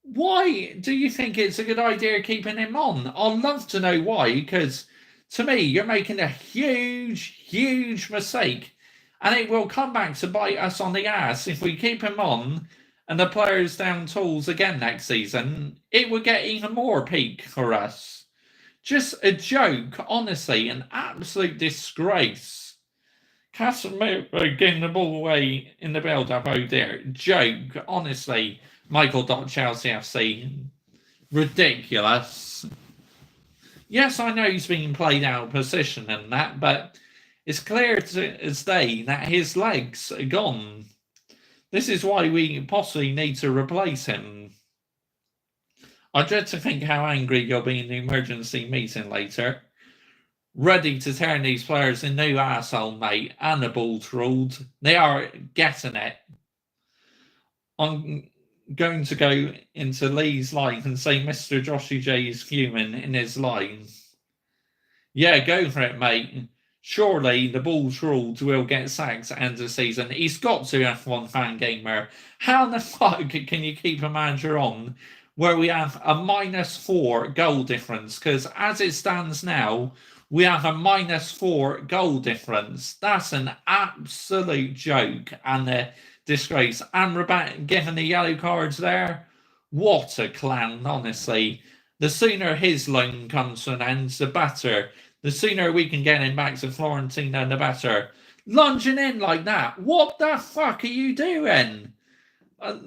Why do you think it's a good idea keeping him on? I'd love to know why, because to me, you're making a huge mistake. And it will come back to bite us on the ass if we keep him on and the players down tools again next season. It would get even more peak for us. Just a joke, honestly, an absolute disgrace. Casemiro getting the ball away in the build-up, oh dear. Joke, honestly. Michael Chelsea FC. Ridiculous. Yes, I know he's been played out of position and that, but it's clear as day that his legs are gone. This is why we possibly need to replace him. I dread to think how angry you'll be in the emergency meeting later. Ready to turn these players into new asshole, mate, and the ball's ruled. They are getting it. I'm going to go into Lee's line and say Mr. Joshy J is human in his line. Yeah, go for it, mate. Surely the Bulls ruled will get sacked at the end of the season. He's got to, F1 fan gamer. How the fuck can you keep a manager on where we have a -4 goal difference? Because as it stands now, we have a -4 goal difference. That's an absolute joke and a disgrace. Amrabat given the yellow cards there. What a clown, honestly. The sooner his loan comes to an end, the better. The sooner we can get him back to Fiorentina, the better. Lunging in like that. What the fuck are you doing?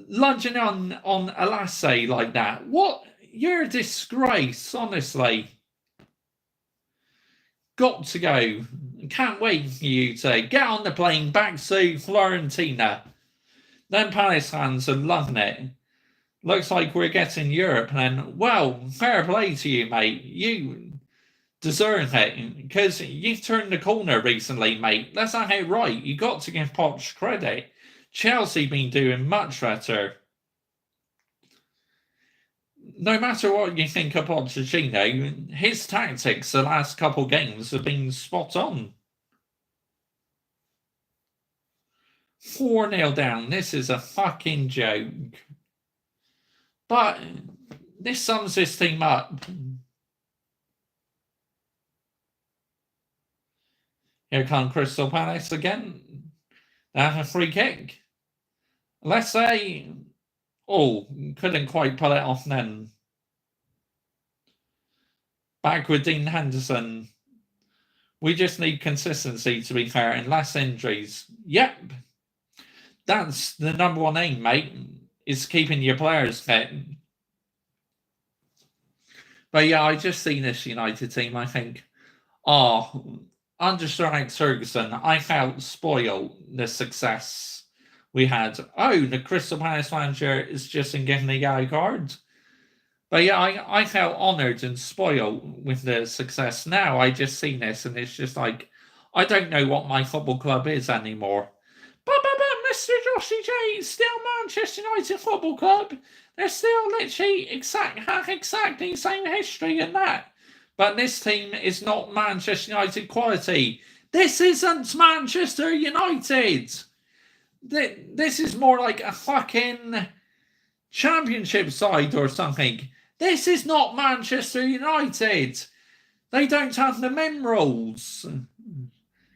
Lunging on Alasse like that. What? You're a disgrace, honestly. Got to go. Can't wait for you to get on the plane back to Fiorentina. Then Palace fans are loving it. Looks like we're getting Europe, and well, fair play to you, mate. You deserve it because you've turned the corner recently, mate. Let's have it right. You got to give Poch credit. Chelsea been doing much better. No matter what you think of Pochettino, his tactics the last couple games have been spot on. 4-0 down. This is a fucking joke. But this sums this team up. Here come Crystal Palace again. They have a free kick. Let's say, couldn't quite pull it off then. Back with Dean Henderson. We just need consistency, to be fair, and less injuries. Yep. That's the number one aim, mate, is keeping your players fit. But yeah, I just see this United team, I think, under Sir Alex Ferguson, I felt spoiled the success we had. The Crystal Palace manager is just in giving the yellow card. But yeah, I felt honoured and spoiled with the success. Now I just see this and it's just like, I don't know what my football club is anymore. But Mr. Joshy J is still Manchester United Football Club. They're still literally exactly the same history and that. But this team is not Manchester United quality. This isn't Manchester United. This is more like a fucking championship side or something. This is not Manchester United. They don't have the minerals.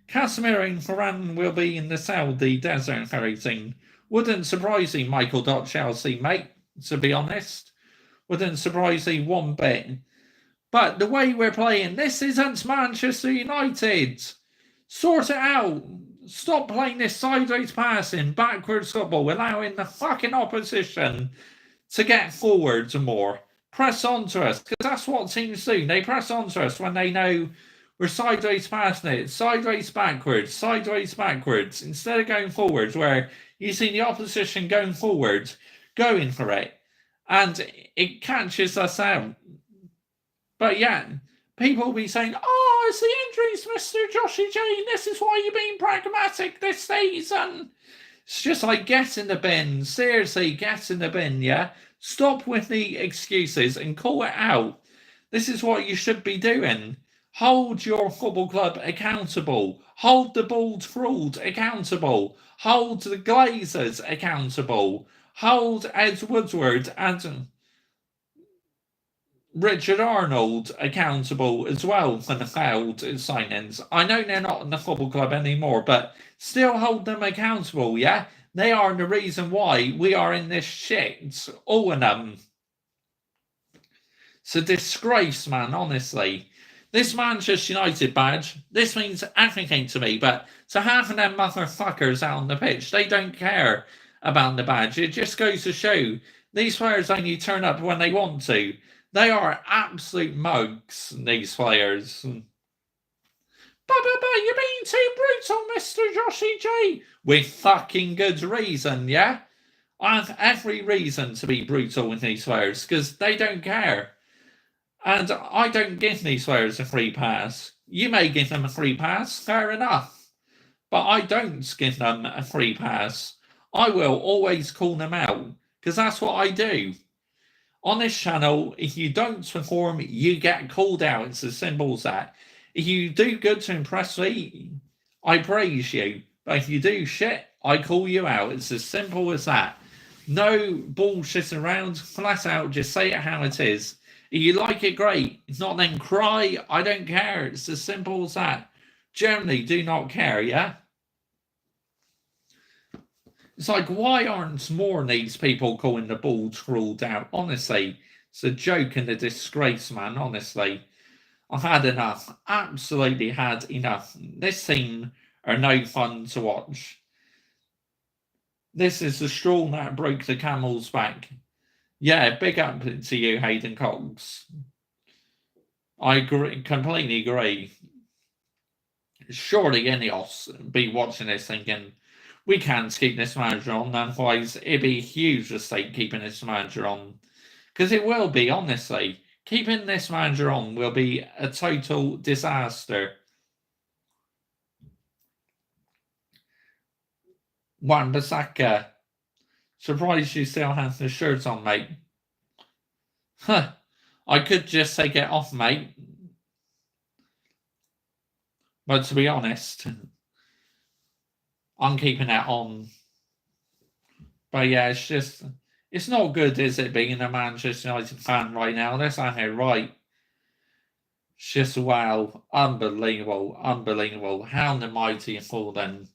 Casemiro and Varane will be in the Saudi desert ferrying. Wouldn't surprise me, Michael Chelsea, mate, to be honest. Wouldn't surprise me one bit. But the way we're playing, this isn't Manchester United. Sort it out. Stop playing this sideways passing, backwards football, allowing the fucking opposition to get forwards more. Press on to us, because that's what teams do. They press on to us when they know we're sideways passing it, sideways backwards, instead of going forwards, where you see the opposition going forwards, going for it, and it catches us out. But yeah, people will be saying, it's the injuries, Mr. Joshy J. This is why you're being pragmatic this season. It's just like, get in the bin. Seriously, get in the bin, yeah? Stop with the excuses and call it out. This is what you should be doing. Hold your football club accountable. Hold the Bulls Ruled accountable. Hold the Glazers accountable. Hold Ed Woodward and Richard Arnold accountable as well for the failed signings. I know they're not in the football club anymore, but still hold them accountable, yeah? They are the reason why we are in this shit. All of them. It's a disgrace, man, honestly. This Manchester United badge, this means everything to me, but to half of them motherfuckers out on the pitch, they don't care about the badge. It just goes to show these players only turn up when they want to. They are absolute mugs, these players. But you're being too brutal, Mr. Joshy J. With fucking good reason, yeah? I have every reason to be brutal with these players because they don't care. And I don't give these players a free pass. You may give them a free pass, fair enough. But I don't give them a free pass. I will always call them out because that's what I do. On this channel, if you don't perform, you get called out. It's as simple as that. If you do good to impress me, I praise you. But if you do shit, I call you out. It's as simple as that. No bullshit around. Flat out, just say it how it is. If you like it, great. If not, then cry. I don't care. It's as simple as that. Generally, do not care, yeah? It's like, why aren't more of these people calling the ball ruled out? Honestly, it's a joke and a disgrace, man. Honestly, I've had enough. Absolutely had enough. This team are no fun to watch. This is the straw that broke the camel's back. Yeah, big up to you, Hayden Cox. I agree, completely agree. Surely Ineos be watching this thinking, we can't keep this manager on, otherwise it'd be a huge mistake keeping this manager on. Because it will be, honestly. Keeping this manager on will be a total disaster. Wan-Bissaka. Surprised you still have the shirt on, mate. Huh. I could just take it off, mate. But to be honest, I'm keeping it on. But yeah, it's not good, is it, being a Manchester United fan right now? Let's have it right. It's just, wow, unbelievable. How the mighty have fallen.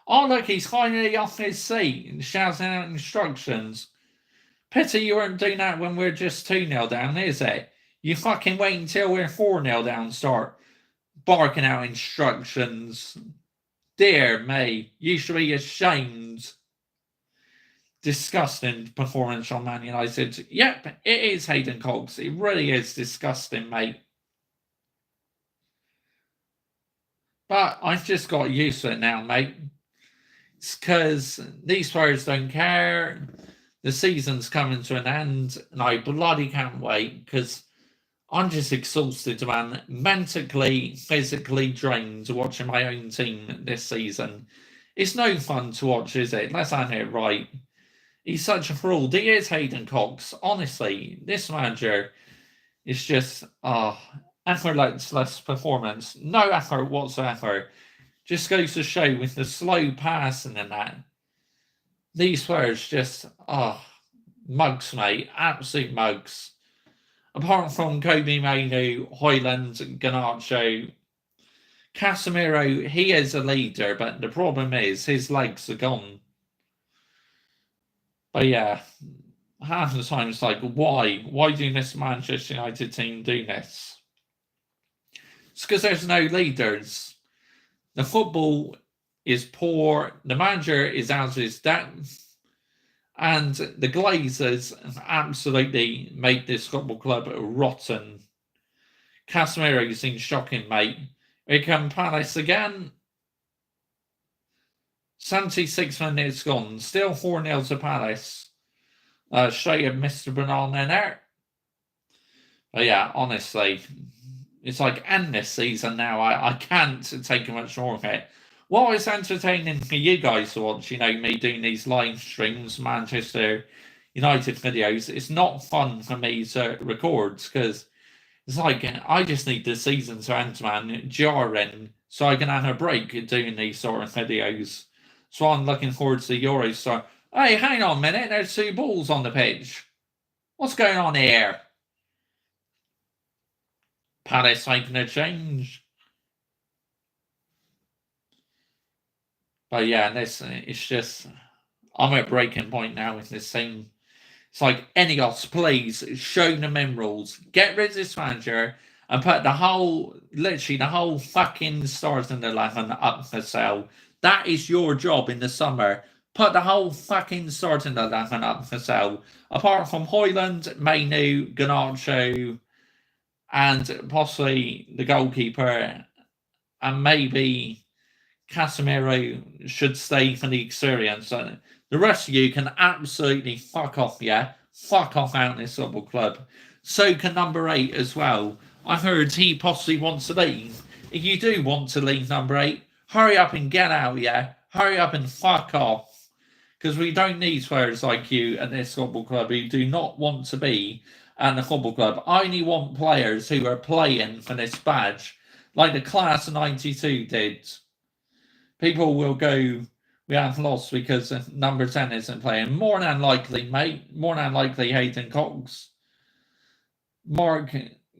Oh, look, he's finally off his seat and shouting out instructions. Pity you weren't doing that when we're just 2-0 down, is it? You fucking wait until we're 4-0 down, start barking out instructions. Dear me, you should be ashamed. Disgusting performance from Man United. Yep, it is, Hayden Cox. It really is disgusting, mate. But I've just got used to it now, mate. It's because these players don't care. The season's coming to an end, and I bloody can't wait because I'm just exhausted, man. Mentally, physically drained watching my own team this season. It's no fun to watch, is it? Let's have it right. He's such a fraud. He is, Hayden Cox. Honestly, this manager is just, effortless performance. No effort whatsoever. Just goes to show with the slow passing and that. These players just, mugs, mate. Absolute mugs. Apart from Kobbie Mainoo, Højlund, Garnacho, Casemiro, he is a leader, but the problem is his legs are gone. But yeah, half the time it's like, why? Why do this Manchester United team do this? It's because there's no leaders. The football is poor. The manager is out of his depth. And the Glazers absolutely made this football club rotten. Casemiro seems shocking, mate. Here come Palace again. 76 minutes gone. Still 4-0 to Palace. Straight of Mr. Banana in there. But yeah, honestly, it's like end this season now. I can't take much more of it. While it's entertaining for you guys to watch, me doing these live streams, Manchester United videos, it's not fun for me to record because it's like I just need the season to end, man, jarring, so I can have a break doing these sort of videos. So I'm looking forward to the Euros. So, hey, hang on a minute, there's 2 balls on the pitch. What's going on here? Palace making a change. But yeah, it's just, I'm at a breaking point now with this team. It's like, Ineos, please show the minerals, get rid of this manager, and put literally the whole fucking starting 11 up for sale. That is your job in the summer. put the whole fucking starting 11 up for sale. Apart from Hoyland, Mainu, Garnacho, and possibly the goalkeeper, and maybe Casemiro should stay for the experience. The rest of you can absolutely fuck off, yeah? Fuck off out this football club. So can number 8 as well. I heard he possibly wants to leave. If you do want to leave number 8, hurry up and get out, yeah? Hurry up and fuck off. Because we don't need players like you at this football club who do not want to be at the football club. I only want players who are playing for this badge, like the class of 92 did. People will go, we have lost because number 10 isn't playing. More than likely, mate. More than likely, Hayden Cox. Mark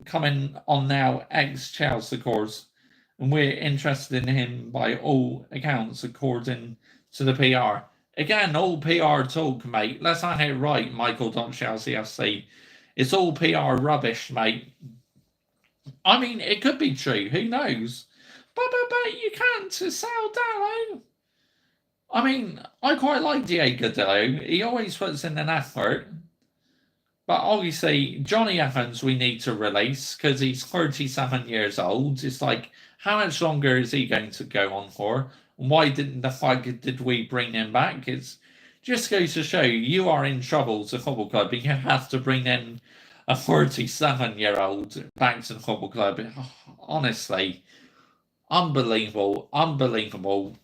coming on now, ex-Chelsea, of course. And we're interested in him by all accounts, according to the PR. Again, all PR talk, mate. Let's not get it right, Michael.Chelsea FC. It's all PR rubbish, mate. I mean, it could be true. Who knows? But you can't sell Dalot. I mean, I quite like Diego Dalot. He always puts in an effort. But obviously, Johnny Evans we need to release because he's 37 years old. It's like, how much longer is he going to go on for? Why didn't the fuck did we bring him back? It's just goes to show you are in trouble as a football club. You have to bring in a 47-year-old back to the football club. Honestly, unbelievable, unbelievable.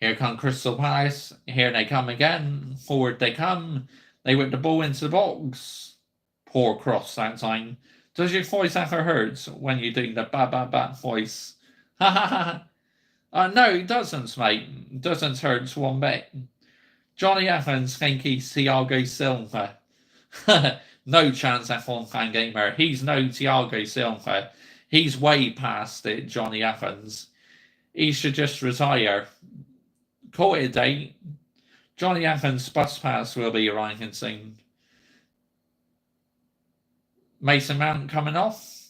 Here come Crystal Palace. Here they come again. Forward they come. They whip the ball into the box. Poor cross that time. Does your voice ever hurt when you're doing the ba-ba-ba voice? Ha ha ha. No, it doesn't, mate. It doesn't hurt one bit. Johnny Evans, Henky, Thiago Silva. No chance F1 fan gamer. He's no Thiago Silva. He's way past it, Johnny Evans. He should just retire. Call it a day. Johnny Evans' bus pass will be arriving soon. Mason Mount coming off.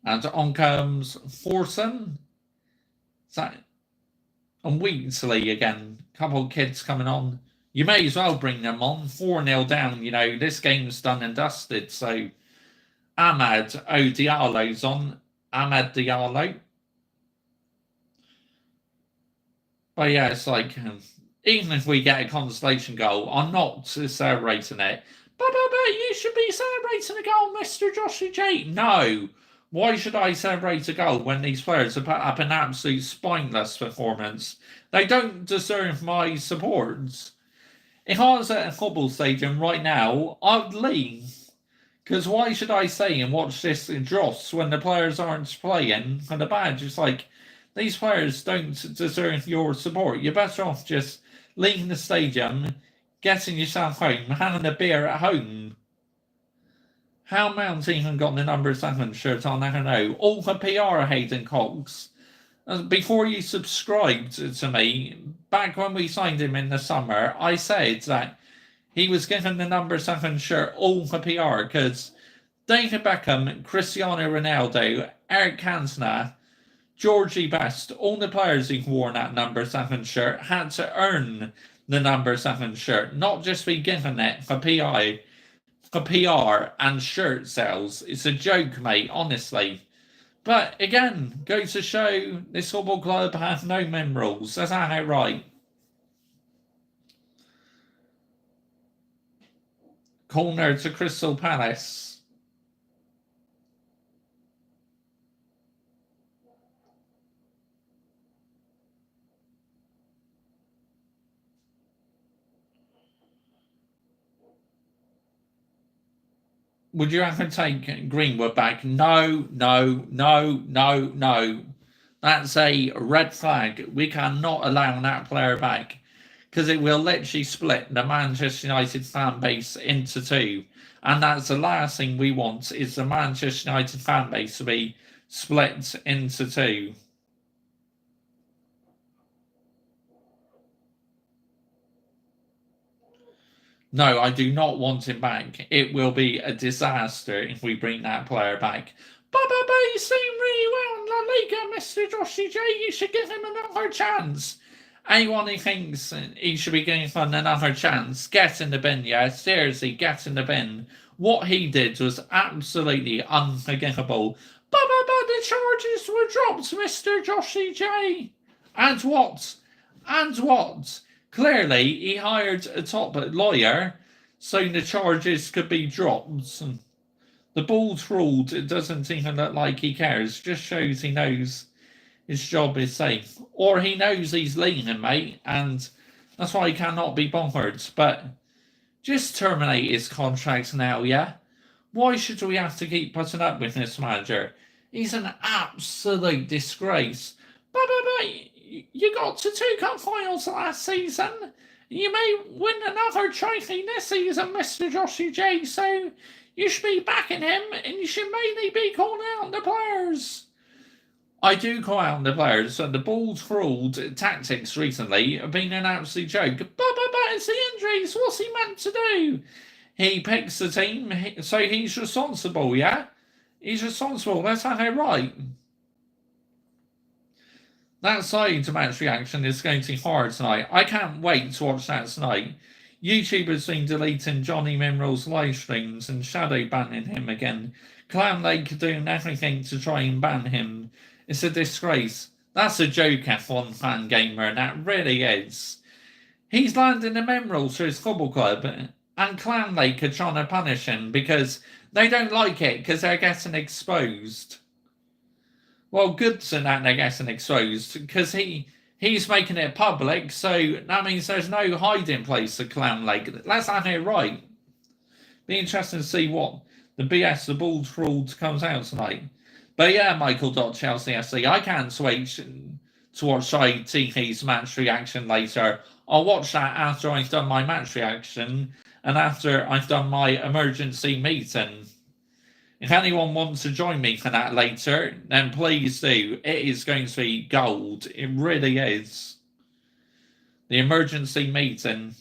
And on comes Forson. And Weeksley again. Couple of kids coming on. You may as well bring them on. 4-0 down. You know, this game's done and dusted. So, Ahmad Diallo's on. Ahmad Diallo. But yeah, it's like, even if we get a consolation goal, I'm not celebrating it. But you should be celebrating a goal, Mr. Joshua J. No. Why should I celebrate a goal when these players have put up an absolute spineless performance? They don't deserve my support. If I was at a football stadium right now, I'd leave. Because why should I stay and watch this dross when the players aren't playing for the badge? It's like, these players don't deserve your support. You're better off just leaving the stadium, getting yourself home, having a beer at home. How Mount even got the number 7 shirt on, I don't know. All for PR, Hayden Cox. Before you subscribed to me, back when we signed him in the summer, I said that he was given the number 7 shirt all for PR because David Beckham, Cristiano Ronaldo, Eric Cantona, Georgie Best, all the players who wore that number 7 shirt had to earn the number 7 shirt, not just be given it for PR and shirt sales. It's a joke, mate, honestly. But again, goes to show this football club has no minerals. That's not right. Corner to Crystal Palace. Would you ever take Greenwood back? No. That's a red flag. We cannot allow that player back because it will literally split the Manchester United fan base into two. And that's the last thing we want is the Manchester United fan base to be split into two. No, I do not want him back. It will be a disaster if we bring that player back. But he's doing really well in La Liga, Mr. Joshy J. You should give him another chance. Anyone who thinks he should be giving him another chance, get in the bin, yeah? Seriously, get in the bin. What he did was absolutely unforgivable. But the charges were dropped, Mr. Joshy J. And what? And what? Clearly, he hired a top lawyer so the charges could be dropped. The ball's ruled. It doesn't even look like he cares. Just shows he knows his job is safe. Or he knows he's leaving, mate, and that's why he cannot be bothered. But just terminate his contract now, yeah? Why should we have to keep putting up with this manager? He's an absolute disgrace. But you got to 2 cup finals last season. You may win another trophy this season, Mr. Joshy J, so you should be backing him, and you should mainly be calling out the players. I do call out the players, and the ball's ruled tactics recently have been an absolute joke. But it's the injuries. What's he meant to do? He picks the team, so he's responsible, yeah? He's responsible. Let's have it right. That side to match reaction is going to be hard tonight. I can't wait to watch that tonight. YouTube has been deleting Johnny Mineral's live streams and shadow banning him again. Clown Lake doing everything to try and ban him. It's a disgrace. That's a joke, F1 fan gamer, that really is. He's landing the Minerals for his football club, and Clown Lake are trying to punish him because they don't like it because they're getting exposed. Well, Goodson and they're getting exposed because he's making it public, so that means there's no hiding place for Clown Lake. Let's have it right. Be interesting to see what the BS, the Bulls ruled, comes out tonight. But yeah, Michael.Chelsea SC, I can't wait to watch TV's match reaction later. I'll watch that after I've done my match reaction and after I've done my emergency meeting. If anyone wants to join me for that later, then please do. It is going to be gold. It really is. The emergency meeting.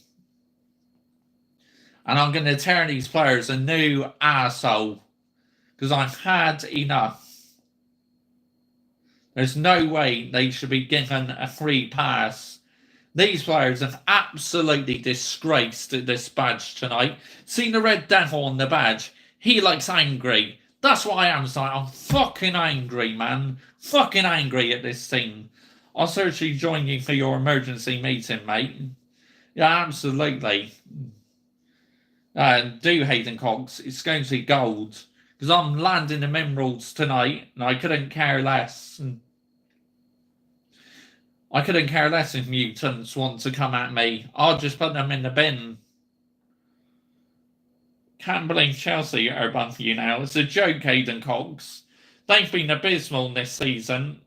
And I'm going to tear these players a new arsehole. Because I've had enough. There's no way they should be given a free pass. These players have absolutely disgraced this badge tonight. Seen the red devil on the badge. He looks angry. That's what I am tonight. I'm fucking angry, man. Fucking angry at this team. I'll certainly join you for your emergency meeting, mate. Yeah, absolutely. Do Hayden Cox. It's going to be gold. Because I'm landing the Minerals tonight, and I couldn't care less. I couldn't care less if mutants want to come at me. I'll just put them in the bin. Can't believe Chelsea are above you now. It's a joke, Hayden Cox. They've been abysmal this season.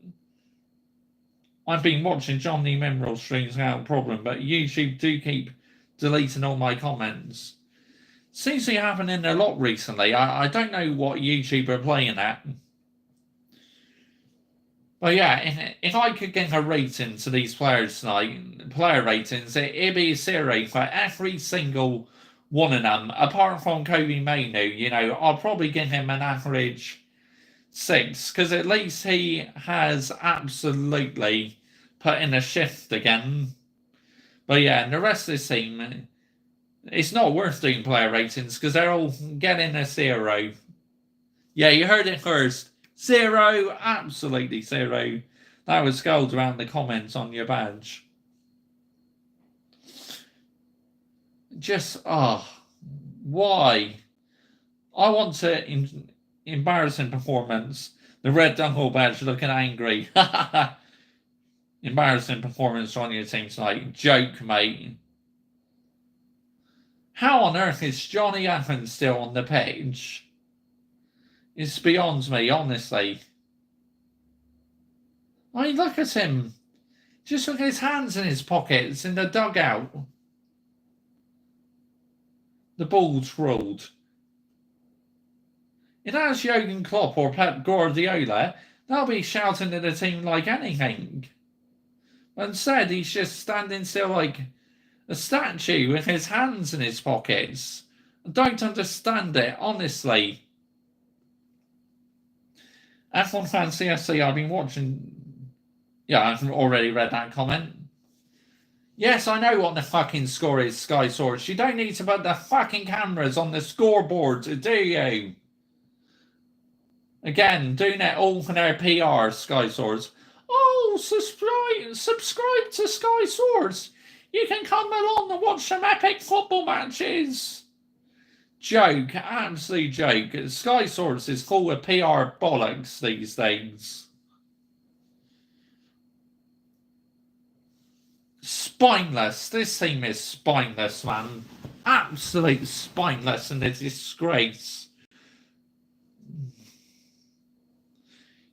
I've been watching Johnny Mineral streams without problem, but YouTube do keep deleting all my comments. Seems to be happening a lot recently. I don't know what YouTube are playing at. But yeah, if I could get a rating to these players tonight, player ratings, it'd be 0 for every single one of them, apart from Kobe Mainu. You know, I'll probably give him an average 6, because at least he has absolutely put in a shift again. But yeah, and the rest of this team, it's not worth doing player ratings, because they're all getting a 0. Yeah, you heard it first. 0, absolutely 0. That was gold around the comments on your badge. Just, why? I want to embarrassing performance. The red dungle badge looking angry. Embarrassing performance on your team tonight. Joke, mate. How on earth is Johnny Evans still on the pitch? It's beyond me, honestly. I mean, look at him. Just look at his hands in his pockets in the dugout. The ball's ruled. If that's Jurgen Klopp or Pep Guardiola, they'll be shouting at the team like anything. But instead, he's just standing still like a statue with his hands in his pockets. I don't understand it, honestly. F1 fan CSC, I've been watching. Yeah, I've already read that comment. Yes, I know what the fucking score is, Sky Source. You don't need to put the fucking cameras on the scoreboard, do you? Again, doing it all for their PR, Sky Source. Oh, subscribe to Sky Source. You can come along and watch some epic football matches. Joke, absolute joke. Sky Source is full of PR bollocks these days. Spineless. This team is spineless, man. Absolute spineless and a disgrace.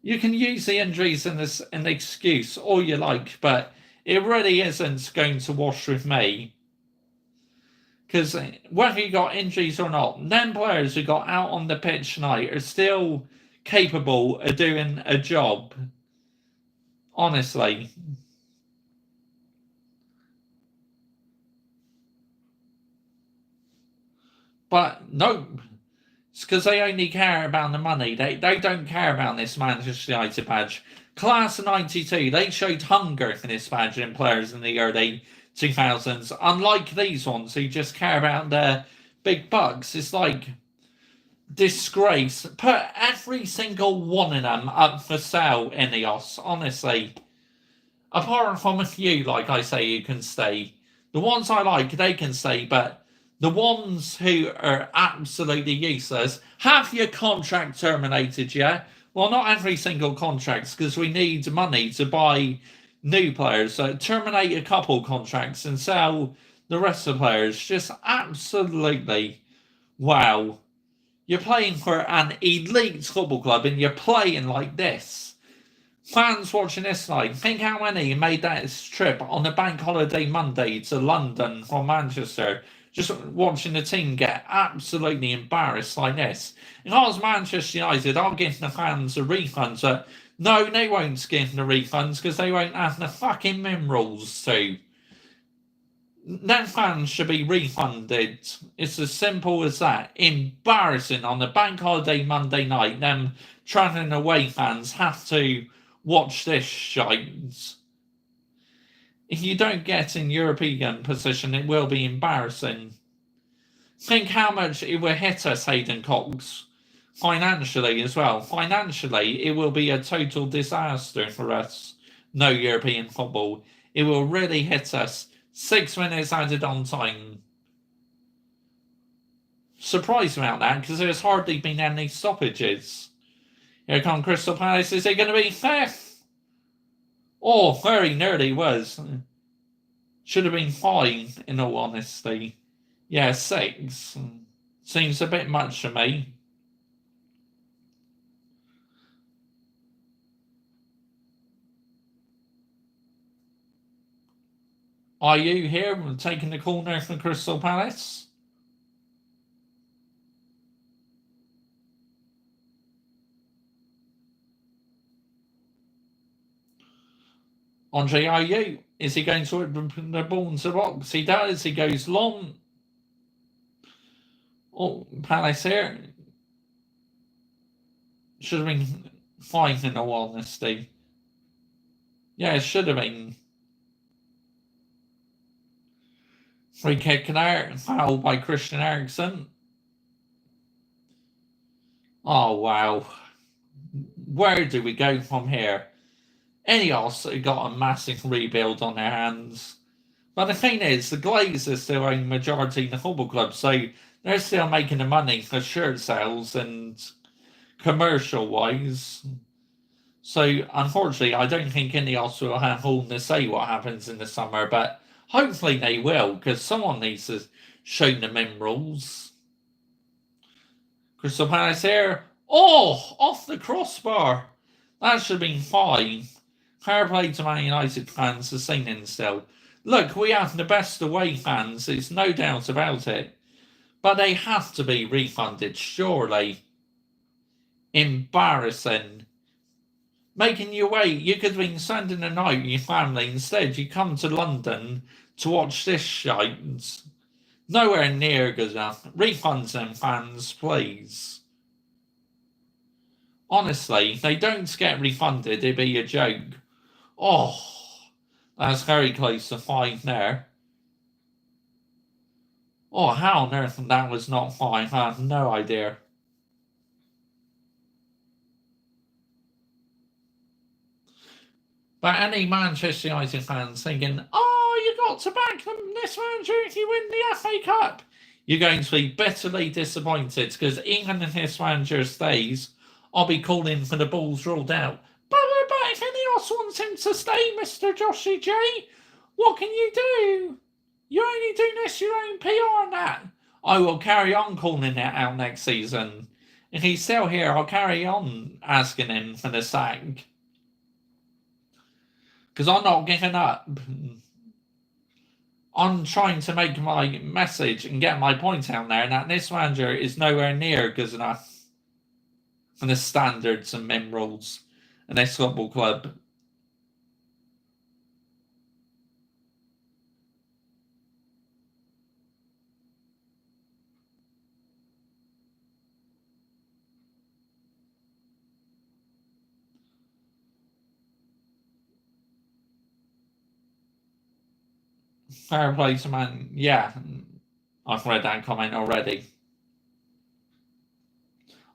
You can use the injuries as an excuse all you like, but it really isn't going to wash with me. Because whether you got injuries or not, them players who got out on the pitch tonight are still capable of doing a job. Honestly. But no, it's because they only care about the money. They don't care about this Manchester United badge. Class of 92, they showed hunger for this badge in players in the early 2000s. Unlike these ones who just care about their big bucks. It's like disgrace. Put every single one of them up for sale, Ineos, honestly. Apart from a few, like I say, you can stay. The ones I like, they can stay, but the ones who are absolutely useless, have your contract terminated, yeah? Well, not every single contract, because we need money to buy new players. So terminate a couple contracts and sell the rest of the players. Just absolutely, wow. You're playing for an elite football club and you're playing like this. Fans watching this night, think how many made that trip on a bank holiday Monday to London from Manchester, just watching the team get absolutely embarrassed like this. If I was Manchester United, I'll give the fans a refund. But no, they won't give the refunds because they won't have the fucking minerals to. Them fans should be refunded. It's as simple as that. Embarrassing on the bank holiday Monday night. Them travelling away fans have to watch this shite. If you don't get in European position, it will be embarrassing. Think how much it will hit us, Hayden Cox, financially as well. Financially, it will be a total disaster for us. No European football. It will really hit us. 6 minutes added on time. Surprised about that because there's hardly been any stoppages. Here come Crystal Palace. Is it going to be fifth? Oh, very nearly was. Should have been 5, in all honesty. Yeah, 6. Seems a bit much to me. Are you here taking the corner for Crystal Palace? Andre Ayew, is he going to open the ball into the box? He does. He goes long. Oh, Palace here. Should have been 5 in all honesty. Yeah, it should have been. Free kick there, foul by Christian Eriksen. Oh, wow. Where do we go from here? Ineos got a massive rebuild on their hands. But the thing is, the Glazers still own majority in the football club, so they're still making the money for shirt sales and commercial-wise. So, unfortunately, I don't think Ineos will have all to say what happens in the summer, but hopefully they will, because someone needs to show the minerals. Crystal Palace here. Oh, off the crossbar. That should have been 5. Fair play to Man United fans for singing still. Look, we have the best away fans, it's no doubt about it. But they have to be refunded, surely. Embarrassing. Making you wait, you could have been sending a note to your family. Instead, you come to London to watch this shite. Nowhere near good enough. Refunds them, fans, please. Honestly, if they don't get refunded, it'd be a joke. Oh, that's very close to 5 there. Oh, how on earth that was not 5? I have no idea. But any Manchester United fans thinking, oh, you got to back them this manager if you win the FA Cup, you're going to be bitterly disappointed because even if this manager stays, I'll be calling for the balls ruled out. But if Ineos wants him to stay, Mr. Joshy J, what can you do? You're only doing this your own PR and that. I will carry on calling it out next season. If he's still here, I'll carry on asking him for the sack. Because I'm not giving up. I'm trying to make my message and get my point out there, and that this manager is nowhere near good enough for the standards and minerals in this football club. Fair play to man. Yeah, I've read that comment already.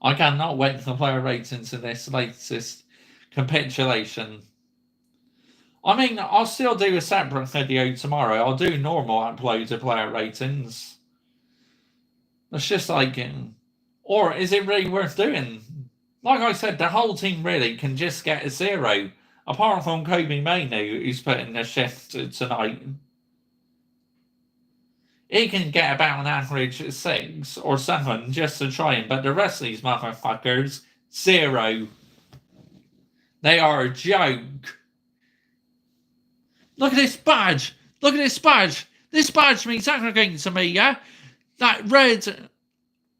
I cannot wait for player ratings in this latest capitulation. I mean, I'll still do a separate video tomorrow. I'll do normal uploads of player ratings. It's just like, or is it really worth doing? Like I said, the whole team really can just get a 0, apart from Kobe Mainoo, who's put in the shift tonight. He can get about an average 6 or 7 just to try him, but the rest of these motherfuckers, 0. They are a joke. Look at this badge. Look at this badge. This badge means everything to me, yeah? That red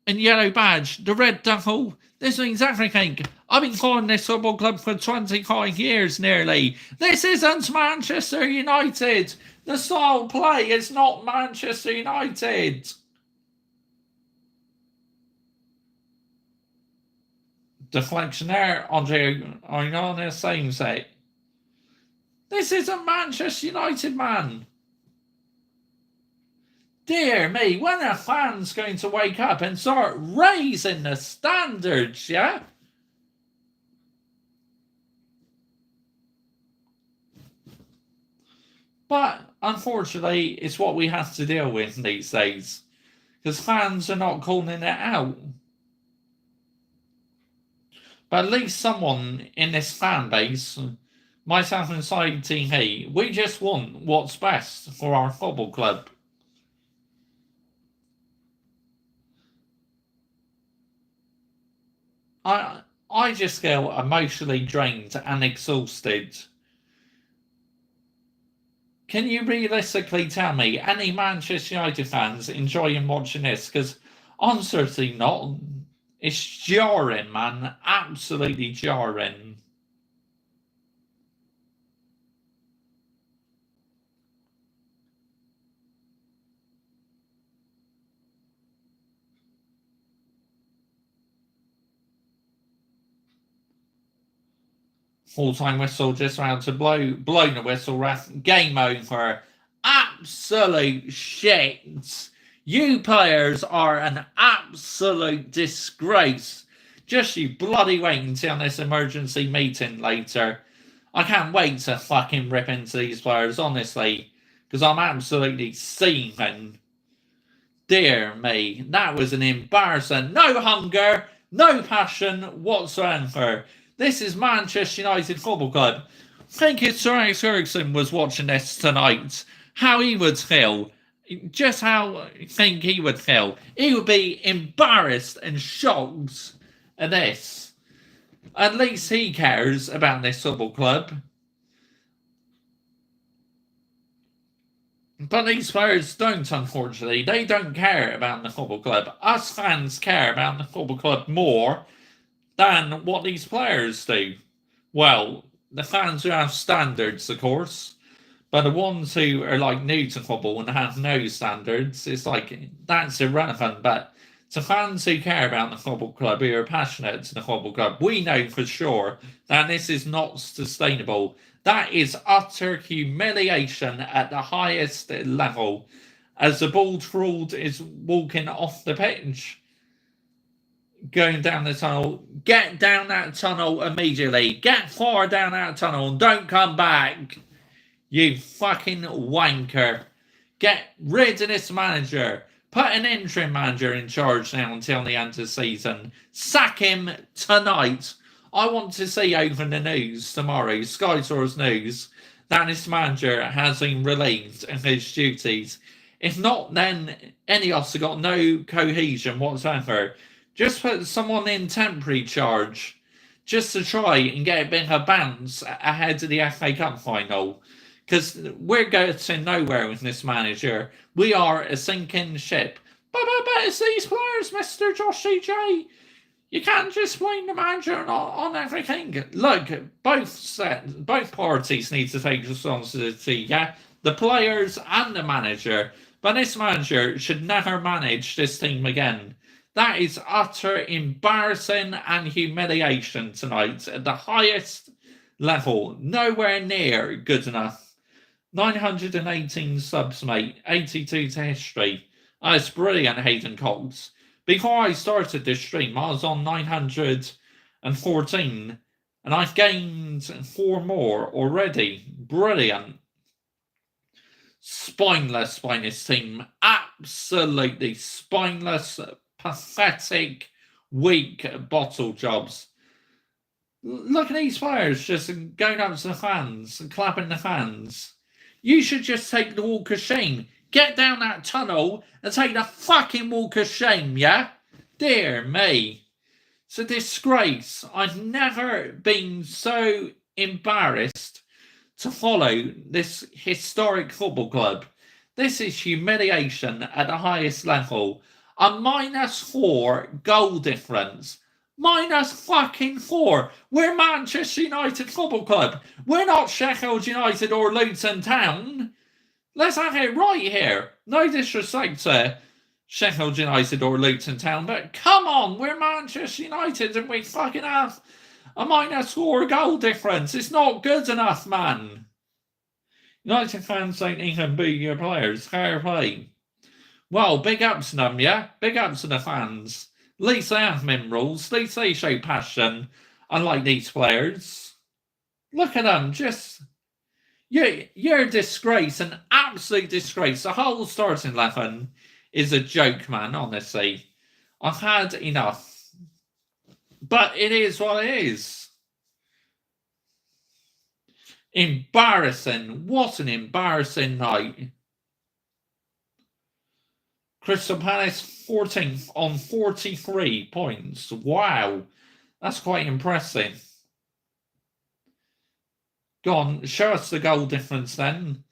and yellow badge, the red duffel, this means everything. I've been calling this football club for 25 years nearly. This isn't Manchester United. The style of play is not Manchester United. Deflection there, Andre Onana, same say. This isn't Manchester United, man. Dear me, when are fans going to wake up and start raising the standards, yeah? But unfortunately, it's what we have to deal with these days. Because fans are not calling it out. But at least someone in this fan base, myself and Side TV, we just want what's best for our football club. I just feel emotionally drained and exhausted. Can you realistically tell me any Manchester United fans enjoying watching this? Because I'm certainly not. It's jarring, man. Absolutely jarring. Full-time whistle just around to blow the whistle. Ref, game over. Absolute shit. You players are an absolute disgrace. Just you bloody wait until this emergency meeting later. I can't wait to fucking rip into these players, honestly, because I'm absolutely seething. Dear me, that was an embarrassing. No hunger, no passion whatsoever. This is Manchester United Football Club. Think if Sir Alex Ferguson was watching this tonight, how he would feel. Just how I think he would feel. He would be embarrassed and shocked at this. At least he cares about this football club. But these players don't, unfortunately. They don't care about the football club. Us fans care about the football club more than what these players do. Well, the fans who have standards, of course. But the ones who are like new to football and have no standards, it's like that's irrelevant. But To fans who care about the football club, who are passionate to the football club, we know for sure that this is not sustainable. That is utter humiliation at the highest level. As the ball fraud is walking off the pitch, going down the tunnel, get down that tunnel immediately. Get far down that tunnel and don't come back. You fucking wanker. Get rid of this manager. Put an interim manager in charge now until the end of the season. Sack him tonight. I want to see over the news tomorrow, Sky Sports News, that this manager has been relieved of his duties. If not, then Ineos have got no cohesion whatsoever. Just put someone in temporary charge just to try and get a bit of a bounce ahead of the FA Cup final. Because we're getting nowhere with this manager. We are a sinking ship. But it's these players, Mr. Josh CJ. You can't just blame the manager on everything. Look, both parties need to take responsibility, yeah? The players and the manager. But this manager should never manage this team again. That is utter embarrassing and humiliation tonight at the highest level. Nowhere near good enough. 918 subs, mate. 82 to history. That's brilliant, Hayden Cox. Before I started this stream, I was on 914, and I've gained 4 more already. Brilliant. Spineless by this team. Absolutely spineless, pathetic, weak bottle jobs. Look at these players just going up to the fans and clapping the fans. You should just take the walk of shame. Get down that tunnel and take the fucking walk of shame, yeah? Dear me. It's a disgrace. I've never been so embarrassed to follow this historic football club. This is humiliation at the highest level. A -4 goal difference. -4. We're Manchester United Football Club. We're not Sheffield United or Luton Town. Let's have it right here. No disrespect to Sheffield United or Luton Town, but come on, we're Manchester United and we fucking have a -4 goal difference. It's not good enough, man. United fans don't even boo your players. Fair play. Well, big ups to them, yeah? Big ups to the fans. At least they have minerals. At least they show passion, unlike these players. Look at them, just... You're a disgrace, an absolute disgrace. The whole starting 11 is a joke, man, honestly. I've had enough. But it is what it is. Embarrassing. What an embarrassing night. Crystal Palace 14th on 43 points. Wow. That's quite impressive. Go on, show us the goal difference then.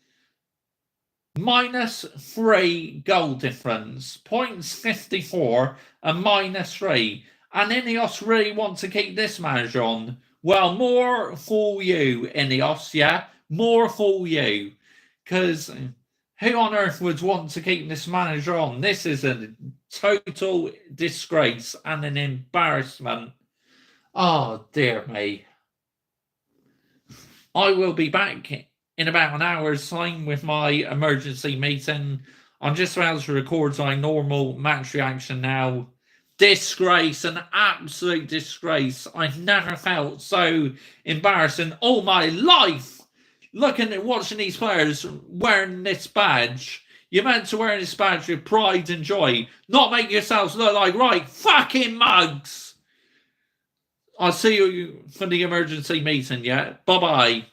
-3 goal difference. Points 54 and -3. And Ineos really want to keep this manager on. Well, more for you, Ineos, yeah? More for you. Because... who on earth would want to keep this manager on? This is a total disgrace and an embarrassment. Oh, dear me. I will be back in about an hour's time with my emergency meeting. I'm just about to record my normal match reaction now. Disgrace, an absolute disgrace. I've never felt so embarrassing all my life. Looking at watching these players wearing this badge. You're meant to wear this badge with pride and joy, not make yourselves look like right fucking mugs. I'll see you for the emergency meeting, yeah? Bye-bye.